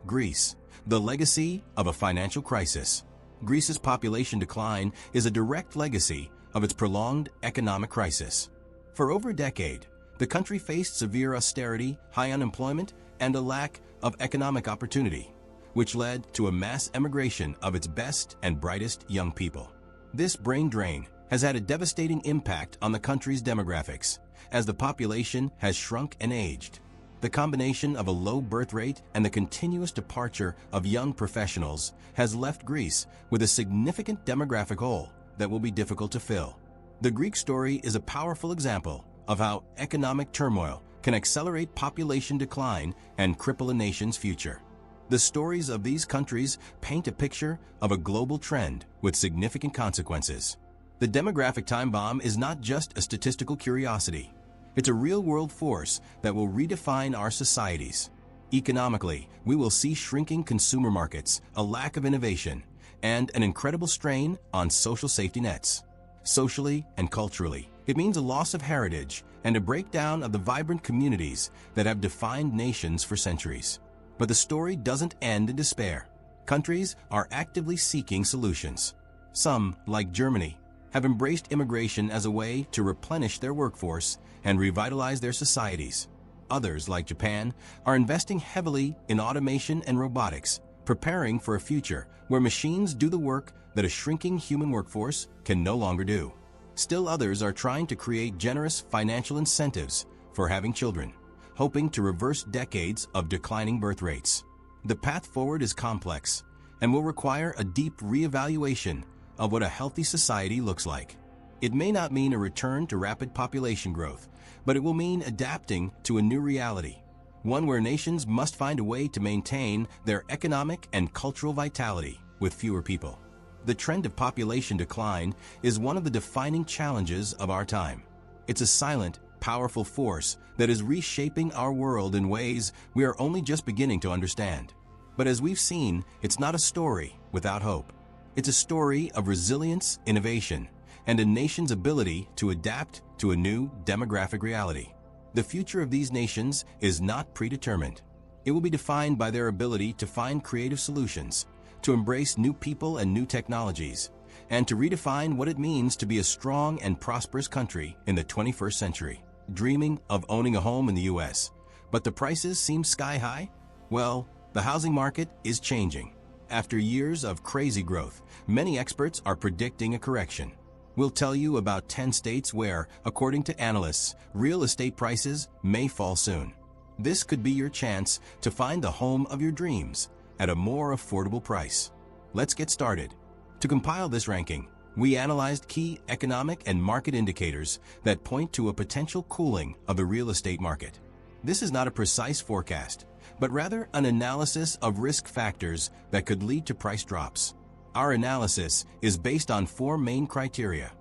Greece, the legacy of a financial crisis. Greece's population decline is a direct legacy of its prolonged economic crisis. For over a decade, the country faced severe austerity, high unemployment, and a lack of economic opportunity, which led to a mass emigration of its best and brightest young people. This brain drain has had a devastating impact on the country's demographics, as the population has shrunk and aged. The combination of a low birth rate and the continuous departure of young professionals has left Greece with a significant demographic hole that will be difficult to fill. The Greek story is a powerful example of how economic turmoil can accelerate population decline and cripple a nation's future. The stories of these countries paint a picture of a global trend with significant consequences. The demographic time bomb is not just a statistical curiosity. It's a real-world force that will redefine our societies. Economically, we will see shrinking consumer markets, a lack of innovation, and an incredible strain on social safety nets. Socially and culturally, it means a loss of heritage and a breakdown of the vibrant communities that have defined nations for centuries. But the story doesn't end in despair. Countries are actively seeking solutions. Some, like Germany, have embraced immigration as a way to replenish their workforce and revitalize their societies. Others, like Japan, are investing heavily in automation and robotics, preparing for a future where machines do the work that a shrinking human workforce can no longer do. Still others are trying to create generous financial incentives for having children, hoping to reverse decades of declining birth rates. The path forward is complex and will require a deep reevaluation of what a healthy society looks like. It may not mean a return to rapid population growth, but it will mean adapting to a new reality, one where nations must find a way to maintain their economic and cultural vitality with fewer people. The trend of population decline is one of the defining challenges of our time. It's a silent, powerful force that is reshaping our world in ways we are only just beginning to understand. But as we've seen, it's not a story without hope. It's a story of resilience, innovation, and a nation's ability to adapt to a new demographic reality. The future of these nations is not predetermined. It will be defined by their ability to find creative solutions, to embrace new people and new technologies, and to redefine what it means to be a strong and prosperous country in the 21st century. Dreaming of owning a home in the U.S., but the prices seem sky high? Well, the housing market is changing. After years of crazy growth, many experts are predicting a correction. We'll tell you about 10 states where, according to analysts, real estate prices may fall soon. This could be your chance to find the home of your dreams at a more affordable price. Let's get started. To compile this ranking, we analyzed key economic and market indicators that point to a potential cooling of the real estate market. This is not a precise forecast, but rather an analysis of risk factors that could lead to price drops. Our analysis is based on 4 main criteria.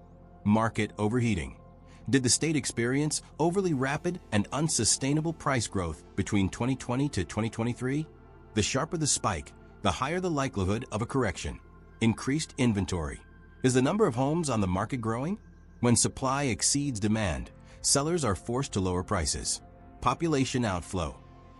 Market overheating. Did the state experience overly rapid and unsustainable price growth between 2020 to 2023? The sharper the spike, the higher the likelihood of a correction. Increased inventory. Is the number of homes on the market growing? When supply exceeds demand, sellers are forced to lower prices. Population outflow.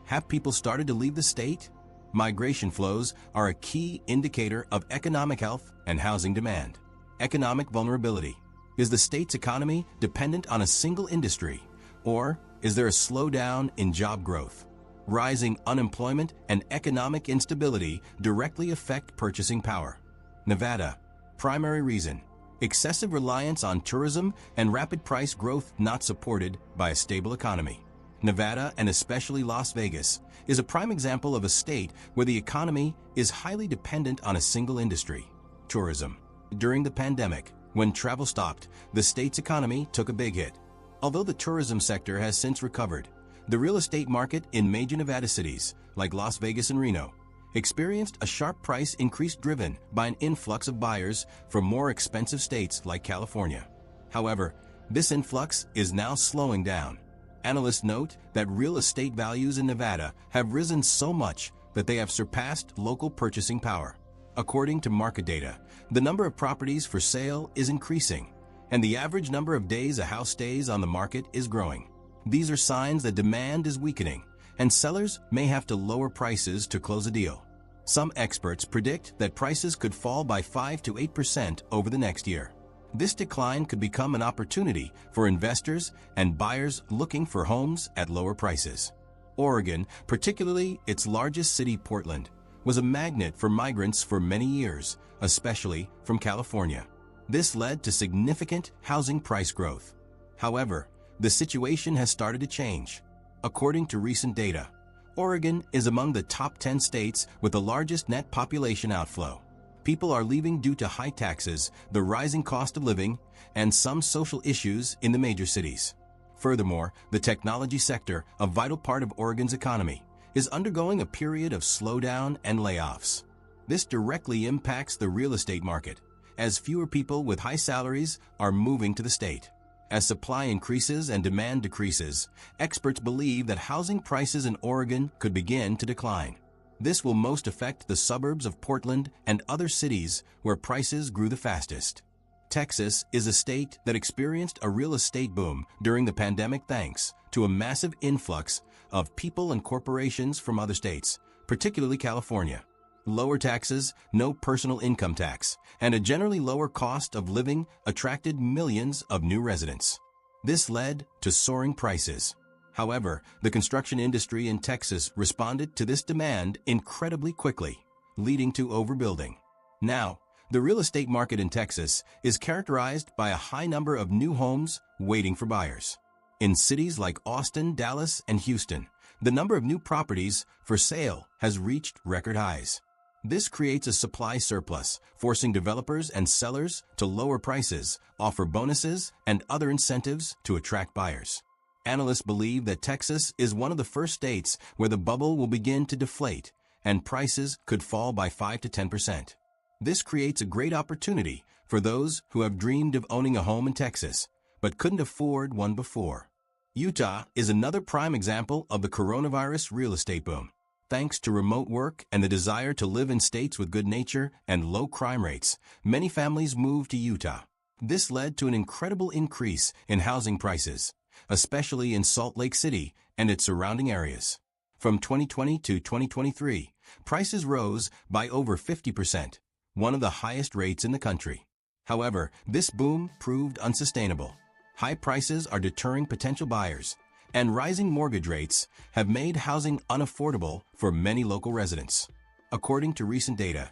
Have people started to leave the state? Migration flows are a key indicator of economic health and housing demand. Economic vulnerability. Is the state's economy dependent on a single industry, or is there a slowdown in job growth? Rising unemployment and economic instability directly affect purchasing power. Nevada. Primary reason. Excessive reliance on tourism and rapid price growth not supported by a stable economy. Nevada, and especially Las Vegas, is a prime example of a state where the economy is highly dependent on a single industry, tourism. During the pandemic, when travel stopped, the state's economy took a big hit. Although the tourism sector has since recovered, the real estate market in major Nevada cities, like Las Vegas and Reno, experienced a sharp price increase driven by an influx of buyers from more expensive states like California. However, this influx is now slowing down. Analysts note that real estate values in Nevada have risen so much that they have surpassed local purchasing power. According to market data, the number of properties for sale is increasing, and the average number of days a house stays on the market is growing. These are signs that demand is weakening, and sellers may have to lower prices to close a deal. Some experts predict that prices could fall by 5 to 8% over the next year. This decline could become an opportunity for investors and buyers looking for homes at lower prices. Oregon, particularly its largest city, Portland, was a magnet for migrants for many years, especially from California. This led to significant housing price growth. However, the situation has started to change. According to recent data, Oregon is among the top 10 states with the largest net population outflow. People are leaving due to high taxes, the rising cost of living, and some social issues in the major cities. Furthermore, the technology sector, a vital part of Oregon's economy, is undergoing a period of slowdown and layoffs. This directly impacts the real estate market, as fewer people with high salaries are moving to the state. As supply increases and demand decreases, experts believe that housing prices in Oregon could begin to decline. This will most affect the suburbs of Portland and other cities where prices grew the fastest. Texas is a state that experienced a real estate boom during the pandemic thanks to a massive influx of people and corporations from other states, particularly California. Lower taxes, no personal income tax, and a generally lower cost of living attracted millions of new residents. This led to soaring prices. However, the construction industry in Texas responded to this demand incredibly quickly, leading to overbuilding. Now, the real estate market in Texas is characterized by a high number of new homes waiting for buyers. In cities like Austin, Dallas, and Houston, the number of new properties for sale has reached record highs. This creates a supply surplus, forcing developers and sellers to lower prices, offer bonuses, and other incentives to attract buyers. Analysts believe that Texas is one of the first states where the bubble will begin to deflate and prices could fall by 5 to 10%. This creates a great opportunity for those who have dreamed of owning a home in Texas but couldn't afford one before. Utah is another prime example of the coronavirus real estate boom. Thanks to remote work and the desire to live in states with good nature and low crime rates, many families moved to Utah. This led to an incredible increase in housing prices, especially in Salt Lake City and its surrounding areas. From 2020 to 2023, prices rose by over 50%, one of the highest rates in the country. However, this boom proved unsustainable. High prices are deterring potential buyers, and rising mortgage rates have made housing unaffordable for many local residents. According to recent data,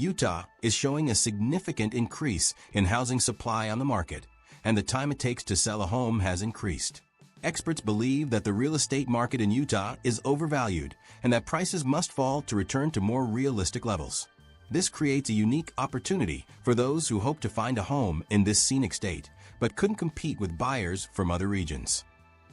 Utah is showing a significant increase in housing supply on the market, and the time it takes to sell a home has increased. Experts believe that the real estate market in Utah is overvalued and that prices must fall to return to more realistic levels. This creates a unique opportunity for those who hope to find a home in this scenic state but couldn't compete with buyers from other regions.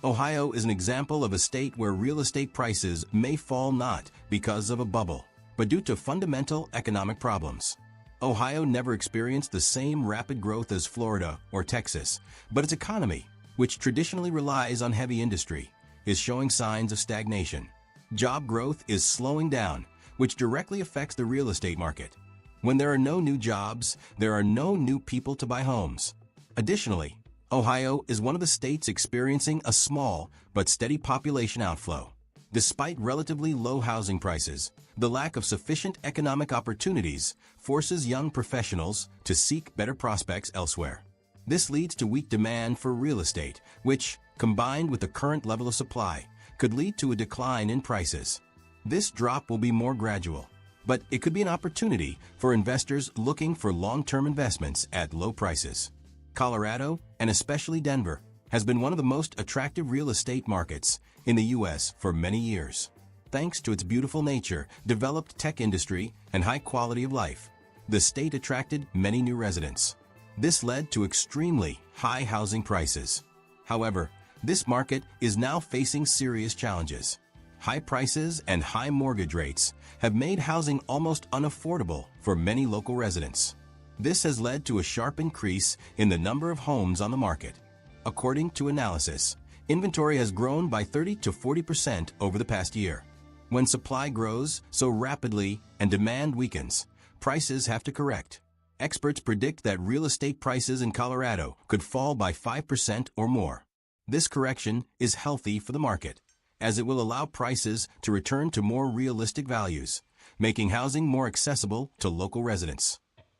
Ohio is an example of a state where real estate prices may fall not because of a bubble, but due to fundamental economic problems. Ohio never experienced the same rapid growth as Florida or Texas, but its economy, which traditionally relies on heavy industry, is showing signs of stagnation. Job growth is slowing down, which directly affects the real estate market. When there are no new jobs, there are no new people to buy homes. Additionally, Ohio is one of the states experiencing a small but steady population outflow. Despite relatively low housing prices, the lack of sufficient economic opportunities forces young professionals to seek better prospects elsewhere. This leads to weak demand for real estate, which, combined with the current level of supply, could lead to a decline in prices. This drop will be more gradual, but it could be an opportunity for investors looking for long-term investments at low prices. Colorado, and especially Denver, has been one of the most attractive real estate markets in the U.S. for many years. Thanks to its beautiful nature, developed tech industry, and high quality of life, the state attracted many new residents. This led to extremely high housing prices. However, this market is now facing serious challenges. High prices and high mortgage rates have made housing almost unaffordable for many local residents. This has led to a sharp increase in the number of homes on the market. According to analysis, inventory has grown by 30 to 40% over the past year. When supply grows so rapidly and demand weakens, prices have to correct. Experts predict that real estate prices in Colorado could fall by 5% or more. This correction is healthy for the market, as it will allow prices to return to more realistic values, making housing more accessible to local residents.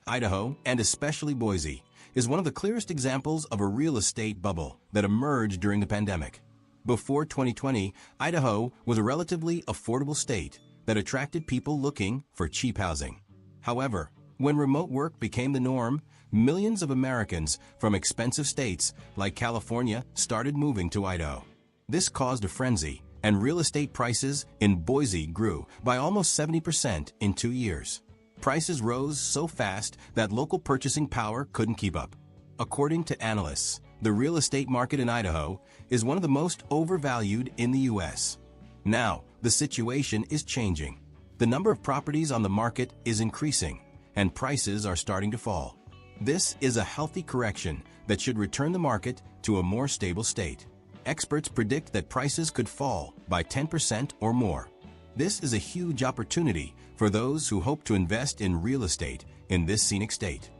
Idaho, and especially Boise, is one of the clearest examples of a real estate bubble that emerged during the pandemic. Before 2020, Idaho was a relatively affordable state that attracted people looking for cheap housing. However, when remote work became the norm, millions of Americans from expensive states like California started moving to Idaho. This caused a frenzy, and real estate prices in Boise grew by almost 70% in 2 years. Prices rose so fast that local purchasing power couldn't keep up. According to analysts, the real estate market in Idaho is one of the most overvalued in the U.S. Now, the situation is changing. The number of properties on the market is increasing, and prices are starting to fall. This is a healthy correction that should return the market to a more stable state. Experts predict that prices could fall by 10% or more. This is a huge opportunity for those who hope to invest in real estate in this scenic state.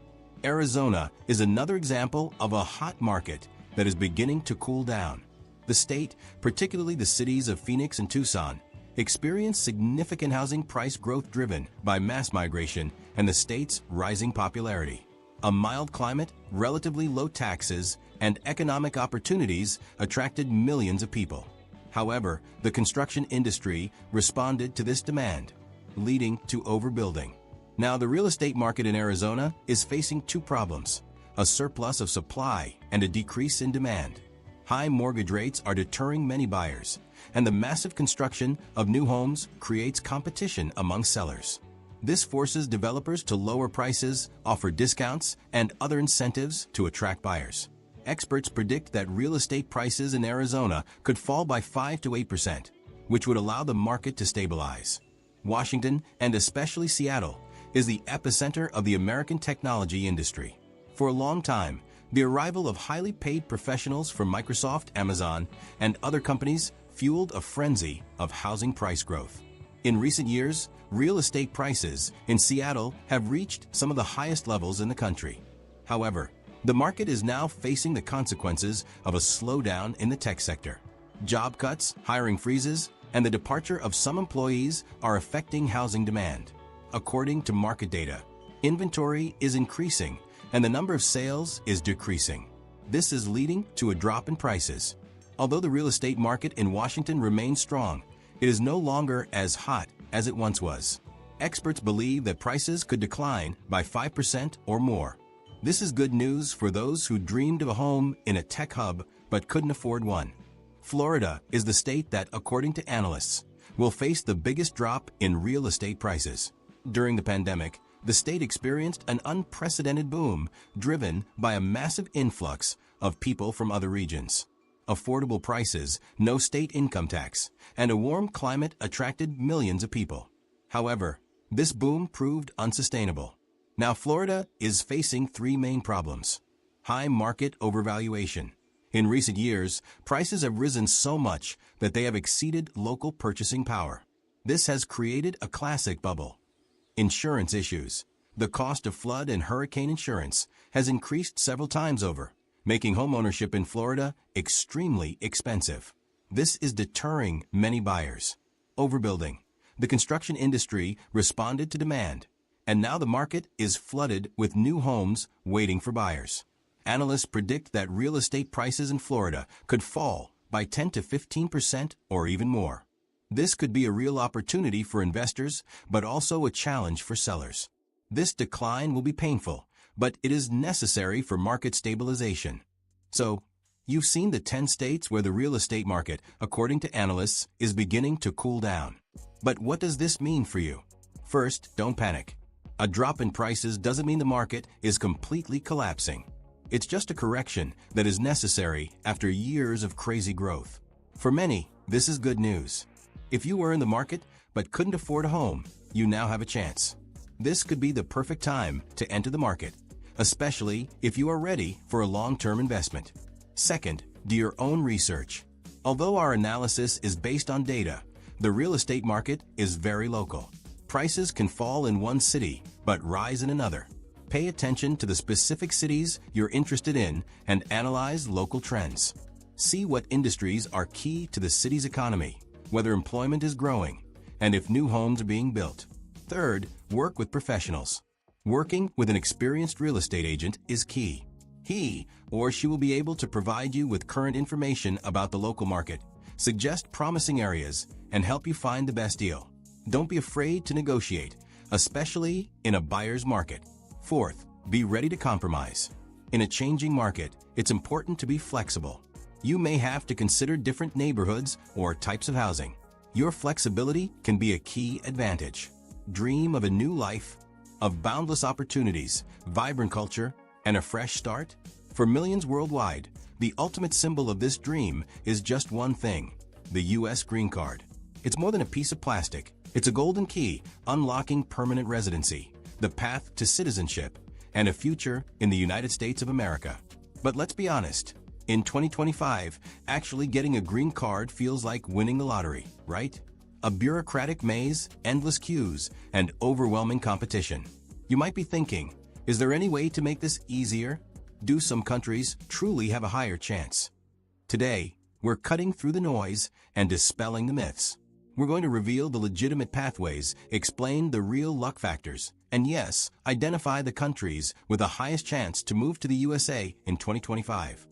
Arizona is another example of a hot market that is beginning to cool down. The state, particularly the cities of Phoenix and Tucson, experienced significant housing price growth driven by mass migration and the state's rising popularity. A mild climate, relatively low taxes, and economic opportunities attracted millions of people. However, the construction industry responded to this demand, leading to overbuilding. Now, the real estate market in Arizona is facing two problems: a surplus of supply and a decrease in demand. High mortgage rates are deterring many buyers, and the massive construction of new homes creates competition among sellers. This forces developers to lower prices, offer discounts, and other incentives to attract buyers. Experts predict that real estate prices in Arizona could fall by 5 to 8%, which would allow the market to stabilize. Washington, and especially Seattle, is the epicenter of the American technology industry. For a long time, the arrival of highly paid professionals from Microsoft, Amazon, and other companies fueled a frenzy of housing price growth. In recent years, real estate prices in Seattle have reached some of the highest levels in the country. However, the market is now facing the consequences of a slowdown in the tech sector. Job cuts, hiring freezes, and the departure of some employees are affecting housing demand. According to market data, inventory is increasing and the number of sales is decreasing. This is leading to a drop in prices. Although the real estate market in Washington remains strong, it is no longer as hot as it once was. experts believe that prices could decline by 5% or more. This is good news for those who dreamed of a home in a tech hub but couldn't afford one. Florida is the state that, according to analysts, will face the biggest drop in real estate prices. During the pandemic, the state experienced an unprecedented boom driven by a massive influx of people from other regions. Affordable prices, no state income tax, and a warm climate attracted millions of people. However, this boom proved unsustainable. Now Florida is facing three main problems. High market overvaluation. In recent years, prices have risen so much that they have exceeded local purchasing power. This has created a classic bubble. Insurance issues. The cost of flood and hurricane insurance has increased several times over, making homeownership in Florida extremely expensive. This is deterring many buyers. Overbuilding. The construction industry responded to demand, and now the market is flooded with new homes waiting for buyers. Analysts predict that real estate prices in Florida could fall by 10 to 15% or even more. This could be a real opportunity for investors, but also a challenge for sellers. This decline will be painful, but it is necessary for market stabilization. So, you've seen the 10 states where the real estate market, according to analysts, is beginning to cool down. But what does this mean for you? First, don't panic. A drop in prices doesn't mean the market is completely collapsing. It's just a correction that is necessary after years of crazy growth. For many, this is good news. If you were in the market but couldn't afford a home, you now have a chance. This could be the perfect time to enter the market, especially if you are ready for a long-term investment. Second, do your own research. Although our analysis is based on data, the real estate market is very local. Prices can fall in one city but rise in another. Pay attention to the specific cities you're interested in and analyze local trends. See what industries are key to the city's economy, whether employment is growing, and if new homes are being built. Third, work with professionals. Working with an experienced real estate agent is key. He or she will be able to provide you with current information about the local market, suggest promising areas, and help you find the best deal. Don't be afraid to negotiate, especially in a buyer's market. Fourth, be ready to compromise. In a changing market, it's important to be flexible. You may have to consider different neighborhoods or types of housing. Your flexibility can be a key advantage. Dream of a new life, of boundless opportunities, vibrant culture, and a fresh start? For millions worldwide, the ultimate symbol of this dream is just one thing: the U.S. green card. It's more than a piece of plastic. It's a golden key unlocking permanent residency, the path to citizenship, and a future in the United States of America. But let's be honest, in 2025, actually getting a green card feels like winning the lottery, right? A bureaucratic maze, endless queues, and overwhelming competition. You might be thinking, is there any way to make this easier? Do some countries truly have a higher chance? Today, we're cutting through the noise and dispelling the myths. We're going to reveal the legitimate pathways, explain the real luck factors, and yes, identify the countries with the highest chance to move to the USA in 2025.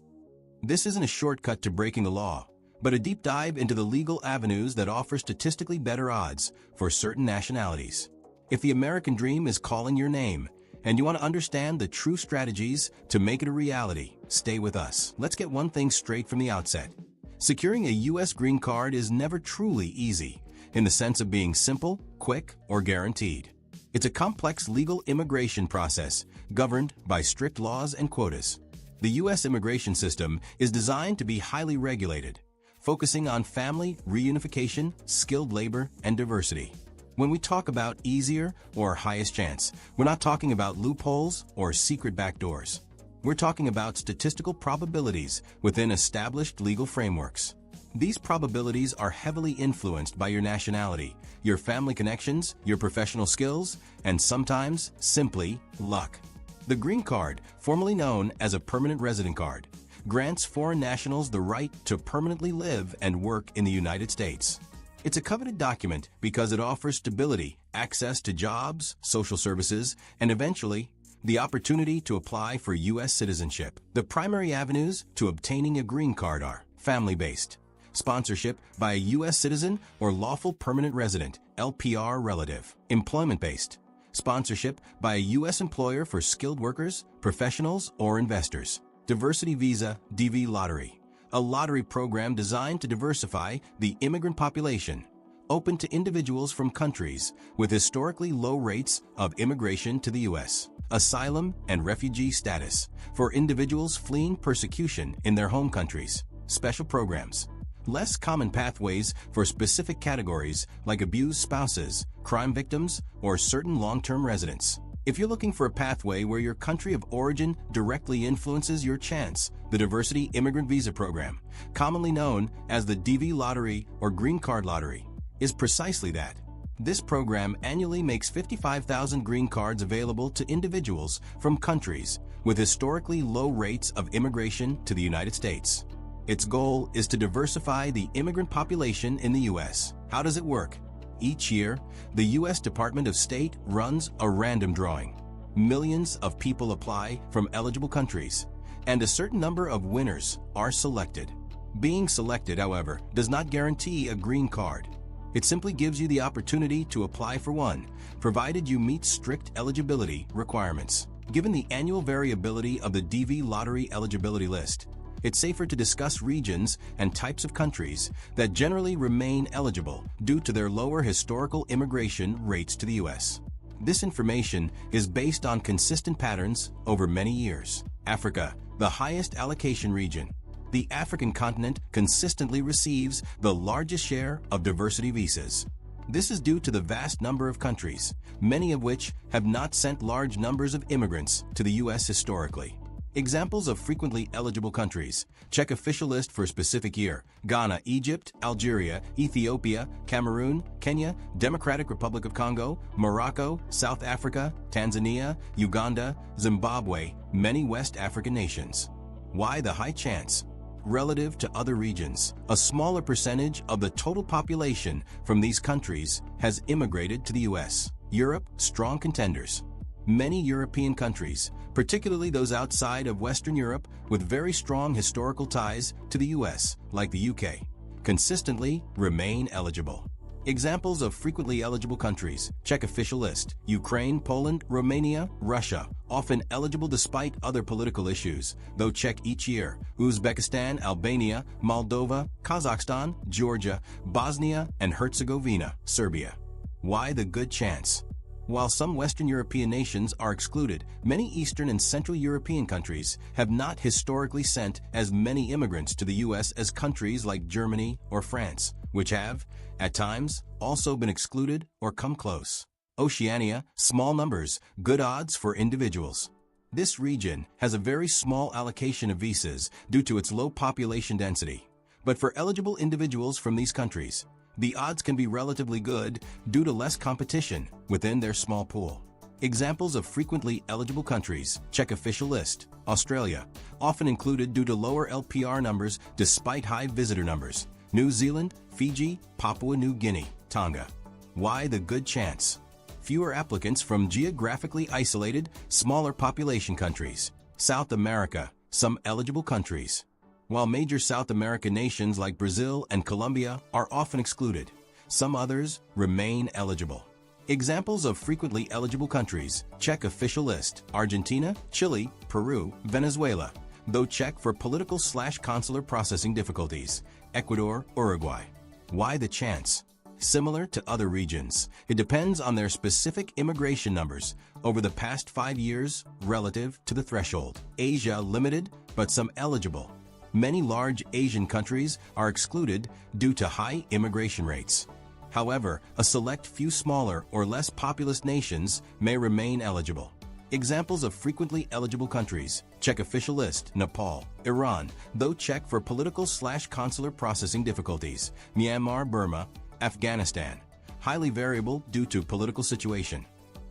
This isn't a shortcut to breaking the law, but a deep dive into the legal avenues that offer statistically better odds for certain nationalities. If the American dream is calling your name, and you want to understand the true strategies to make it a reality, stay with us. Let's get one thing straight from the outset. Securing a U.S. green card is never truly easy, in the sense of being simple, quick, or guaranteed. It's a complex legal immigration process governed by strict laws and quotas. The U.S. immigration system is designed to be highly regulated, focusing on family reunification, skilled labor, and diversity. When we talk about easier or highest chance, we're not talking about loopholes or secret backdoors. We're talking about statistical probabilities within established legal frameworks. These probabilities are heavily influenced by your nationality, your family connections, your professional skills, and sometimes simply luck. The green card, formerly known as a permanent resident card, grants foreign nationals the right to permanently live and work in the United States. It's a coveted document because it offers stability, access to jobs, social services, and eventually, the opportunity to apply for U.S. citizenship. The primary avenues to obtaining a green card are family-based. Sponsorship by a U.S. citizen or lawful permanent resident, LPR relative. Employment-based. Sponsorship by a U.S. employer for skilled workers, professionals, or investors. Diversity Visa, DV Lottery. A lottery program designed to diversify the immigrant population, open to individuals from countries with historically low rates of immigration to the U.S. Asylum and refugee status for individuals fleeing persecution in their home countries. Special programs. Less common pathways for specific categories like abused spouses, crime victims, or certain long-term residents. If you're looking for a pathway where your country of origin directly influences your chance, the Diversity Immigrant Visa Program, commonly known as the DV Lottery or Green Card Lottery, is precisely that. This program annually makes 55,000 green cards available to individuals from countries with historically low rates of immigration to the United States. Its goal is to diversify the immigrant population in the U.S. How does it work? Each year, the U.S. Department of State runs a random drawing. Millions of people apply from eligible countries, and a certain number of winners are selected. Being selected, however, does not guarantee a green card. It simply gives you the opportunity to apply for one, provided you meet strict eligibility requirements. Given the annual variability of the DV Lottery eligibility list, it's safer to discuss regions and types of countries that generally remain eligible due to their lower historical immigration rates to the U.S. This information is based on consistent patterns over many years. Africa, the highest allocation region. The African continent consistently receives the largest share of diversity visas. This is due to the vast number of countries, many of which have not sent large numbers of immigrants to the U.S. historically. Examples of frequently eligible countries. Check official list for a specific year. Ghana, Egypt, Algeria, Ethiopia, Cameroon, Kenya, Democratic Republic of Congo, Morocco, South Africa, Tanzania, Uganda, Zimbabwe, many West African nations. Why the high chance? Relative to other regions, a smaller percentage of the total population from these countries has immigrated to the U.S. Europe, strong contenders. Many European countries, particularly those outside of Western Europe with very strong historical ties to the U.S., like the UK, consistently remain eligible. Examples of frequently eligible countries. Check official list. Ukraine, Poland, Romania, Russia, often eligible despite other political issues, though check each year. Uzbekistan, Albania, Moldova, Kazakhstan, Georgia, Bosnia and Herzegovina, Serbia. Why the good chance? While some Western European nations are excluded, many Eastern and Central European countries have not historically sent as many immigrants to the U.S. as countries like Germany or France, which have, at times, also been excluded or come close. Oceania, small numbers, good odds for individuals. This region has a very small allocation of visas due to its low population density. But for eligible individuals from these countries, the odds can be relatively good due to less competition within their small pool. Examples of frequently eligible countries. Check official list. Australia, often included due to lower LPR numbers despite high visitor numbers. New Zealand, Fiji, Papua New Guinea, Tonga. Why the good chance? Fewer applicants from geographically isolated, smaller population countries. South America, some eligible countries. While major South American nations like Brazil and Colombia are often excluded, some others remain eligible. Examples of frequently eligible countries. Check official list. Argentina, Chile, Peru, Venezuela, though check for political/consular processing difficulties. Ecuador, Uruguay. Why the chance? Similar to other regions, it depends on their specific immigration numbers over the past 5 years relative to the threshold. Asia limited, but some eligible. Many large Asian countries are excluded due to high immigration rates. However, a select few smaller or less populous nations may remain eligible. Examples of frequently eligible countries. Check official list. Nepal, Iran, though check for political/consular processing difficulties. Myanmar, Burma, Afghanistan, highly variable due to political situation.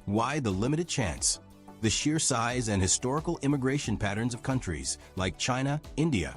Why the limited chance? The sheer size and historical immigration patterns of countries like China, India,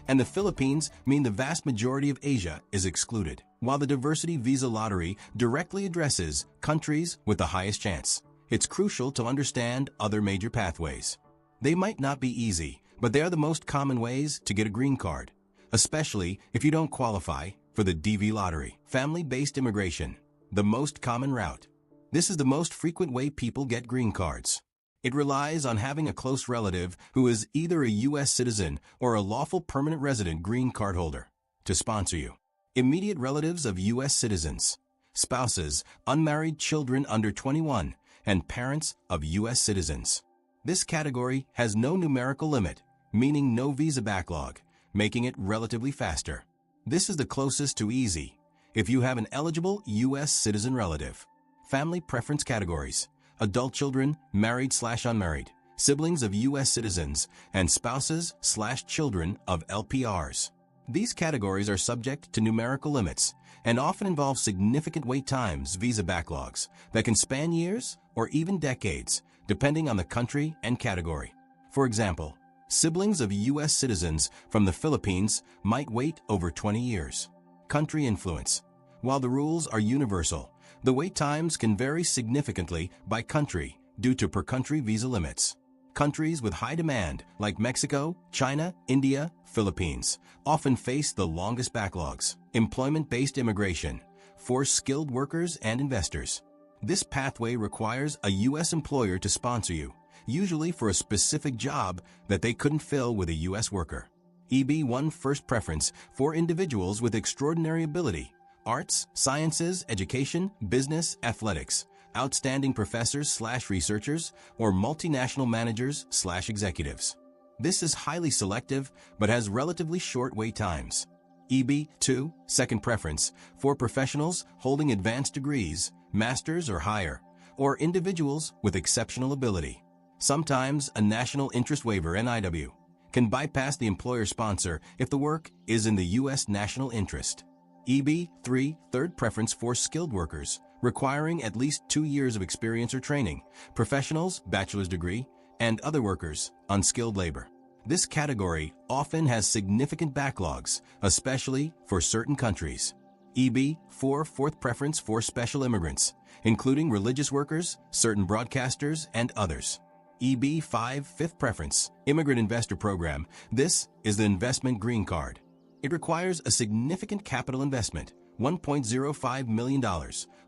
and the Philippines mean the vast majority of Asia is excluded, while the Diversity Visa Lottery directly addresses countries with the highest chance. It's crucial to understand other major pathways. They might not be easy, but they are the most common ways to get a green card. especially if you don't qualify for the DV lottery. Family-based immigration, the most common route. This is the most frequent way people get green cards. It relies on having a close relative who is either a U.S. citizen or a lawful permanent resident green card holder to sponsor you. Immediate relatives of U.S. citizens, spouses, unmarried children under 21, and parents of U.S. citizens. This category has no numerical limit, meaning no visa backlog, making it relatively faster. This is the closest to easy if you have an eligible U.S. citizen relative. Family preference categories: adult children, married/unmarried, siblings of U.S. citizens, and spouses/children of LPRs. These categories are subject to numerical limits and often involve significant wait times, visa backlogs, that can span years or even decades, depending on the country and category. For example, siblings of U.S. citizens from the Philippines might wait over 20 years. Country influence. While the rules are universal, the wait times can vary significantly by country due to per-country visa limits. Countries with high demand, like Mexico, China, India, Philippines, often face the longest backlogs. Employment-based immigration, for skilled workers and investors. This pathway requires a U.S. employer to sponsor you, usually for a specific job that they couldn't fill with a U.S. worker. EB-1 first preference for individuals with extraordinary ability, arts, sciences, education, business, athletics, outstanding professors/researchers, or multinational managers/executives. This is highly selective but has relatively short wait times. EB-2 second preference for professionals holding advanced degrees, master's or higher, or individuals with exceptional ability. Sometimes a national interest waiver (NIW) can bypass the employer sponsor if the work is in the U.S. national interest. EB-3 third preference for skilled workers, requiring at least 2 years of experience or training, professionals, bachelor's degree, and other workers, unskilled labor. This category often has significant backlogs, especially for certain countries. EB-4 fourth preference for special immigrants, including religious workers, certain broadcasters, and others. EB-5 fifth preference, immigrant investor program. This is the investment green card. It requires a significant capital investment, $1.05 million,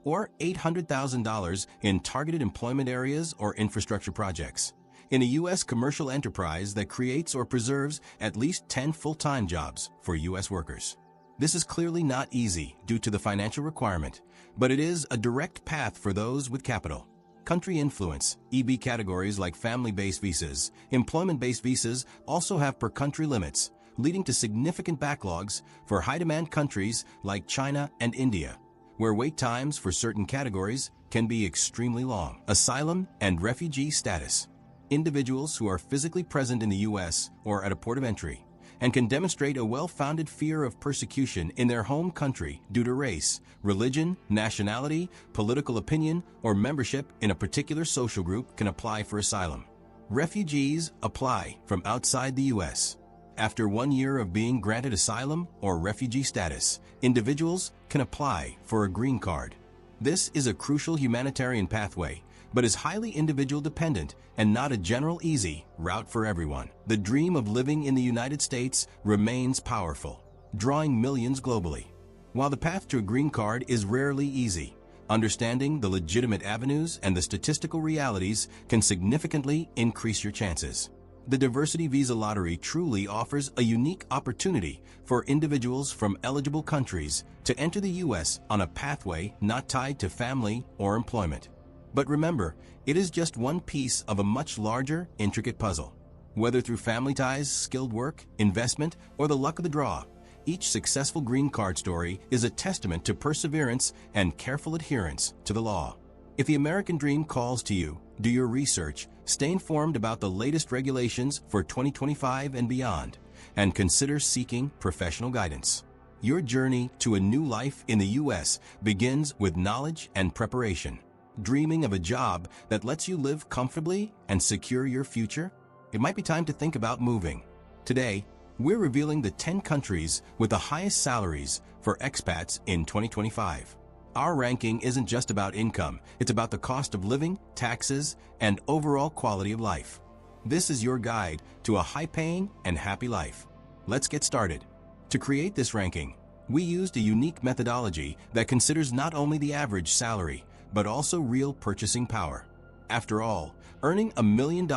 or $800,000 in targeted employment areas or infrastructure projects, in a U.S. commercial enterprise that creates or preserves at least 10 full-time jobs for U.S. workers. This is clearly not easy due to the financial requirement, but it is a direct path for those with capital. Country influence. EB categories like family-based visas, employment-based visas also have per-country limits, leading to significant backlogs for high-demand countries like China and India, where wait times for certain categories can be extremely long. Asylum and refugee status. Individuals who are physically present in the U.S. or at a port of entry and can demonstrate a well-founded fear of persecution in their home country due to race, religion, nationality, political opinion, or membership in a particular social group can apply for asylum. Refugees apply from outside the U.S. After 1 year of being granted asylum or refugee status, individuals can apply for a green card. This is a crucial humanitarian pathway, but is highly individual dependent and not a general easy route for everyone. The dream of living in the United States remains powerful, drawing millions globally. While the path to a green card is rarely easy, understanding the legitimate avenues and the statistical realities can significantly increase your chances. The Diversity Visa Lottery truly offers a unique opportunity for individuals from eligible countries to enter the U.S. on a pathway not tied to family or employment. But remember, it is just one piece of a much larger, intricate puzzle. Whether through family ties, skilled work, investment, or the luck of the draw, each successful green card story is a testament to perseverance and careful adherence to the law. If the American dream calls to you, do your research, stay informed about the latest regulations for 2025 and beyond, and consider seeking professional guidance. Your journey to a new life in the U.S. begins with knowledge and preparation. Dreaming of a job that lets you live comfortably and secure your future? It might be time to think about moving. Today, we're revealing the 10 countries with the highest salaries for expats in 2025. Our ranking isn't just about income, it's about the cost of living, taxes, and overall quality of life. This is your guide to a high-paying and happy life. Let's get started. To create this ranking, we used a unique methodology that considers not only the average salary, but also real purchasing power. After all, earning $1 million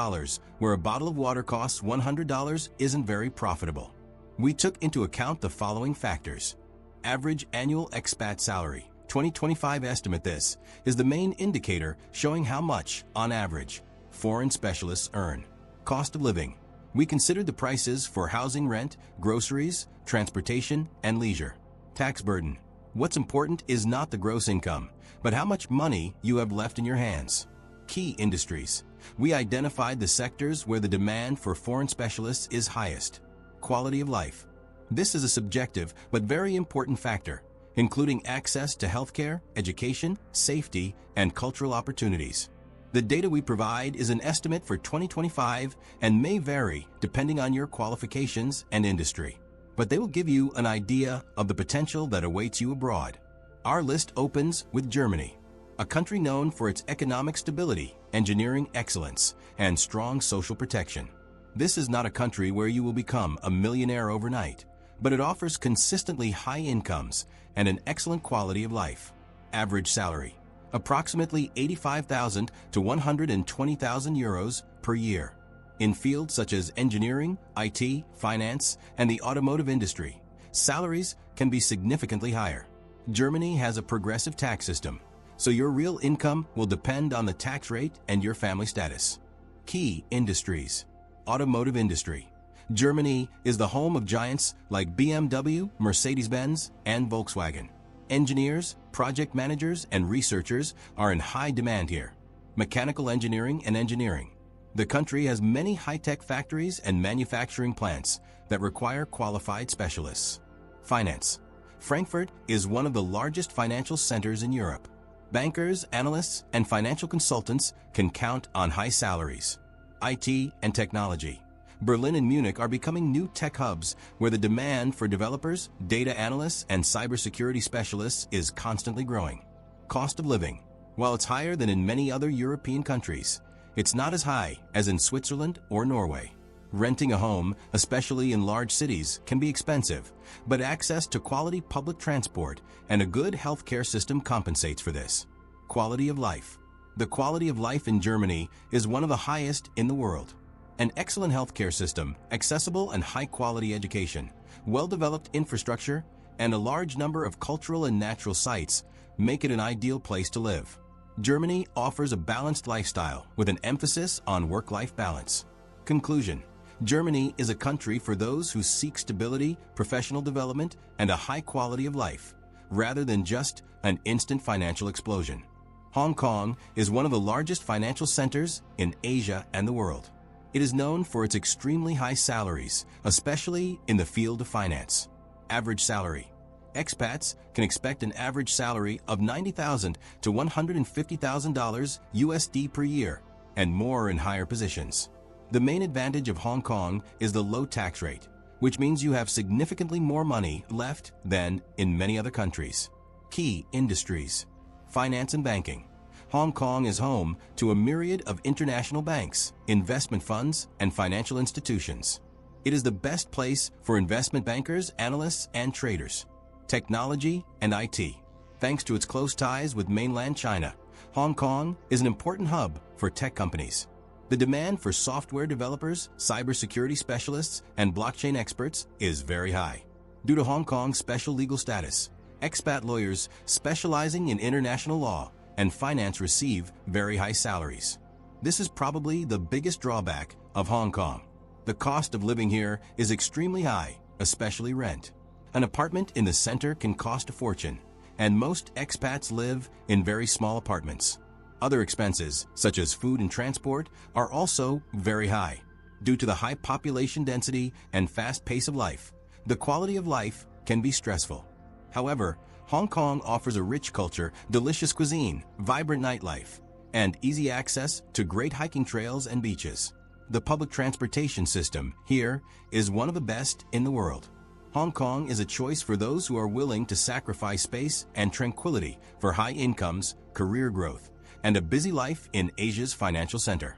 where a bottle of water costs $100 isn't very profitable. We took into account the following factors. Average annual expat salary, 2025 estimate. This is the main indicator showing how much, on average, foreign specialists earn. Cost of living. We considered the prices for housing, rent, groceries, transportation, and leisure. Tax burden. What's important is not the gross income, but how much money you have left in your hands. Key industries. We identified the sectors where the demand for foreign specialists is highest. Quality of life. This is a subjective but very important factor, including access to healthcare, education, safety, and cultural opportunities. The data we provide is an estimate for 2025 and may vary depending on your qualifications and industry, but they will give you an idea of the potential that awaits you abroad. Our list opens with Germany, a country known for its economic stability, engineering excellence, and strong social protection. This is not a country where you will become a millionaire overnight, but it offers consistently high incomes and an excellent quality of life. Average salary, approximately 85,000 to 120,000 euros per year. In fields such as engineering, IT, finance, and the automotive industry, salaries can be significantly higher. Germany has a progressive tax system, so your real income will depend on the tax rate and your family status. Key industries. Automotive industry. Germany is the home of giants like BMW, Mercedes-Benz, and Volkswagen. Engineers, project managers, and researchers are in high demand here. Mechanical engineering and engineering. The country has many high-tech factories and manufacturing plants that require qualified specialists. Finance. Frankfurt is one of the largest financial centers in Europe. Bankers, analysts, and financial consultants can count on high salaries. IT and technology. Berlin and Munich are becoming new tech hubs where the demand for developers, data analysts, and cybersecurity specialists is constantly growing. Cost of living. While it's higher than in many other European countries, it's not as high as in Switzerland or Norway. Renting a home, especially in large cities, can be expensive, but access to quality public transport and a good healthcare system compensates for this. Quality of life. The quality of life in Germany is one of the highest in the world. An excellent healthcare system, accessible and high-quality education, well-developed infrastructure, and a large number of cultural and natural sites make it an ideal place to live. Germany offers a balanced lifestyle with an emphasis on work-life balance. Conclusion. Germany is a country for those who seek stability, professional development, and a high quality of life, rather than just an instant financial explosion. Hong Kong is one of the largest financial centers in Asia and the world. It is known for its extremely high salaries, especially in the field of finance. Average salary. Expats can expect an average salary of $90,000 to $150,000 USD per year, and more in higher positions. The main advantage of Hong Kong is the low tax rate, which means you have significantly more money left than in many other countries. Key industries. Finance and banking. Hong Kong is home to a myriad of international banks, investment funds, and financial institutions. It is the best place for investment bankers, analysts, and traders. Technology and IT. Thanks to its close ties with mainland China, Hong Kong is an important hub for tech companies. The demand for software developers, cybersecurity specialists, and blockchain experts is very high. Due to Hong Kong's special legal status, expat lawyers specializing in international law and finance receive very high salaries. This is probably the biggest drawback of Hong Kong. The cost of living here is extremely high, especially rent. An apartment in the center can cost a fortune, and most expats live in very small apartments. Other expenses, such as food and transport, are also very high. Due to the high population density and fast pace of life, the quality of life can be stressful. However, Hong Kong offers a rich culture, delicious cuisine, vibrant nightlife, and easy access to great hiking trails and beaches. The public transportation system here is one of the best in the world. Hong Kong is a choice for those who are willing to sacrifice space and tranquility for high incomes, career growth, and a busy life in Asia's financial center.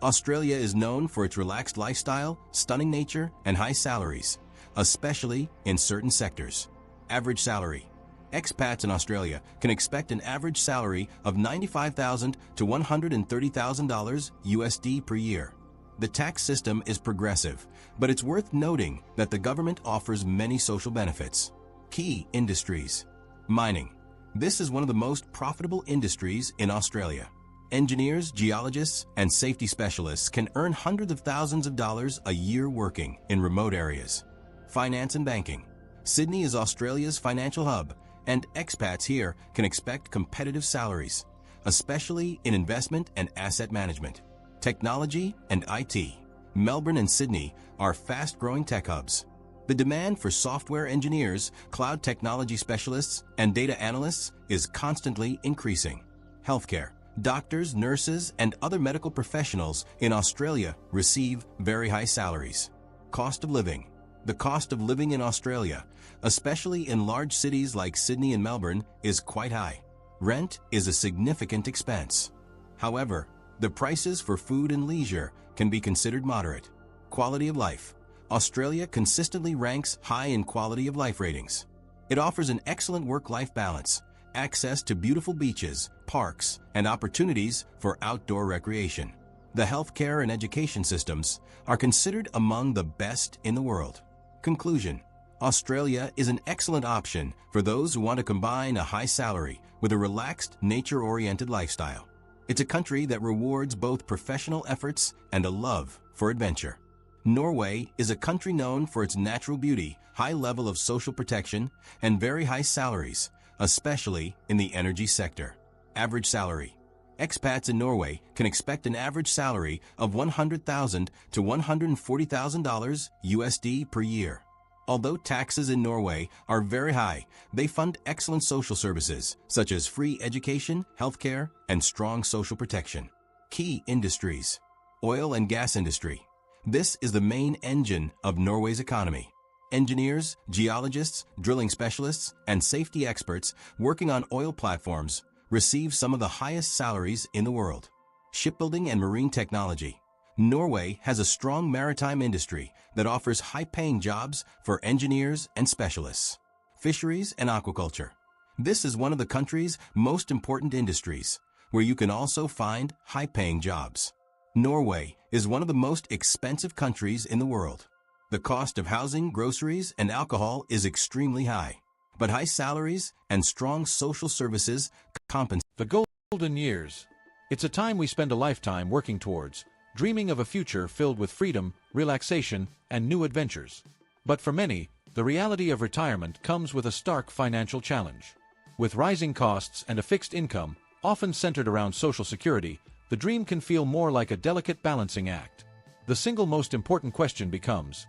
Australia is known for its relaxed lifestyle, stunning nature, and high salaries, especially in certain sectors. Average salary. Expats in Australia can expect an average salary of $95,000 to $130,000 USD per year. The tax system is progressive, but it's worth noting that the government offers many social benefits. Key industries. Mining. This is one of the most profitable industries in Australia. Engineers, geologists, and safety specialists can earn hundreds of thousands of dollars a year working in remote areas. Finance and banking. Sydney is Australia's financial hub, and expats here can expect competitive salaries, especially in investment and asset management. Technology and IT. Melbourne and Sydney are fast-growing tech hubs. The demand for software engineers, cloud technology specialists, and data analysts is constantly increasing. Healthcare. Doctors, nurses, and other medical professionals in Australia receive very high salaries. Cost of living. The cost of living in Australia, especially in large cities like Sydney and Melbourne, is quite high. Rent is a significant expense. However, the prices for food and leisure can be considered moderate. Quality of life. Australia consistently ranks high in quality of life ratings. It offers an excellent work-life balance, access to beautiful beaches, parks, and opportunities for outdoor recreation. The healthcare and education systems are considered among the best in the world. Conclusion. Australia is an excellent option for those who want to combine a high salary with a relaxed, nature-oriented lifestyle. It's a country that rewards both professional efforts and a love for adventure. Norway is a country known for its natural beauty, high level of social protection, and very high salaries, especially in the energy sector. Average salary. Expats in Norway can expect an average salary of $100,000 to $140,000 USD per year. Although taxes in Norway are very high, they fund excellent social services such as free education, healthcare, and strong social protection. Key industries. Oil and gas industry. This is the main engine of Norway's economy. Engineers, geologists, drilling specialists, and safety experts working on oil platforms receive some of the highest salaries in the world. Shipbuilding and marine technology. Norway has a strong maritime industry that offers high-paying jobs for engineers and specialists. Fisheries and aquaculture. This is one of the country's most important industries, where you can also find high-paying jobs. Norway is one of the most expensive countries in the world. The cost of housing, groceries, and alcohol is extremely high, but high salaries and strong social services compensate. The golden years. It's a time we spend a lifetime working towards, dreaming of a future filled with freedom, relaxation, and new adventures. But for many, the reality of retirement comes with a stark financial challenge. With rising costs and a fixed income, often centered around Social Security, the dream can feel more like a delicate balancing act. The single most important question becomes,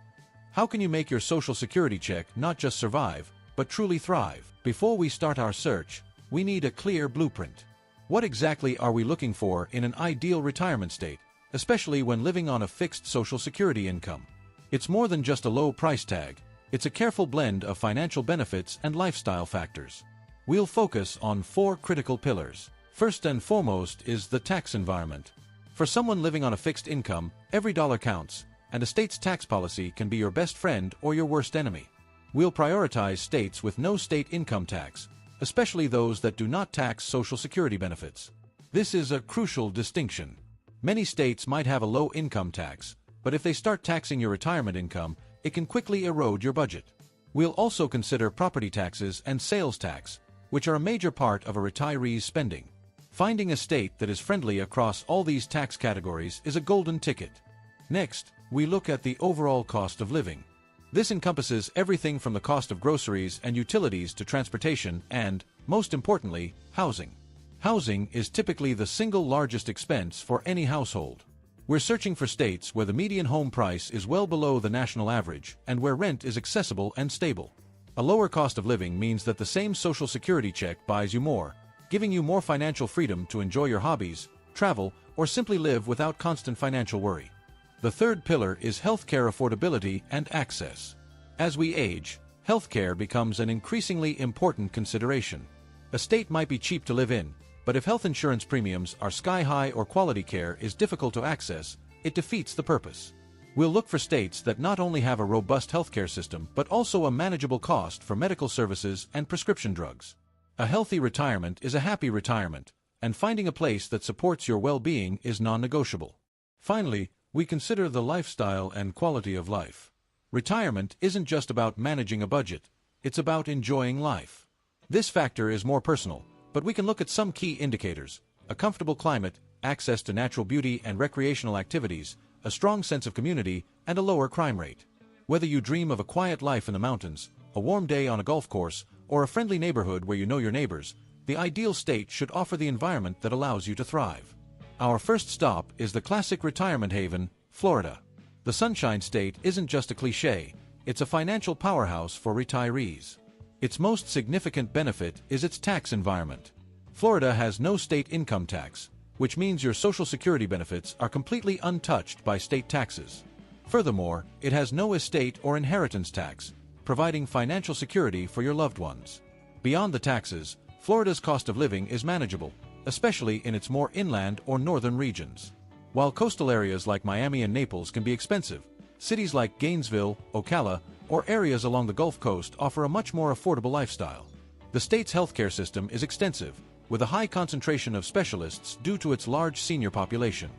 how can you make your Social Security check not just survive, but truly thrive? Before we start our search, we need a clear blueprint. What exactly are we looking for in an ideal retirement state, especially when living on a fixed Social Security income? It's more than just a low price tag. It's a careful blend of financial benefits and lifestyle factors. We'll focus on 4 critical pillars. First and foremost is the tax environment. For someone living on a fixed income, every dollar counts, and a state's tax policy can be your best friend or your worst enemy. We'll prioritize states with no state income tax, especially those that do not tax Social Security benefits. This is a crucial distinction. Many states might have a low income tax, but if they start taxing your retirement income, it can quickly erode your budget. We'll also consider property taxes and sales tax, which are a major part of a retiree's spending. Finding a state that is friendly across all these tax categories is a golden ticket. Next, we look at the overall cost of living. This encompasses everything from the cost of groceries and utilities to transportation and, most importantly, housing. Housing is typically the single largest expense for any household. We're searching for states where the median home price is well below the national average and where rent is accessible and stable. A lower cost of living means that the same Social Security check buys you more, giving you more financial freedom to enjoy your hobbies, travel, or simply live without constant financial worry. The third pillar is healthcare affordability and access. As we age, healthcare becomes an increasingly important consideration. A state might be cheap to live in, but if health insurance premiums are sky high or quality care is difficult to access, it defeats the purpose. We'll look for states that not only have a robust healthcare system but also a manageable cost for medical services and prescription drugs. A healthy retirement is a happy retirement, and finding a place that supports your well-being is non-negotiable. Finally, we consider the lifestyle and quality of life. Retirement isn't just about managing a budget, it's about enjoying life. This factor is more personal, but we can look at some key indicators: a comfortable climate, access to natural beauty and recreational activities, a strong sense of community, and a lower crime rate. Whether you dream of a quiet life in the mountains, a warm day on a golf course, or a friendly neighborhood where you know your neighbors, the ideal state should offer the environment that allows you to thrive. Our first stop is the classic retirement haven, Florida. The Sunshine State isn't just a cliché, it's a financial powerhouse for retirees. Its most significant benefit is its tax environment. Florida has no state income tax, which means your Social Security benefits are completely untouched by state taxes. Furthermore, it has no estate or inheritance tax, providing financial security for your loved ones. Beyond the taxes, Florida's cost of living is manageable, especially in its more inland or northern regions. While coastal areas like Miami and Naples can be expensive, cities like Gainesville, Ocala, or areas along the Gulf Coast offer a much more affordable lifestyle. The state's healthcare system is extensive, with a high concentration of specialists due to its large senior population.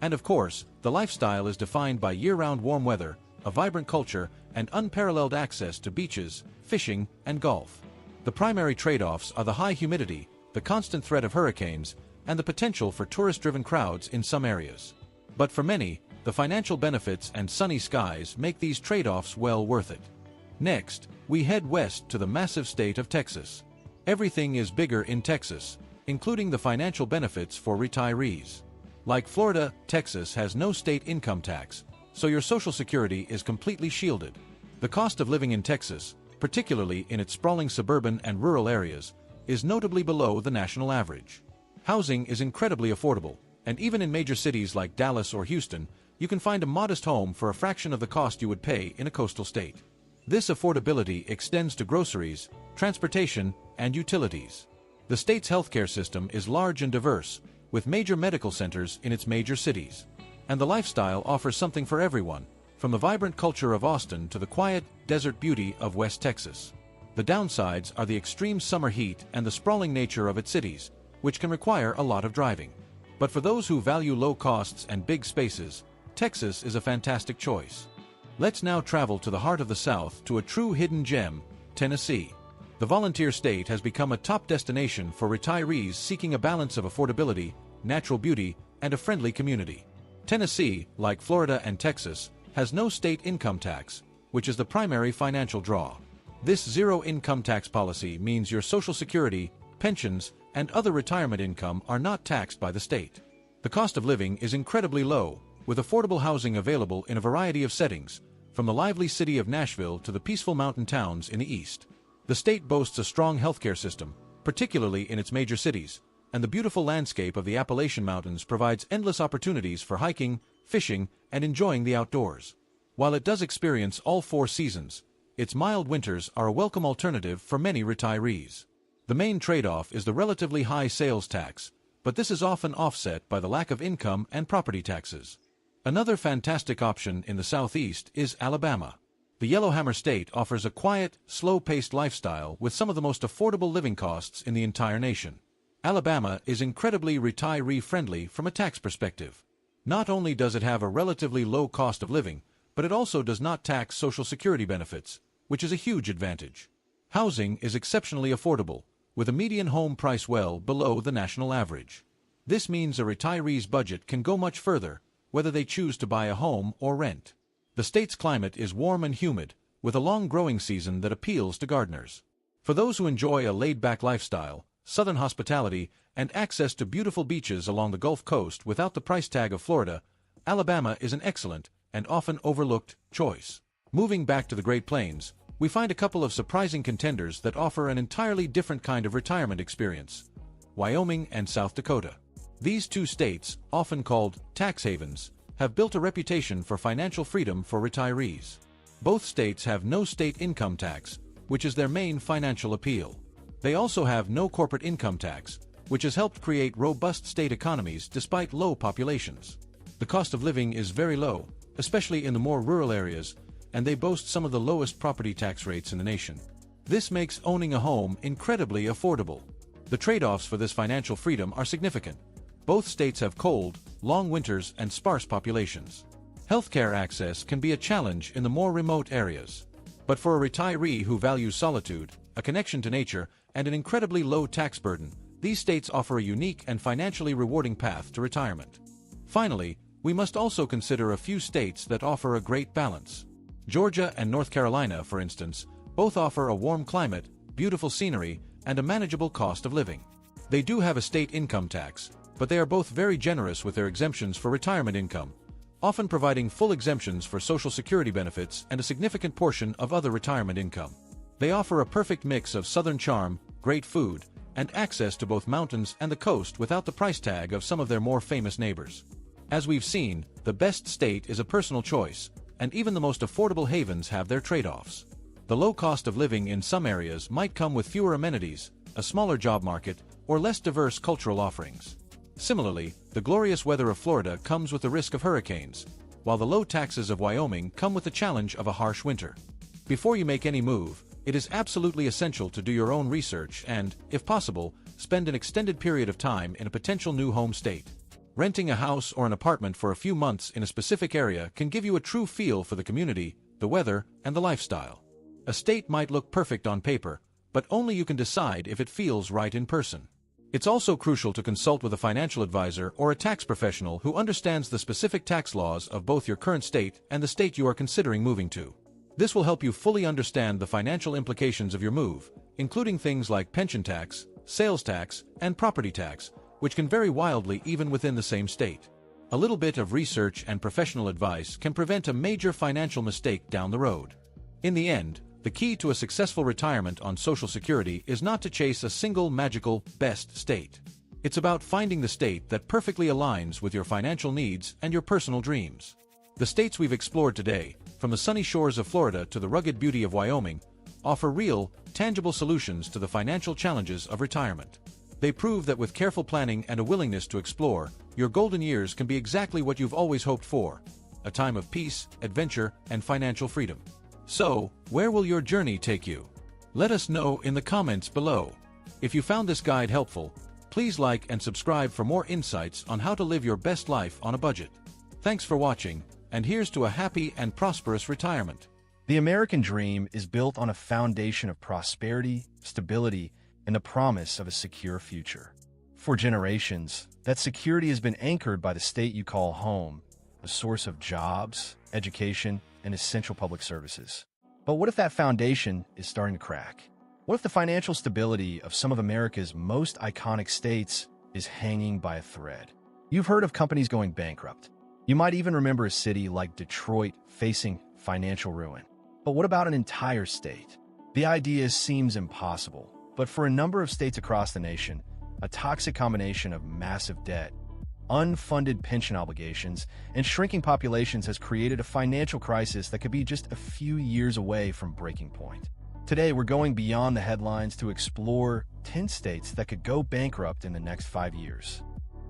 And of course, the lifestyle is defined by year-round warm weather, a vibrant culture, and unparalleled access to beaches, fishing, and golf. The primary trade-offs are the high humidity, the constant threat of hurricanes, and the potential for tourist-driven crowds in some areas. But for many, the financial benefits and sunny skies make these trade-offs well worth it. Next, we head west to the massive state of Texas. Everything is bigger in Texas, including the financial benefits for retirees. Like Florida, Texas has no state income tax, so your Social Security is completely shielded. The cost of living in Texas, particularly in its sprawling suburban and rural areas, is notably below the national average. Housing is incredibly affordable, and even in major cities like Dallas or Houston, you can find a modest home for a fraction of the cost you would pay in a coastal state. This affordability extends to groceries, transportation, and utilities. The state's healthcare system is large and diverse, with major medical centers in its major cities. And the lifestyle offers something for everyone, from the vibrant culture of Austin to the quiet, desert beauty of West Texas. The downsides are the extreme summer heat and the sprawling nature of its cities, which can require a lot of driving. But for those who value low costs and big spaces, Texas is a fantastic choice. Let's now travel to the heart of the South to a true hidden gem, Tennessee. The volunteer state has become a top destination for retirees seeking a balance of affordability, natural beauty, and a friendly community. Tennessee, like Florida and Texas, has no state income tax, which is the primary financial draw. This zero income tax policy means your Social Security, pensions, and other retirement income are not taxed by the state. The cost of living is incredibly low, with affordable housing available in a variety of settings, from the lively city of Nashville to the peaceful mountain towns in the east. The state boasts a strong healthcare system, particularly in its major cities, and the beautiful landscape of the Appalachian Mountains provides endless opportunities for hiking, fishing, and enjoying the outdoors. While it does experience all four seasons, its mild winters are a welcome alternative for many retirees. The main trade-off is the relatively high sales tax, but this is often offset by the lack of income and property taxes. Another fantastic option in the Southeast is Alabama. The Yellowhammer State offers a quiet, slow-paced lifestyle with some of the most affordable living costs in the entire nation. Alabama is incredibly retiree-friendly from a tax perspective. Not only does it have a relatively low cost of living, but it also does not tax Social Security benefits, which is a huge advantage. Housing is exceptionally affordable, with a median home price well below the national average. This means a retiree's budget can go much further, whether they choose to buy a home or rent. The state's climate is warm and humid, with a long growing season that appeals to gardeners. For those who enjoy a laid-back lifestyle, southern hospitality, and access to beautiful beaches along the Gulf Coast without the price tag of Florida, Alabama is an excellent, and often overlooked, choice. Moving back to the Great Plains, we find a couple of surprising contenders that offer an entirely different kind of retirement experience: Wyoming and South Dakota. These two states, often called tax havens, have built a reputation for financial freedom for retirees. Both states have no state income tax, which is their main financial appeal. They also have no corporate income tax, which has helped create robust state economies despite low populations. The cost of living is very low, especially in the more rural areas, and they boast some of the lowest property tax rates in the nation. This makes owning a home incredibly affordable. The trade-offs for this financial freedom are significant. Both states have cold, long winters and sparse populations. Healthcare access can be a challenge in the more remote areas. But for a retiree who values solitude, a connection to nature, and an incredibly low tax burden, these states offer a unique and financially rewarding path to retirement. Finally, we must also consider a few states that offer a great balance. Georgia and North Carolina, for instance, both offer a warm climate, beautiful scenery, and a manageable cost of living. They do have a state income tax, but they are both very generous with their exemptions for retirement income, often providing full exemptions for Social Security benefits and a significant portion of other retirement income. They offer a perfect mix of southern charm, great food, and access to both mountains and the coast without the price tag of some of their more famous neighbors. As we've seen, the best state is a personal choice, and even the most affordable havens have their trade-offs. The low cost of living in some areas might come with fewer amenities, a smaller job market, or less diverse cultural offerings. Similarly, the glorious weather of Florida comes with the risk of hurricanes, while the low taxes of Wyoming come with the challenge of a harsh winter. Before you make any move, it is absolutely essential to do your own research and, if possible, spend an extended period of time in a potential new home state. Renting a house or an apartment for a few months in a specific area can give you a true feel for the community, the weather, and the lifestyle. A state might look perfect on paper, but only you can decide if it feels right in person. It's also crucial to consult with a financial advisor or a tax professional who understands the specific tax laws of both your current state and the state you are considering moving to. This will help you fully understand the financial implications of your move, including things like pension tax, sales tax, and property tax, which can vary wildly even within the same state. A little bit of research and professional advice can prevent a major financial mistake down the road. In the end, the key to a successful retirement on Social Security is not to chase a single magical, best state. It's about finding the state that perfectly aligns with your financial needs and your personal dreams. The states we've explored today, from the sunny shores of Florida to the rugged beauty of Wyoming, offer real, tangible solutions to the financial challenges of retirement. They prove that with careful planning and a willingness to explore, your golden years can be exactly what you've always hoped for: a time of peace, adventure, and financial freedom. So, where will your journey take you? Let us know in the comments below. If you found this guide helpful, please like and subscribe for more insights on how to live your best life on a budget. Thanks for watching, and here's to a happy and prosperous retirement. The American dream is built on a foundation of prosperity, stability, and the promise of a secure future. For generations, that security has been anchored by the state you call home, a source of jobs, education, and essential public services. But what if that foundation is starting to crack? What if the financial stability of some of America's most iconic states is hanging by a thread? You've heard of companies going bankrupt. You might even remember a city like Detroit facing financial ruin. But what about an entire state? The idea seems impossible, but for a number of states across the nation, a toxic combination of massive debt, unfunded pension obligations, and shrinking populations has created a financial crisis that could be just a few years away from breaking point. Today, we're going beyond the headlines to explore 10 states that could go bankrupt in the next 5 years.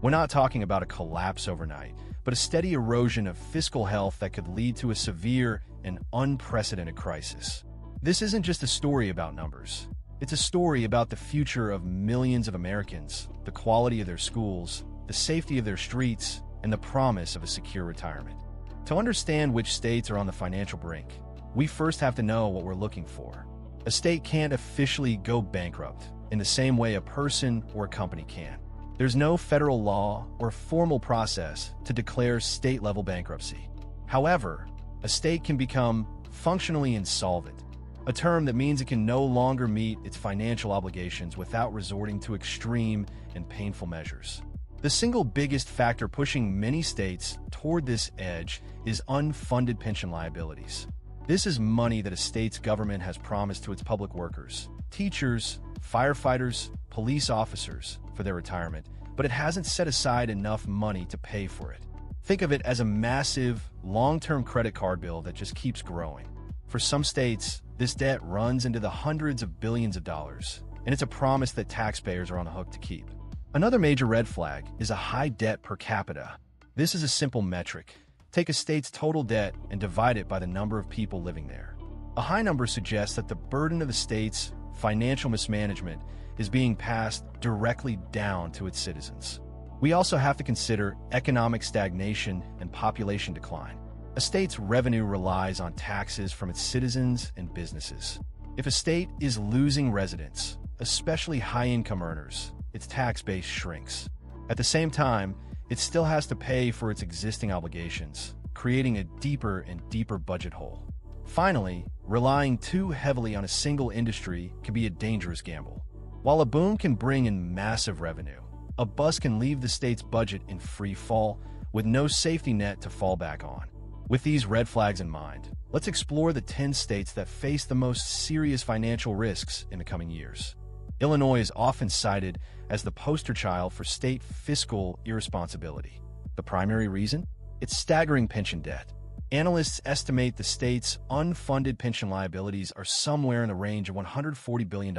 We're not talking about a collapse overnight, but a steady erosion of fiscal health that could lead to a severe and unprecedented crisis. This isn't just a story about numbers. It's a story about the future of millions of Americans, the quality of their schools, the safety of their streets, and the promise of a secure retirement. To understand which states are on the financial brink, we first have to know what we're looking for. A state can't officially go bankrupt in the same way a person or a company can. There's no federal law or formal process to declare state-level bankruptcy. However, a state can become functionally insolvent, a term that means it can no longer meet its financial obligations without resorting to extreme and painful measures. The single biggest factor pushing many states toward this edge is unfunded pension liabilities. This is money that a state's government has promised to its public workers, teachers, firefighters, police officers for their retirement, but it hasn't set aside enough money to pay for it. Think of it as a massive, long-term credit card bill that just keeps growing. For some states, this debt runs into the hundreds of billions of dollars, and it's a promise that taxpayers are on the hook to keep. Another major red flag is a high debt per capita. This is a simple metric. Take a state's total debt and divide it by the number of people living there. A high number suggests that the burden of the state's financial mismanagement is being passed directly down to its citizens. We also have to consider economic stagnation and population decline. A state's revenue relies on taxes from its citizens and businesses. If a state is losing residents, especially high-income earners, its tax base shrinks. At the same time, it still has to pay for its existing obligations, creating a deeper and deeper budget hole. Finally, relying too heavily on a single industry can be a dangerous gamble. While a boom can bring in massive revenue, a bust can leave the state's budget in free fall with no safety net to fall back on. With these red flags in mind, let's explore the 10 states that face the most serious financial risks in the coming years. Illinois is often cited as the poster child for state fiscal irresponsibility. The primary reason? Its staggering pension debt. Analysts estimate the state's unfunded pension liabilities are somewhere in the range of $140 billion.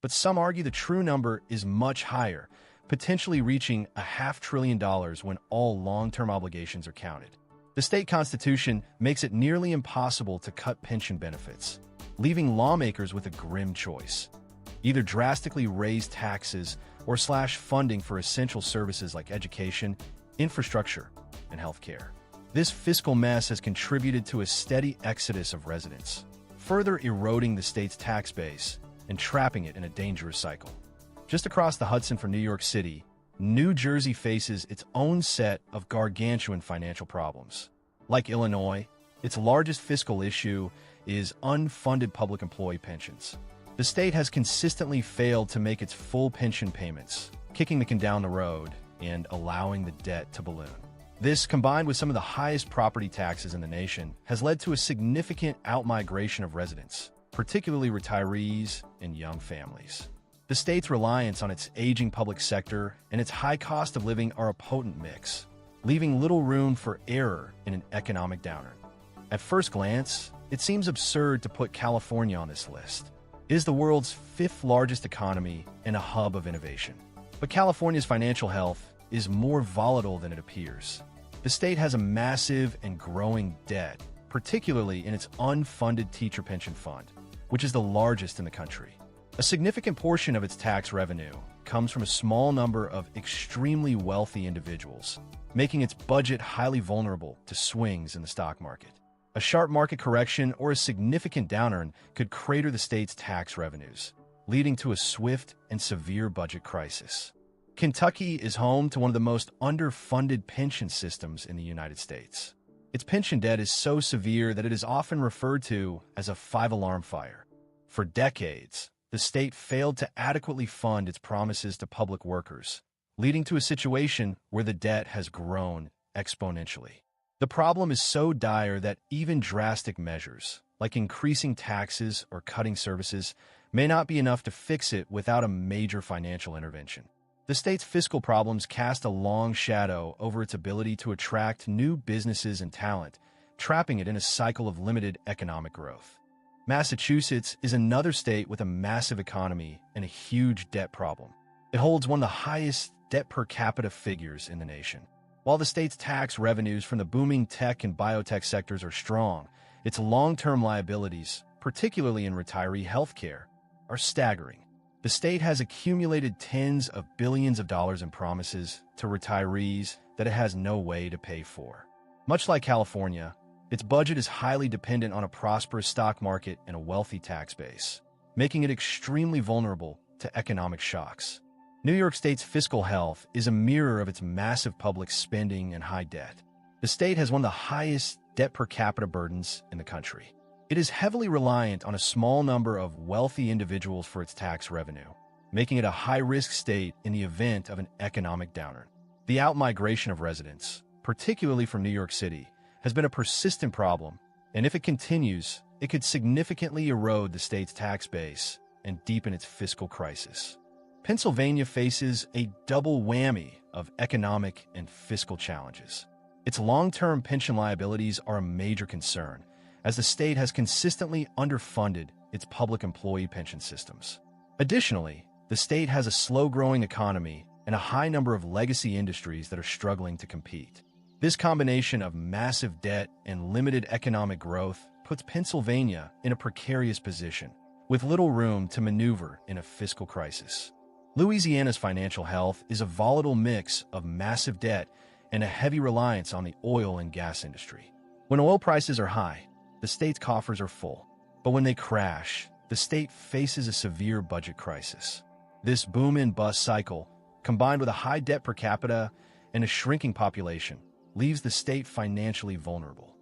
But some argue the true number is much higher, potentially reaching $500 billion when all long-term obligations are counted. The state constitution makes it nearly impossible to cut pension benefits, leaving lawmakers with a grim choice. Either drastically raise taxes or slash funding for essential services like education, infrastructure, and healthcare. This fiscal mess has contributed to a steady exodus of residents, further eroding the state's tax base and trapping it in a dangerous cycle. Just across the Hudson from New York City, New Jersey faces its own set of gargantuan financial problems. Like Illinois, its largest fiscal issue is unfunded public employee pensions. The state has consistently failed to make its full pension payments, kicking the can down the road and allowing the debt to balloon. This, combined with some of the highest property taxes in the nation, has led to a significant outmigration of residents, particularly retirees and young families. The state's reliance on its aging public sector and its high cost of living are a potent mix, leaving little room for error in an economic downturn. At first glance, it seems absurd to put California on this list. It is the world's fifth largest economy and a hub of innovation. But California's financial health is more volatile than it appears. The state has a massive and growing debt, particularly in its unfunded teacher pension fund, which is the largest in the country. A significant portion of its tax revenue comes from a small number of extremely wealthy individuals, making its budget highly vulnerable to swings in the stock market. A sharp market correction or a significant downturn could crater the state's tax revenues, leading to a swift and severe budget crisis. Kentucky is home to one of the most underfunded pension systems in the United States. Its pension debt is so severe that it is often referred to as a five-alarm fire. For decades, the state failed to adequately fund its promises to public workers, leading to a situation where the debt has grown exponentially. The problem is so dire that even drastic measures, like increasing taxes or cutting services, may not be enough to fix it without a major financial intervention. The state's fiscal problems cast a long shadow over its ability to attract new businesses and talent, trapping it in a cycle of limited economic growth. Massachusetts is another state with a massive economy and a huge debt problem. It holds one of the highest debt per capita figures in the nation. While the state's tax revenues from the booming tech and biotech sectors are strong, its long-term liabilities, particularly in retiree healthcare, are staggering. The state has accumulated tens of billions of dollars in promises to retirees that it has no way to pay for. Much like California, its budget is highly dependent on a prosperous stock market and a wealthy tax base, making it extremely vulnerable to economic shocks. New York State's fiscal health is a mirror of its massive public spending and high debt. The state has one of the highest debt per capita burdens in the country. It is heavily reliant on a small number of wealthy individuals for its tax revenue, making it a high-risk state in the event of an economic downturn. The outmigration of residents, particularly from New York City, has been a persistent problem, and if it continues, it could significantly erode the state's tax base and deepen its fiscal crisis. Pennsylvania faces a double whammy of economic and fiscal challenges. Its long-term pension liabilities are a major concern, as the state has consistently underfunded its public employee pension systems. Additionally, the state has a slow-growing economy and a high number of legacy industries that are struggling to compete. This combination of massive debt and limited economic growth puts Pennsylvania in a precarious position, with little room to maneuver in a fiscal crisis. Louisiana's financial health is a volatile mix of massive debt and a heavy reliance on the oil and gas industry. When oil prices are high, the state's coffers are full. But when they crash, the state faces a severe budget crisis. This boom and bust cycle, combined with a high debt per capita and a shrinking population, leaves the state financially vulnerable.